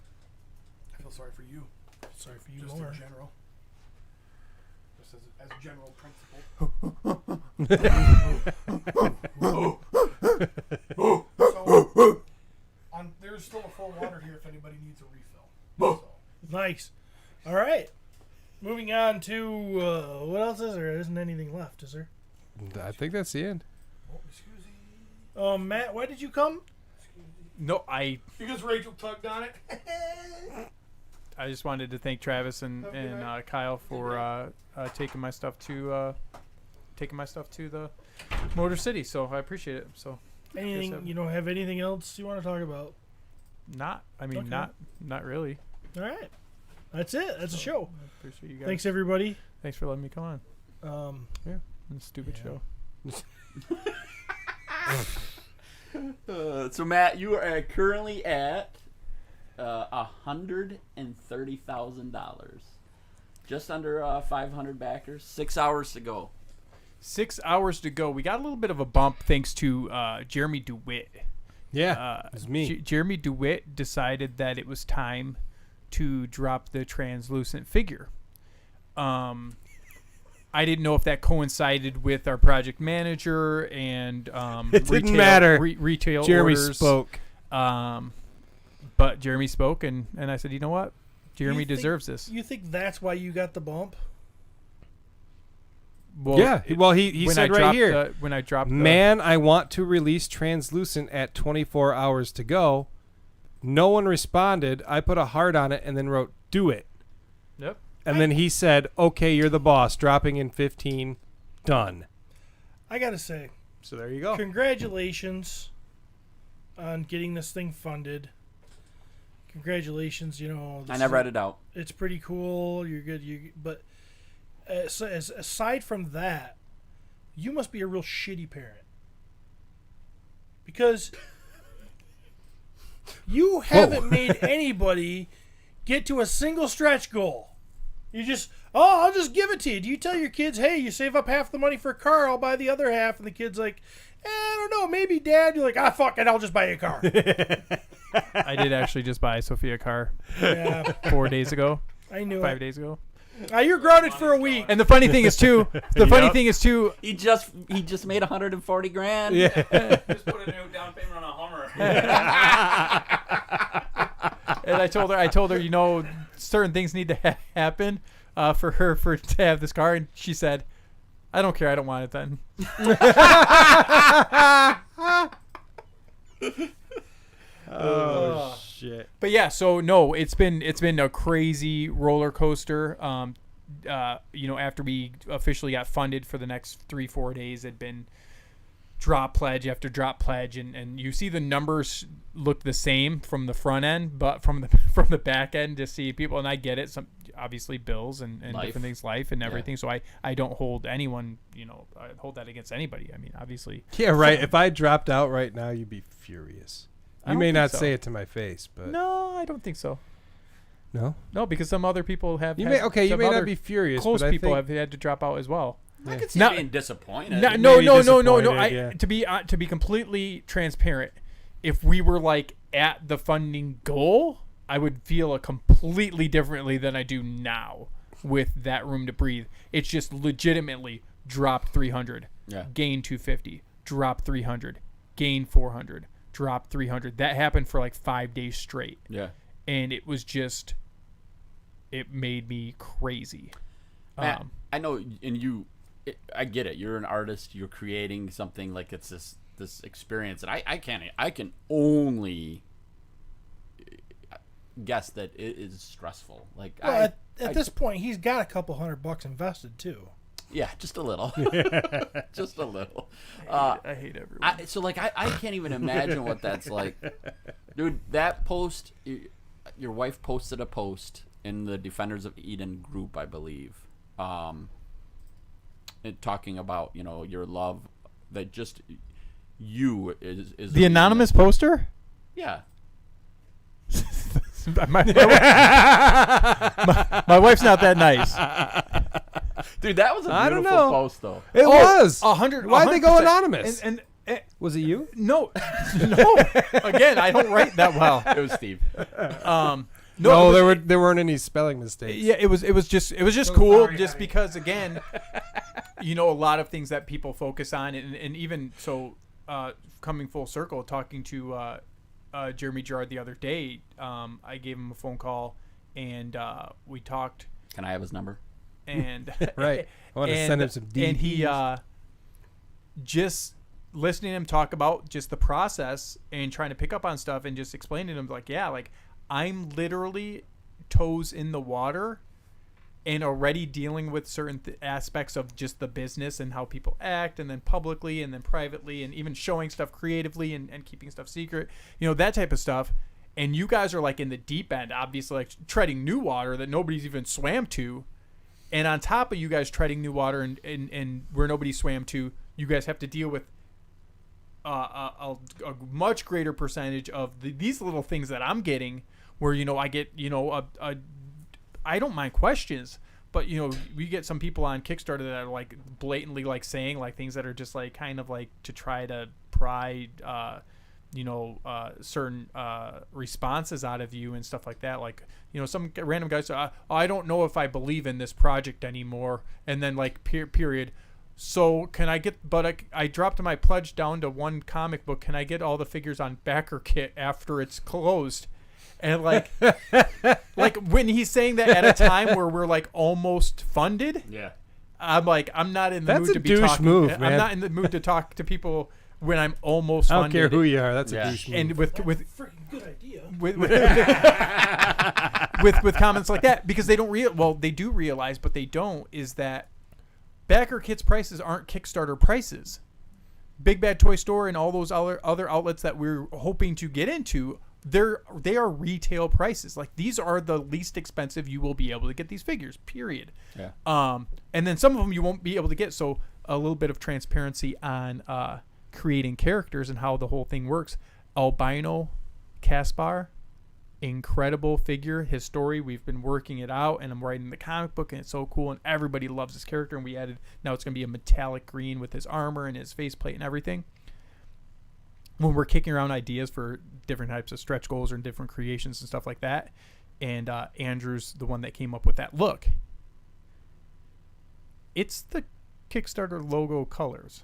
Speaker 2: I feel sorry for you.
Speaker 1: Sorry for you
Speaker 2: Just
Speaker 1: more.
Speaker 2: in general. Just as general principle. So, there's still a full water here if anybody needs a refill. So.
Speaker 1: Nice. All right. Moving on to what else is there? There isn't anything left, is there?
Speaker 4: I think that's the end.
Speaker 2: Oh, excuse me.
Speaker 1: Matt, why did you come?
Speaker 8: No, I
Speaker 2: Because Rachel tugged on it.
Speaker 8: just wanted to thank Travis and Kyle for taking my stuff to the Motor City. So I appreciate it. So
Speaker 1: Anything
Speaker 8: Yes,
Speaker 1: you don't have anything else you want to talk about?
Speaker 8: Okay. not really.
Speaker 1: All right. That's it. That's a show.
Speaker 8: I appreciate you guys.
Speaker 1: Thanks everybody.
Speaker 8: Thanks for letting me come on.
Speaker 1: Yeah.
Speaker 8: This stupid show.
Speaker 3: So Matt, you are currently at $130,000, just under 500 backers. 6 hours to go.
Speaker 8: 6 hours to go. We got a little bit of a bump thanks to Jeremy DeWitt.
Speaker 4: Yeah, it was me.
Speaker 8: Jeremy DeWitt decided that it was time to drop the translucent figure. I didn't know if that coincided with our project manager and
Speaker 4: It didn't matter.
Speaker 8: Retail
Speaker 4: Jeremy
Speaker 8: orders.
Speaker 4: spoke.
Speaker 8: But Jeremy spoke, and I said, you know what? Jeremy deserves this.
Speaker 1: You think that's why you got the bump?
Speaker 8: Well,
Speaker 4: Yeah, well, he
Speaker 8: when
Speaker 4: said
Speaker 8: I
Speaker 4: right
Speaker 8: dropped
Speaker 4: here,
Speaker 8: when I dropped
Speaker 4: man, I want to release translucent at 24 hours to go. No one responded. I put a heart on it and then wrote, do it.
Speaker 8: Yep.
Speaker 4: And then he said, okay, you're the boss. Dropping in 15. Done.
Speaker 1: I gotta say,
Speaker 4: So there you go.
Speaker 1: congratulations on getting this thing funded. Congratulations,
Speaker 3: I never read it out.
Speaker 1: It's pretty cool. You're good. But aside from that, you must be a real shitty parent because you haven't made anybody get to a single stretch goal. You just, I'll just give it to you. Do you tell your kids, hey, you save up half the money for a car, I'll buy the other half? And the kid's like, I don't know, maybe Dad. You're like, fuck it, I'll just buy you a car.
Speaker 8: I did actually just buy Sophia a car
Speaker 1: Yeah,
Speaker 8: 4 days ago,
Speaker 1: I knew
Speaker 8: 5
Speaker 1: it.
Speaker 8: days ago.
Speaker 1: You're grounded for a week.
Speaker 8: And the funny thing is too,
Speaker 3: He just made 140 grand.
Speaker 4: Yeah.
Speaker 6: Just put a new down payment on a Hummer.
Speaker 8: and I told her, certain things need to happen for her to have this car, and she said, I don't care, I don't want it then.
Speaker 4: Oh, shit.
Speaker 8: But yeah, so no, it's been a crazy roller coaster. After we officially got funded for the next 3-4 days, it'd been drop pledge after drop pledge, and you see the numbers look the same from the front end, but from the back end to see people, and I get it, some obviously bills and different things, life and everything. So I don't hold anyone, I hold that against anybody. I mean, obviously.
Speaker 4: Yeah, right. If I dropped out right now, you'd be furious.
Speaker 8: I
Speaker 4: You
Speaker 8: don't
Speaker 4: may
Speaker 8: think
Speaker 4: not
Speaker 8: so.
Speaker 4: say it to my face, but
Speaker 8: No, I don't think so.
Speaker 4: no.
Speaker 8: No, because some other people have.
Speaker 4: You
Speaker 8: had-
Speaker 4: may okay. You
Speaker 8: some
Speaker 4: may
Speaker 8: other
Speaker 4: not be furious,
Speaker 8: Close
Speaker 4: but I
Speaker 8: people
Speaker 4: think
Speaker 8: have had to drop out as well.
Speaker 3: I could see
Speaker 8: Now-
Speaker 3: being disappointed.
Speaker 8: No.
Speaker 4: Maybe disappointed, yeah.
Speaker 8: To be completely transparent, if we were like at the funding goal, I would feel completely differently than I do now with that room to breathe. It's just legitimately dropped 300, gain 250, drop 300, gain 400, drop 300. That happened for like 5 days straight.
Speaker 3: Yeah.
Speaker 8: And it was just, it made me crazy.
Speaker 3: Matt, I know, and I get it. You're an artist. You're creating something like it's this experience, and I can only guess that it is stressful. Like
Speaker 1: Well, at this point, he's got a couple $100 invested too.
Speaker 3: yeah, just a little, just a little.
Speaker 8: I hate everyone.
Speaker 3: So like I can't even imagine what that's like, dude. That post, your wife posted a post in the Defenders of Eden group, I believe, talking about your love that just you is
Speaker 5: The anonymous poster?
Speaker 3: yeah.
Speaker 5: my wife's not that nice.
Speaker 3: Dude, that was a
Speaker 4: I don't
Speaker 3: beautiful
Speaker 4: know.
Speaker 3: post though.
Speaker 4: It was.
Speaker 5: 100.
Speaker 4: Why'd they go
Speaker 5: 100%.
Speaker 4: anonymous?
Speaker 5: And
Speaker 4: Was it you?
Speaker 5: no, no. Again, I don't write that well.
Speaker 3: It was Steve.
Speaker 4: No, there weren't any spelling mistakes.
Speaker 5: Yeah, it was just
Speaker 7: So
Speaker 5: cool,
Speaker 7: sorry,
Speaker 5: just
Speaker 7: honey.
Speaker 5: because again, a lot of things that people focus on, and even so, coming full circle, talking to Jeremy Gerard the other day, I gave him a phone call, and we talked,
Speaker 3: Can I have his number?
Speaker 5: and
Speaker 4: Right. I want to send him some DVDs.
Speaker 5: and he just listening to him talk about just the process and trying to pick up on stuff and just explaining to him like, yeah, like I'm literally toes in the water and already dealing with certain aspects of just the business and how people act, and then publicly and then privately, and even showing stuff creatively and keeping stuff secret, that type of stuff. And you guys are like in the deep end, obviously, like treading new water that nobody's even swam to. And on top of you guys treading new water and where nobody swam to, you guys have to deal with a much greater percentage of these little things that I'm getting, where I get I don't mind questions, but we get some people on Kickstarter that are like blatantly like saying like things that are just like kind of like to try to pry certain responses out of you and stuff like that. Like some random guy said, I don't know if I believe in this project anymore, and then like period. So can I get? But I dropped my pledge down to one comic book. Can I get all the figures on backer kit after it's closed? And like when he's saying that at a time where we're like almost funded,
Speaker 3: Yeah.
Speaker 5: I'm like, I'm not in the
Speaker 4: That's
Speaker 5: mood
Speaker 4: a
Speaker 5: to be
Speaker 4: douche
Speaker 5: talking.
Speaker 4: move,
Speaker 5: I'm
Speaker 4: man.
Speaker 5: not in the mood to talk to people when I'm almost
Speaker 4: I don't
Speaker 5: funded.
Speaker 4: care who you are. That's
Speaker 3: Yeah.
Speaker 4: a douche move.
Speaker 5: And with
Speaker 1: Freaking good idea.
Speaker 5: with comments like that, because they don't they do realize, but they don't, is that backer kits prices aren't Kickstarter prices. Big Bad Toy Store and all those other outlets that we're hoping to get into, they are retail prices. Like these are the least expensive you will be able to get these figures, period.
Speaker 3: Yeah.
Speaker 5: And then some of them you won't be able to get. So a little bit of transparency on creating characters and how the whole thing works. Albino Caspar, incredible figure. His story, we've been working it out, and I'm writing the comic book, and it's so cool, and everybody loves his character. And we added, now it's going to be a metallic green with his armor and his faceplate and everything. When we're kicking around ideas for different types of stretch goals or different creations and stuff like that, and Andrew's the one that came up with that look. It's the Kickstarter logo colors.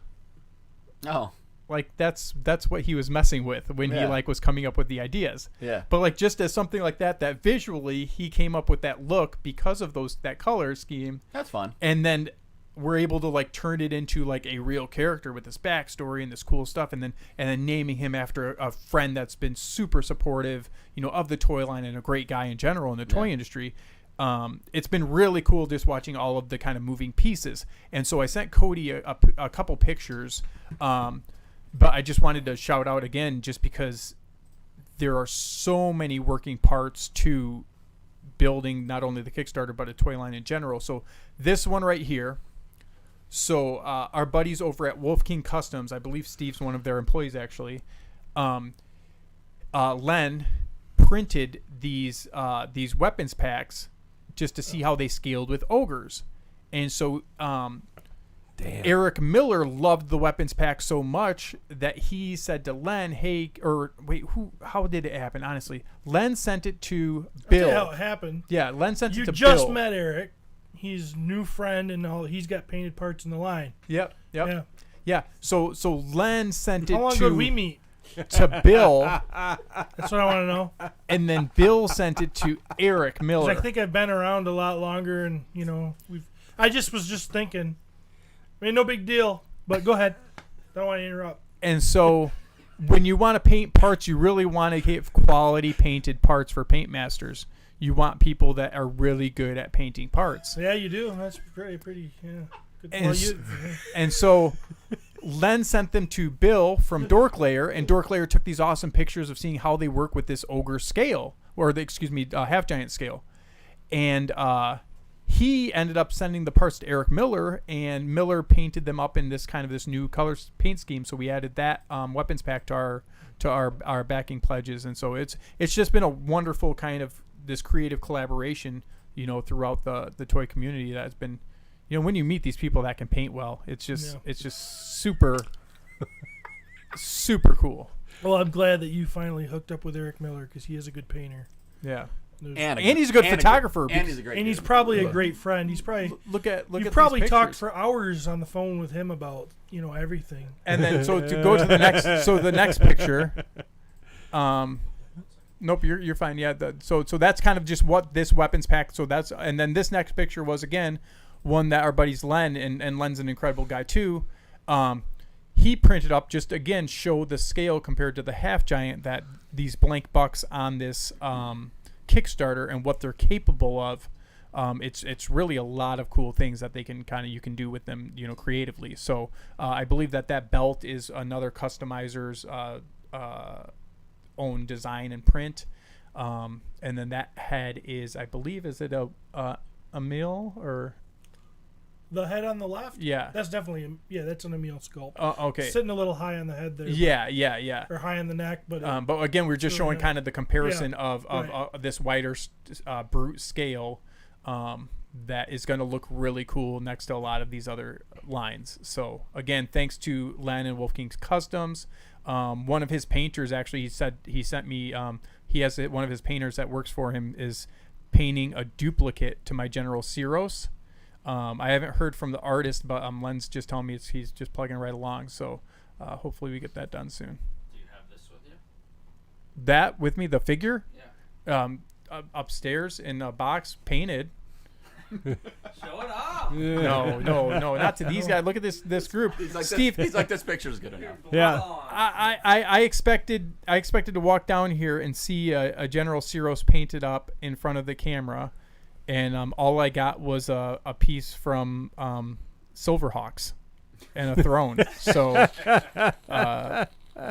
Speaker 3: Oh.
Speaker 5: Like that's what he was messing with when he
Speaker 3: Yeah.
Speaker 5: like was coming up with the ideas.
Speaker 3: Yeah.
Speaker 5: But like just as something like that visually he came up with that look because of that color scheme,
Speaker 3: That's fun.
Speaker 5: and then we're able to like turn it into like a real character with this backstory and this cool stuff, and then naming him after a friend that's been super supportive, of the toy line and a great guy in general in the toy industry. It's been really cool just watching all of the kind of moving pieces. And so I sent Cody a couple pictures, but I just wanted to shout out again, just because there are so many working parts to building not only the Kickstarter but a toy line in general. So this one right here. So our buddies over at Wolf King Customs, I believe Steve's one of their employees actually, Len printed these weapons packs just to see how they scaled with ogres. And so Eric Miller loved the weapons pack so much that he said to Len, how did it happen? Honestly, Len sent it to Bill.
Speaker 1: How it happened.
Speaker 5: Yeah, Len sent
Speaker 1: You
Speaker 5: it to
Speaker 1: just
Speaker 5: Bill.
Speaker 1: met Eric. He's new friend, and he's got painted parts in the line.
Speaker 5: Yep.
Speaker 1: Yeah.
Speaker 5: So Len sent
Speaker 1: How
Speaker 5: it
Speaker 1: long
Speaker 5: to
Speaker 1: ago did we meet?
Speaker 5: to Bill,
Speaker 1: That's what I want to know.
Speaker 5: and then Bill sent it to Eric
Speaker 1: 'Cause
Speaker 5: Miller.
Speaker 1: I think I've been around a lot longer, and I was just thinking, no big deal. But go ahead. Don't want to interrupt.
Speaker 5: And so
Speaker 8: when you want to paint parts, you really want to get quality painted parts for paint masters. You want people that are really good at painting parts.
Speaker 1: Yeah, you do. That's pretty. Yeah. Good.
Speaker 8: And, and so Len sent them to Bill from Dorklayer, and Dorklayer took these awesome pictures of seeing how they work with this ogre scale, or half giant scale. And he ended up sending the parts to Eric Miller, and Miller painted them up in this new color paint scheme. So we added that weapons pack to our backing pledges, and so it's just been a wonderful kind of this creative collaboration, throughout the toy community. That's been, when you meet these people that can paint well, it's just super super cool.
Speaker 1: Well, I'm glad that you finally hooked up with Eric Miller because he is a good painter.
Speaker 8: Yeah.
Speaker 3: And
Speaker 8: he's a good photographer.
Speaker 3: And he's a great.
Speaker 1: And he's probably a great friend. He's probably
Speaker 8: you've
Speaker 1: probably
Speaker 8: these
Speaker 1: talked
Speaker 8: pictures.
Speaker 1: for hours on the phone with him about everything.
Speaker 8: And then to go to the next picture. Nope, you're fine. Yeah. So that's kind of just what this weapons pack. And then this next picture was again one that our buddies Len and Len's an incredible guy too. He printed up just again show the scale compared to the half giant that these blank bucks on this Kickstarter and what they're capable of. It's really a lot of cool things that you can do with them, creatively. So I believe that belt is another customizer's own design and print, and then that head is, I believe, is it a mill or
Speaker 1: the head on the left?
Speaker 8: Yeah,
Speaker 1: that's definitely that's an Emil sculpt.
Speaker 8: Okay,
Speaker 1: sitting a little high on the head there.
Speaker 8: Yeah,
Speaker 1: or high on the neck, but
Speaker 8: again, we're just showing kind of the comparison of
Speaker 1: right.
Speaker 8: This wider brute scale. That is going to look really cool next to a lot of these other lines. So again, thanks to Len and Wolfking's Customs. One of his painters actually, he sent me. He has one of his painters that works for him is painting a duplicate to my General Ceros. I haven't heard from the artist, but Len's just telling me he's just plugging right along. So hopefully we get that done soon.
Speaker 6: Do you have this with you?
Speaker 8: That with me, the figure?
Speaker 6: Yeah.
Speaker 8: Upstairs in a box, painted.
Speaker 6: Show it off.
Speaker 8: No, not to these guys. Look at this group.
Speaker 3: He's like,
Speaker 8: Steve.
Speaker 3: He's like, this picture's good enough.
Speaker 8: Yeah. I expected to walk down here and see a General Ceros painted up in front of the camera, and all I got was a piece from Silverhawks and a throne. So I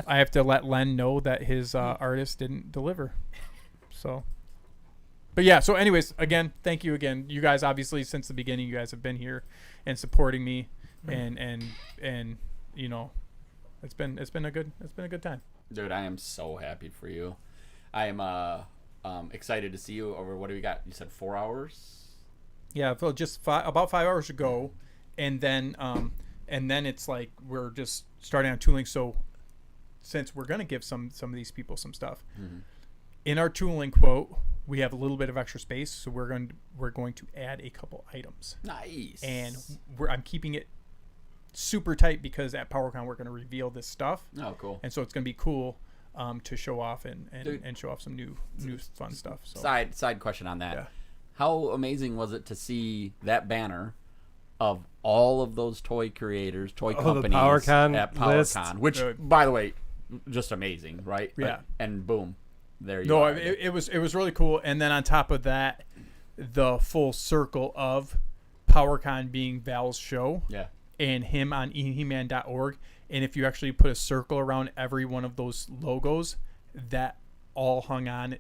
Speaker 8: have to let Len know that his artist didn't deliver. So. But yeah, so anyways, again, thank you again. You guys obviously since the beginning you guys have been here and supporting me and it's been a good time.
Speaker 3: Dude, I am so happy for you. I am excited to see you over what do we got? You said 4 hours?
Speaker 8: Yeah, so just about 5 hours ago, and then it's like we're just starting on tooling. So since we're gonna give some of these people some stuff in our tooling quote. We have a little bit of extra space, so we're going to add a couple items.
Speaker 3: Nice.
Speaker 8: And I'm keeping it super tight because at PowerCon we're going to reveal this stuff.
Speaker 3: Oh, cool.
Speaker 8: And so it's going to be cool to show off and show off some new fun stuff. So.
Speaker 3: Side question on that.
Speaker 8: Yeah.
Speaker 3: How amazing was it to see that banner of all of those toy creators, toy companies
Speaker 4: the PowerCon
Speaker 3: at
Speaker 4: list.
Speaker 3: PowerCon, which, by the way, just amazing, right?
Speaker 8: Yeah.
Speaker 3: And boom. There you
Speaker 8: go.
Speaker 3: are.
Speaker 8: It was really cool. And then on top of that, the full circle of PowerCon being Val's show.
Speaker 3: Yeah.
Speaker 8: And him on eheman.org. And if you actually put a circle around every one of those logos, that all hung out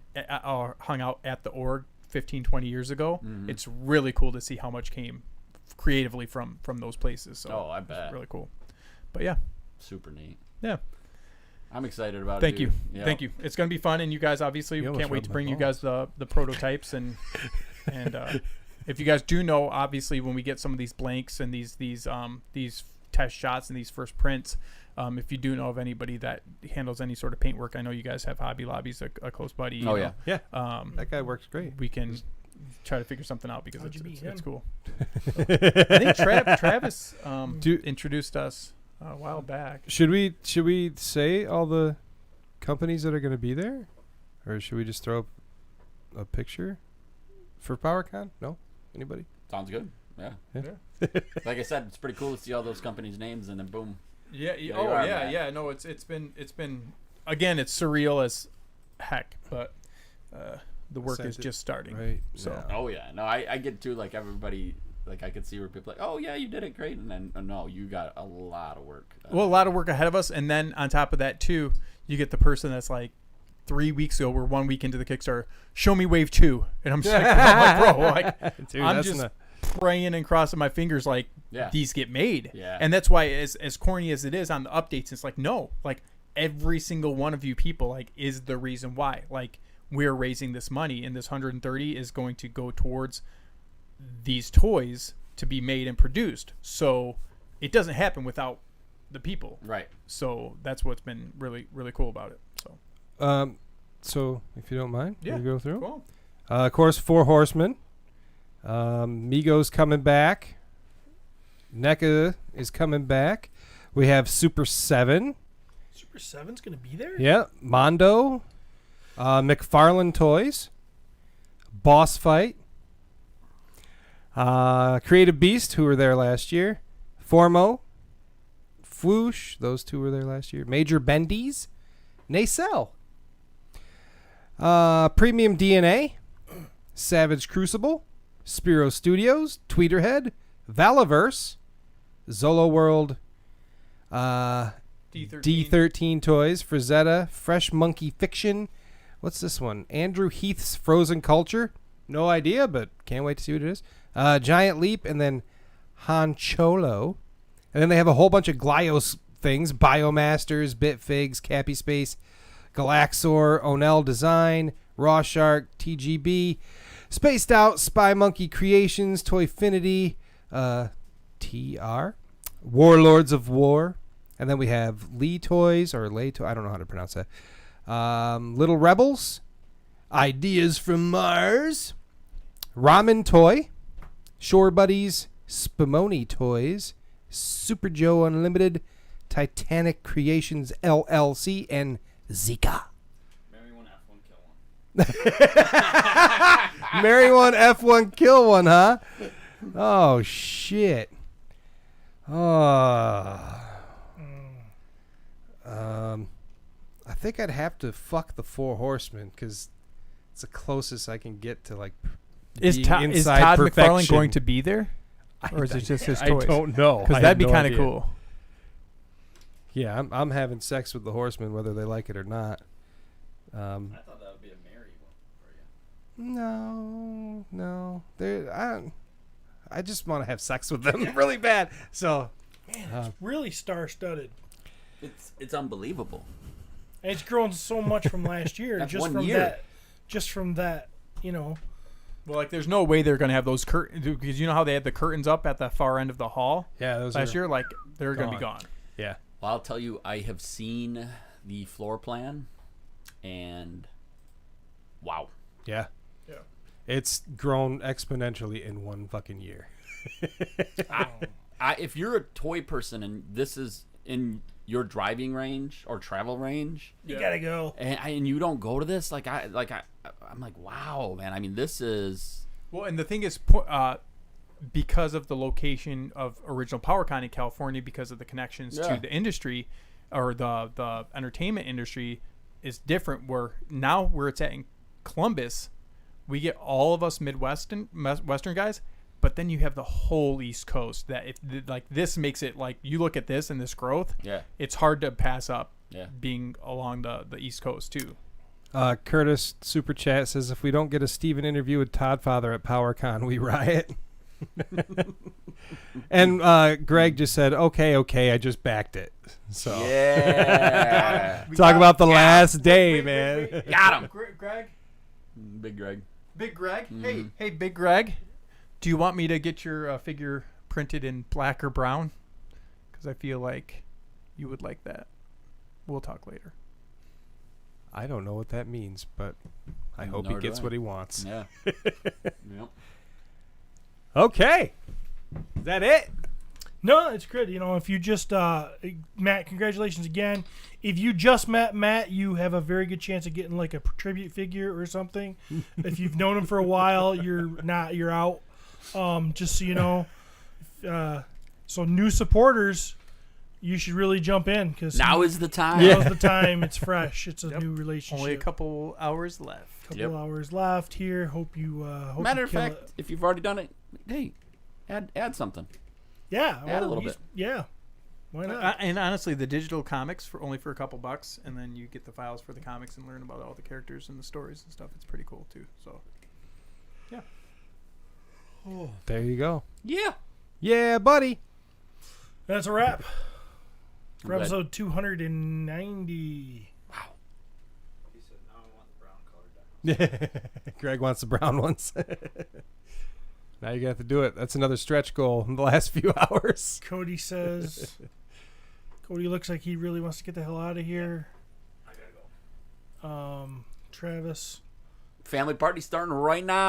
Speaker 8: at the org 15, 20 years ago. Mm-hmm. It's really cool to see how much came creatively from those places. So
Speaker 3: I bet.
Speaker 8: It's really cool. But yeah.
Speaker 3: Super neat.
Speaker 8: Yeah.
Speaker 3: I'm excited about it.
Speaker 8: Thank you. Thank you. It's going to be fun, and you guys obviously can't wait to bring you guys the prototypes and if you guys do know, obviously when we get some of these blanks and these test shots and these first prints, if you do know of anybody that handles any sort of paint work, I know you guys have Hobby Lobby's a close buddy.
Speaker 3: Oh yeah,
Speaker 4: yeah. That guy works great.
Speaker 8: We can try to figure something out because it's cool. I think Travis introduced us a while back.
Speaker 4: Should we say all the companies that are going to be there, or should we just throw up a picture for PowerCon? No, anybody?
Speaker 3: Sounds good. Yeah. Like I said, it's pretty cool to see all those companies' names, and then boom.
Speaker 7: Yeah.
Speaker 3: you
Speaker 7: Oh
Speaker 3: are,
Speaker 7: yeah.
Speaker 3: Matt.
Speaker 7: Yeah. No, it's been
Speaker 8: Again, it's surreal as heck, but the work
Speaker 4: Sent
Speaker 8: is
Speaker 4: it-
Speaker 8: just starting.
Speaker 4: Right.
Speaker 8: So
Speaker 4: yeah.
Speaker 3: Oh yeah, no, I get to like everybody. Like I could see where people are like, oh yeah, you did it great, and then no, you got a lot of work.
Speaker 8: well, a lot of work ahead of us, and then on top of that too, you get the person that's like 3 weeks ago, we're 1 week into the Kickstarter. Show me wave 2, and I'm just like, bro, like
Speaker 4: Dude,
Speaker 8: I'm
Speaker 4: that's
Speaker 8: just
Speaker 4: enough.
Speaker 8: praying and crossing my fingers like
Speaker 3: Yeah.
Speaker 8: these get made.
Speaker 3: Yeah.
Speaker 8: And that's why, as corny as it is on the updates, it's like no, like every single one of you people like is the reason why. Like we're raising this money, and this 130 is going to go towards these toys to be made and produced. So it doesn't happen without the people.
Speaker 3: Right.
Speaker 8: So that's what's been really, really cool about it. So
Speaker 4: So if you don't mind,
Speaker 8: Yeah,
Speaker 4: we go through.
Speaker 7: cool.
Speaker 4: Of course, 4 Horsemen. Migos coming back. NECA is coming back. We have Super 7.
Speaker 1: Super 7's gonna be there.
Speaker 4: Yeah. Mondo. McFarlane Toys. Boss Fight. Creative Beast, who were there last year. Formo. Fwoosh. Those 2 were there last year. Major Bendies. Nacelle. Premium DNA. Savage Crucible. Spiro Studios. Tweeterhead. Valaverse. Zolo World. D13 Toys. Frazetta. Fresh Monkey Fiction. What's this one? Andrew Heath's Frozen Culture. No idea, but can't wait to see what it is. Giant Leap, and then Honcholo. And then they have a whole bunch of Glyos things. Biomasters, Bitfigs, Cappy Space, Galaxor, Onel Design, Raw Shark, TGB, Spaced Out, Spy Monkey Creations, Toyfinity, TR, Warlords of War. And then we have Lee Toys, or Lay Toys, I don't know how to pronounce that. Little Rebels, Ideas from Mars, Ramen Toy, Shore Buddies, Spumoni Toys, Super Joe Unlimited, Titanic Creations LLC, and Zika.
Speaker 6: Marry one, F1, kill one.
Speaker 4: Marry one, F1, kill one, huh? Oh, shit. I think I'd have to fuck the 4 Horsemen because it's the closest I can get to like
Speaker 8: is
Speaker 4: being
Speaker 8: Todd
Speaker 4: inside
Speaker 8: McFarlane
Speaker 4: perfection.
Speaker 8: going to be there, or is it just his
Speaker 4: I
Speaker 8: toys?
Speaker 4: don't know.
Speaker 8: Because
Speaker 4: I
Speaker 8: that'd
Speaker 4: have
Speaker 8: be
Speaker 4: no
Speaker 8: kind of
Speaker 4: idea.
Speaker 8: cool.
Speaker 4: Yeah, I'm having sex with the Horsemen whether they like it or not.
Speaker 6: I thought that would be a marry one for you.
Speaker 4: No, I just want to have sex with them really bad. So
Speaker 1: Man, it's really star-studded.
Speaker 3: It's unbelievable.
Speaker 1: And it's grown so much from last year.
Speaker 3: That's
Speaker 1: just
Speaker 3: 1
Speaker 1: from
Speaker 3: year.
Speaker 1: that. Just from that, you know.
Speaker 8: Well, like, there's no way they're going to have those curtains, because you know how they had the curtains up at the far end of the hall
Speaker 4: yeah, those
Speaker 8: last
Speaker 4: are,
Speaker 8: year? Like, they're going to be
Speaker 4: gone.
Speaker 8: gone.
Speaker 4: Yeah,
Speaker 3: Well, I'll tell you, I have seen the floor plan, and wow.
Speaker 4: yeah.
Speaker 1: Yeah.
Speaker 4: It's grown exponentially in 1 fucking year.
Speaker 3: If you're a toy person and this is in your driving range or travel range,
Speaker 1: You gotta go.
Speaker 3: and you don't go to this, I'm like, wow, man. I mean, this is
Speaker 8: Well, and the thing is, because of the location of original PowerCon in California, because of the connections
Speaker 3: Yeah.
Speaker 8: to the industry or the entertainment industry, is different. Where it's at in Columbus, we get all of us Western guys, but then you have the whole East Coast. That this makes it like you look at this and this growth.
Speaker 3: yeah.
Speaker 8: It's hard to pass up.
Speaker 3: Yeah.
Speaker 8: Being along the East Coast too.
Speaker 4: Curtis Super Chat says if we don't get a Steven interview with Todd Father at PowerCon, we riot. And Greg just said, okay, I just backed it. So
Speaker 3: Yeah.
Speaker 4: talk about the last day, man.
Speaker 3: Got him.
Speaker 8: Greg.
Speaker 3: Big Greg.
Speaker 8: Big Greg.
Speaker 3: Mhm.
Speaker 8: Hey, Big Greg. Do you want me to get your figure printed in black or brown? Because I feel like you would like that. We'll talk later.
Speaker 4: I don't know what that means, but I hope he
Speaker 3: Nor do
Speaker 4: gets
Speaker 3: I.
Speaker 4: what he wants.
Speaker 3: Yeah. Yep.
Speaker 4: Okay. Is that it?
Speaker 1: No, it's good. You know, if you just Matt, congratulations again. If you just met Matt, you have a very good chance of getting like a tribute figure or something. If you've known him for a while, you're out. Just so you know. So new supporters, you should really jump in because
Speaker 3: Now is the time.
Speaker 1: now's the time. It's fresh. It's a new relationship.
Speaker 8: Only a couple hours left.
Speaker 1: Couple hours left here. Hope you. Hope
Speaker 3: Matter
Speaker 1: you
Speaker 3: of
Speaker 1: kill
Speaker 3: fact,
Speaker 1: it.
Speaker 3: if you've already done it, hey, add something.
Speaker 1: Yeah,
Speaker 3: Add a little
Speaker 1: he's-
Speaker 3: bit.
Speaker 1: Yeah, why not?
Speaker 8: And honestly, the digital comics for only for a couple bucks, and then you get the files for the comics and learn about all the characters and the stories and stuff. It's pretty cool too. So
Speaker 4: There you go.
Speaker 3: Yeah.
Speaker 4: Yeah, buddy.
Speaker 1: That's a wrap for
Speaker 3: I'm glad.
Speaker 1: episode 290.
Speaker 6: He said, "Now I want the brown colored diamonds."
Speaker 4: Greg wants the brown ones. Now you have to do it. That's another stretch goal in the last few hours.
Speaker 1: Cody says. Cody looks like he really wants to get the hell out of here.
Speaker 6: I gotta go.
Speaker 1: Travis.
Speaker 3: Family party starting right now.